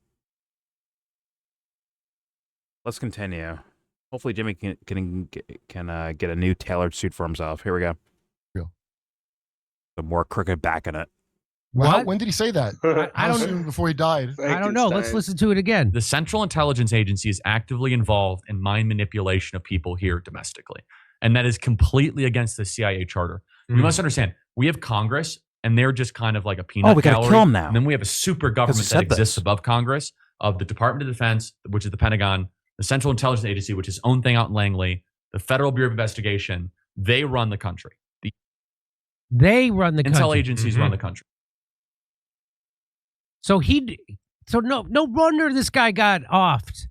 let's continue. Hopefully, Jimmy can get a new tailored suit for himself. Here we go. Real. The more crooked back in it. What? When did he say that? I don't know. Before he died. I don't know. Let's listen to it again. The Central Intelligence Agency is actively involved in mind manipulation of people here domestically. And that is completely against the CIA charter. You must understand, we have Congress, and they're just kind of like a peanut we gotta gallery. kill 'em now. And then we have a super government that exists above Congress, of the Department of Defense, which is the Pentagon, the Central Intelligence Agency, which is its own thing out in Langley, the Federal Bureau of Investigation. They run the country. They run the country. Intel agencies run the country. So no wonder this guy got offed.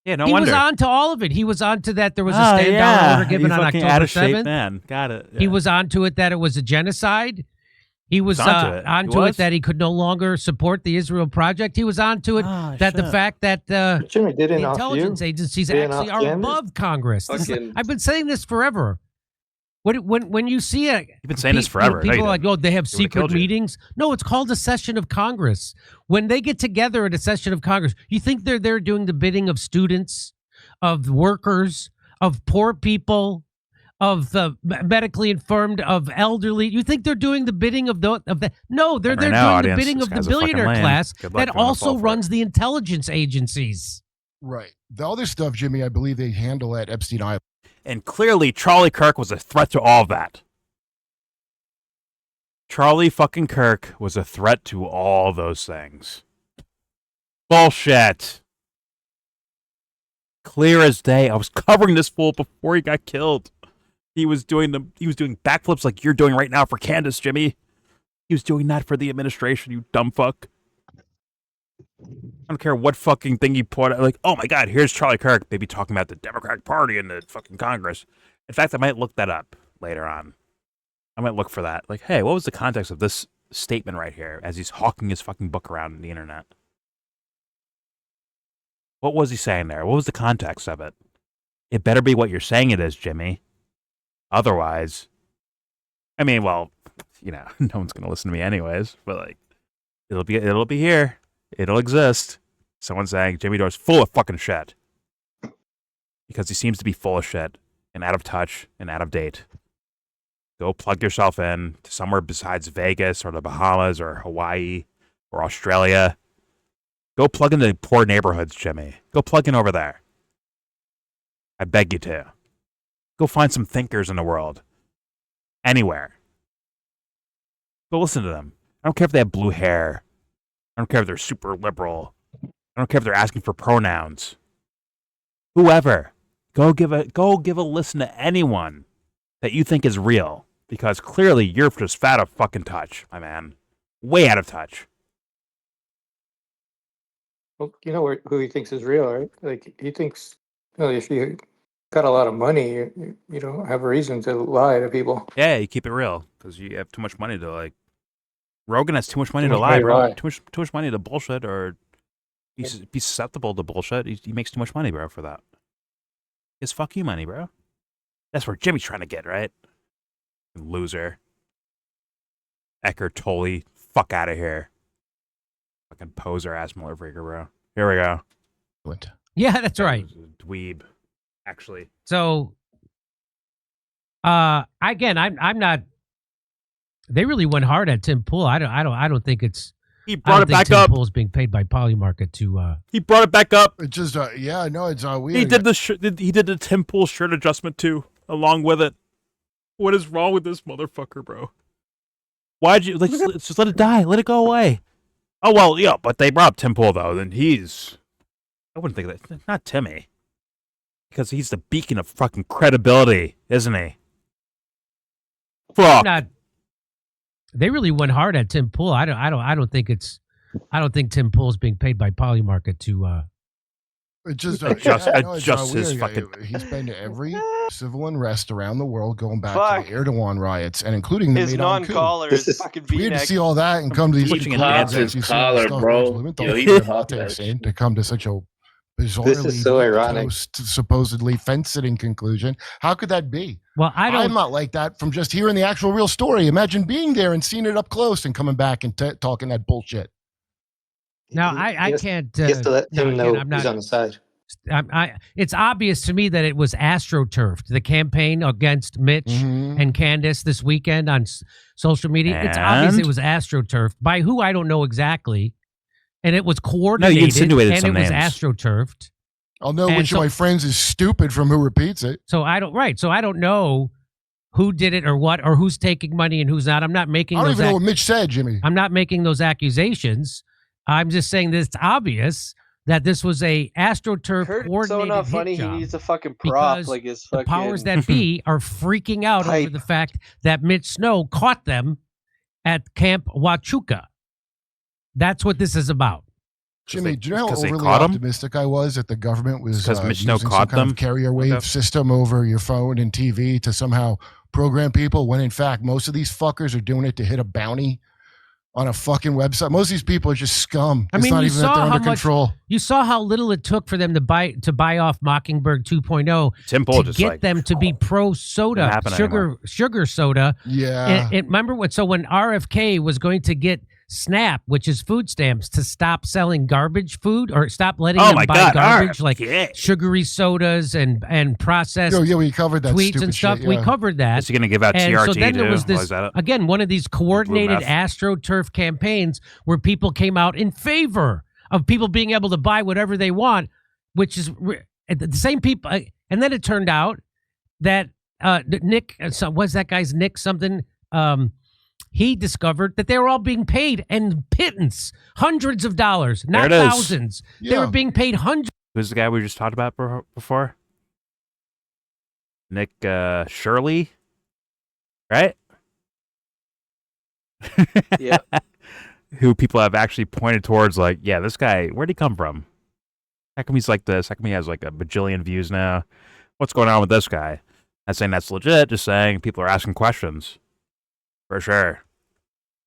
Yeah, no he wonder. He was on to all of it. He was on to that there was a stand-down order given on October 7th. Man, got it. Yeah. He was on to it that it was a genocide. He was on to it that he could no longer support the Israel project. He was on to it that the fact that Jimmy, the intelligence agencies actually are above Congress. I've been saying this forever. When you see it, you've been saying this forever. People are like, oh, they have secret meetings. No, it's called a session of Congress. When they get together at a session of Congress, you think they're there doing the bidding of students, of workers, of poor people, of the medically infirmed, of elderly. You think they're doing the bidding of the? No, they're doing the bidding of the billionaire class that also runs the intelligence agencies. Right. The other stuff, Jimmy, I believe they handle at Epstein Island. And clearly, Charlie Kirk was a threat to all of that. Charlie fucking Kirk was a threat to all those things. Bullshit. Clear as day. I was covering this fool before he got killed. He was doing backflips like you're doing right now for Candace, Jimmy. He was doing that for the administration, you dumb fuck. I don't care what fucking thing you put out. Like, oh my God, here's Charlie Kirk, maybe talking about the Democratic Party and the fucking Congress. In fact, I might look that up later on. I might look for that. Like, hey, what was the context of this statement right here as he's hawking his fucking book around on the internet? What was he saying there? What was the context of it? It better be what you're saying it is, Jimmy. Otherwise, I mean, well, you know, no one's going to listen to me anyways, but like, it'll be here. It'll exist. Someone saying Jimmy Dore's full of fucking shit. Because he seems to be full of shit and out of touch and out of date. Go plug yourself in to somewhere besides Vegas or the Bahamas or Hawaii or Australia. Go plug into poor neighborhoods, Jimmy. Go plug in over there. I beg you to. Go find some thinkers in the world. Anywhere. Go listen to them. I don't care if they have blue hair. I don't care if they're super liberal. I don't care if they're asking for pronouns. Whoever. Go give a listen to anyone that you think is real. Because clearly you're just fat of fucking touch, my man. Way out of touch. Well, you know who he thinks is real, right? Like, he thinks, if you got a lot of money, you don't have a reason to lie to people. Yeah, you keep it real. Because you have too much money to, like... Rogan has too much money to lie, bro. Too much money to bullshit, or be susceptible to bullshit. He makes too much money, bro, for that. It's fuck you money, bro. That's where Jimmy's trying to get, right? Loser. Eckhart Tolle, fuck out of here. Fucking poser ass motherfucker, bro. Here we go. What? Yeah, that's right. Dweeb, actually. So, again, I'm not. They really went hard at Tim Pool. I don't think it's. He brought it back up. Tim Pool's being paid by Polymarket to. He brought it back up. It's just it's weird. He did he did the Tim Pool shirt adjustment too, along with it. What is wrong with this motherfucker, bro? Why'd you let's just let it die, let it go away? Oh well, yeah, but they brought up Tim Pool though. Then I wouldn't think that. Not Timmy, because he's the beacon of fucking credibility, isn't he? Fuck. They really went hard at Tim Pool. I don't think it's. I don't think Tim Pool's being paid by Polymarket to. It's just his fucking. He's been to every civil unrest around the world, going back to the Erdogan riots, and including the his non-collar is fucking. We had to see all that and come to these collar, bro. To come to such a bizarrely this is so ironic. Supposedly fence-sitting conclusion. How could that be? Well, I'm not like that from just hearing the actual real story. Imagine being there and seeing it up close and coming back and talking that bullshit. Now, I can't. He has to let him know I'm not, he's on the side. It's obvious to me that it was Astroturf, the campaign against Mitch and Candace this weekend on social media. It's obvious it was Astroturf. By who, I don't know exactly. And it was coordinated, you insinuated and some it was names. Astroturfed. I'll know which of my friends is stupid from who repeats it. So I don't know who did it or what, or who's taking money and who's not. I'm not making I don't even know what Mitch said, Jimmy. I'm not making those accusations. I'm just saying that it's obvious that this was a Astroturf coordinated so not hit funny. He job needs a fucking prop because like his the fucking powers that be are freaking out over the fact that Mitch Snow caught them at Camp Huachuca. That's what this is about. Jimmy, do you know how overly optimistic I was that the government was using some kind of carrier wave system over your phone and TV to somehow program people, when in fact most of these fuckers are doing it to hit a bounty on a fucking website? Most of these people are just scum. I mean, it's not even that they're under control. You saw how little it took for them to buy off Mockingbird 2.0 Tim Pool to just get them to be pro soda, sugar soda. Yeah. And remember when RFK was going to get SNAP, which is food stamps, to stop selling garbage food or stop letting them buy garbage like sugary sodas and processed we covered that tweets and stuff. Shit, We covered that. Is he going to give out and TRT so then there too? was this, again, one of these coordinated Astroturf campaigns where people came out in favor of people being able to buy whatever they want, which is the same people. And then it turned out that Nick, what's that guy's Nick something? He discovered that they were all being paid in pittance, hundreds of dollars, not thousands. Yeah. They were being paid hundreds. Who's the guy we just talked about before? Nick Shirley, right? Yeah. Who people have actually pointed towards, like, yeah, this guy, where'd he come from? How come he's like this? How come he has like a bajillion views now? What's going on with this guy? Not saying that's legit, just saying people are asking questions. For sure.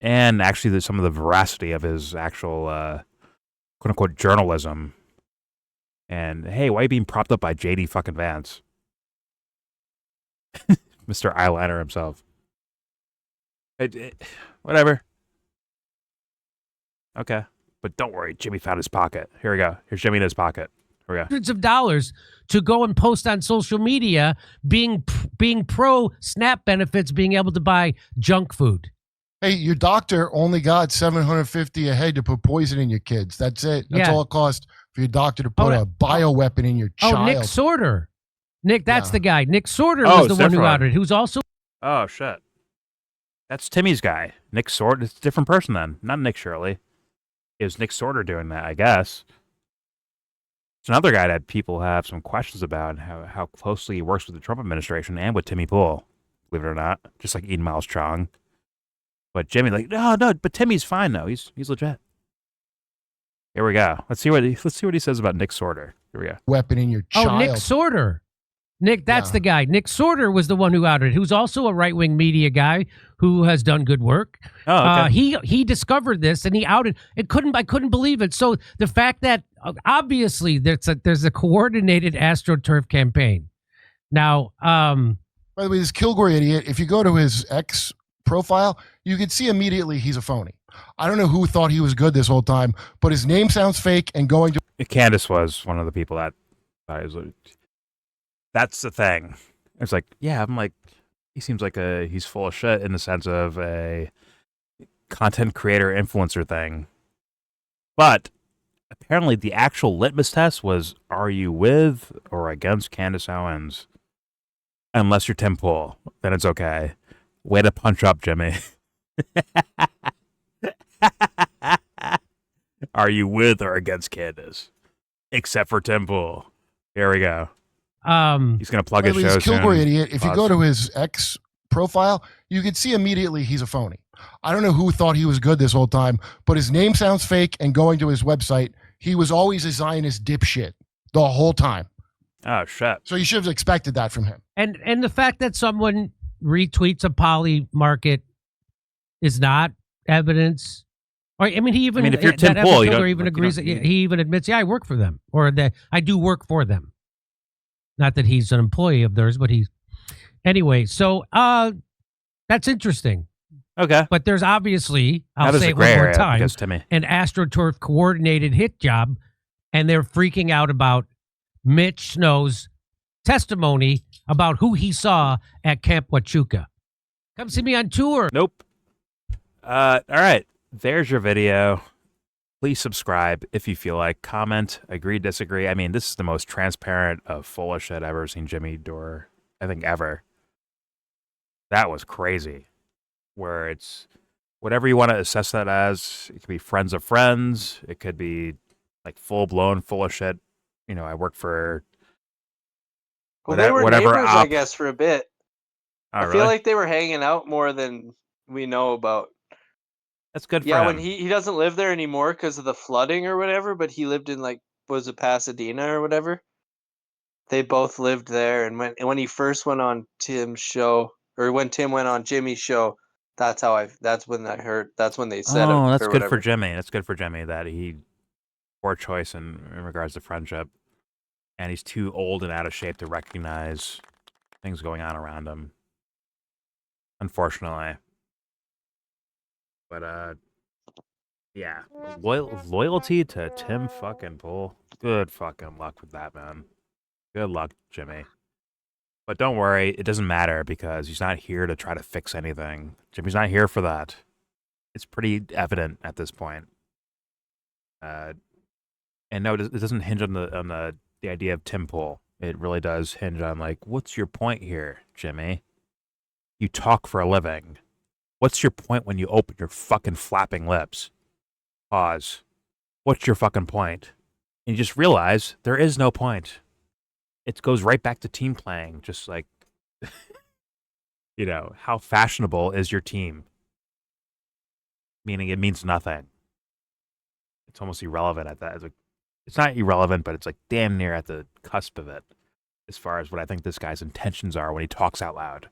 And actually, there's some of the veracity of his actual, quote-unquote, journalism. And, hey, why are you being propped up by J.D. fucking Vance? Mr. Eyeliner himself. Whatever. Okay. But don't worry, Jimmy found his pocket. Here we go. Here's Jimmy in his pocket. Here we go. Hundreds of dollars to go and post on social media being pro SNAP benefits, being able to buy junk food. Hey, your doctor only got $750 a head to put poison in your kids. That's it. That's all it cost for your doctor to put a bioweapon in your child. Oh, Nick Sorter. Nick, that's the guy. Nick Sorter was the one who outed it, who's also... Oh, shit. That's Timmy's guy. Nick Sorter. It's a different person then. Not Nick Shirley. It was Nick Sorter doing that, I guess. It's another guy that people have some questions about, how closely he works with the Trump administration and with Timmy Pool, believe it or not, just like Eden Miles Chong. But Jimmy, like, no, but Timmy's fine though. He's legit. Here we go. Let's see what he says about Nick Sorter. Here we go. Weapon in your child. Oh, Nick Sorter. Nick, that's the guy. Nick Sorter was the one who outed it, who's also a right-wing media guy who has done good work. Oh, okay. He discovered this and he outed it. I couldn't believe it. So the fact that obviously there's a coordinated Astroturf campaign. Now, by the way, this Kilgore idiot, if you go to his X profile, you can see immediately he's a phony. I don't know who thought he was good this whole time, but his name sounds fake and going to... Candace was one of the people that was... That's the thing. It's like, yeah, I'm like, he seems like he's full of shit in the sense of a content creator influencer thing. But apparently the actual litmus test was, are you with or against Candace Owens? Unless you're Tim Pool, then it's okay. Way to punch up, Jimmy. Are you with or against Candace? Except for Tim Pool. Here we go. He's gonna plug his show soon. Kilgore idiot. If you go to his X profile, you can see immediately he's a phony. I don't know who thought he was good this whole time, but his name sounds fake. And going to his website, he was always a Zionist dipshit the whole time. Oh shit! So you should have expected that from him. And the fact that someone retweets a poly market is not evidence. Or I mean, if you're Tim Pool, you even agrees. He even admits, yeah, I work for them, or that I do work for them. Not that he's an employee of theirs, but he's... Anyway, so that's interesting. Okay. But there's obviously, I'll say it one more time, Timmy. an Astroturf coordinated hit job, and they're freaking out about Mitch Snow's testimony about who he saw at Camp Huachuca. Come see me on tour. Nope. All right. There's your video. Please subscribe if you feel like. Comment, agree, disagree. I mean, this is the most transparent of full of shit I've ever seen Jimmy Dore, I think, ever. That was crazy. Where it's whatever you want to assess that as. It could be friends of friends. It could be like full blown, full of shit. You know, I work for they were whatever neighbors, I guess, for a bit. Oh, I feel like they were hanging out more than we know about. That's good for him. him. When he doesn't live there anymore because of the flooding or whatever, but he lived in was it Pasadena or whatever? They both lived there, and when he first went on Tim's show, or when Tim went on Jimmy's show, that's when I heard. That's when they said it. Oh, that's or good whatever. for Jimmy. That's good for Jimmy that he poor choice in regards to friendship, and he's too old and out of shape to recognize things going on around him. Unfortunately. But yeah, loyalty to Tim fucking Pool. Good fucking luck with that, man. Good luck, Jimmy. But don't worry, it doesn't matter because he's not here to try to fix anything. Jimmy's not here for that. It's pretty evident at this point. And no, it doesn't hinge on the idea of Tim Pool. It really does hinge on like, what's your point here, Jimmy? You talk for a living. What's your point when you open your fucking flapping lips? Pause. What's your fucking point? And you just realize there is no point. It goes right back to team playing. Just like, you know, how fashionable is your team? Meaning it means nothing. It's almost irrelevant at that. It's not irrelevant, but it's like damn near at the cusp of it as far as what I think this guy's intentions are when he talks out loud.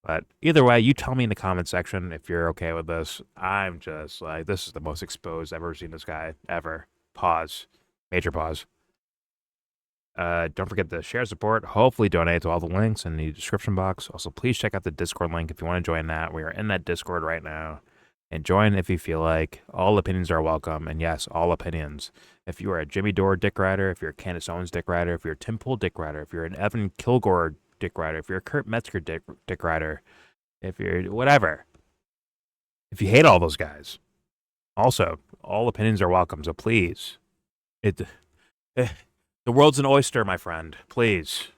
But either way, you tell me in the comment section if you're okay with this. I'm just like, this is the most exposed I've ever seen this guy ever. Pause. Major pause. Don't forget to share support. Hopefully donate to all the links in the description box. Also, please check out the Discord link if you want to join that. We are in that Discord right now. And join if you feel like. All opinions are welcome. And yes, all opinions. If you are a Jimmy Dore dick rider, if you're a Candace Owens dick rider, if you're a Tim Pool dick rider, if you're an Evan Kilgore dick rider, if you're a Kurt Metzger dick rider, if you're whatever. If you hate all those guys. Also, all opinions are welcome. So please. The world's an oyster, my friend. Please.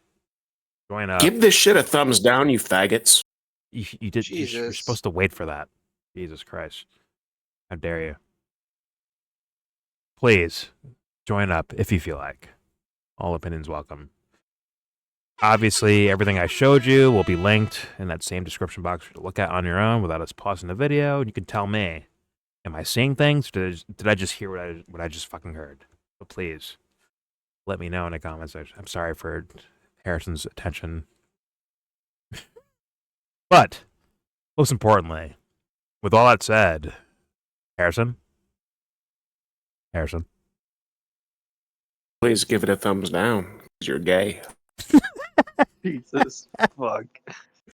Join up. Give this shit a thumbs down, you faggots. You did. You're supposed to wait for that. Jesus Christ. How dare you? Please join up if you feel like. All opinions welcome. Obviously, everything I showed you will be linked in that same description box for you to look at on your own without us pausing the video. And you can tell me, am I seeing things? Did I just hear what I just fucking heard? So please, let me know in the comments section. I'm sorry for Harrison's attention. But, most importantly, with all that said, Harrison? Please give it a thumbs down, because you're gay. Jesus fuck.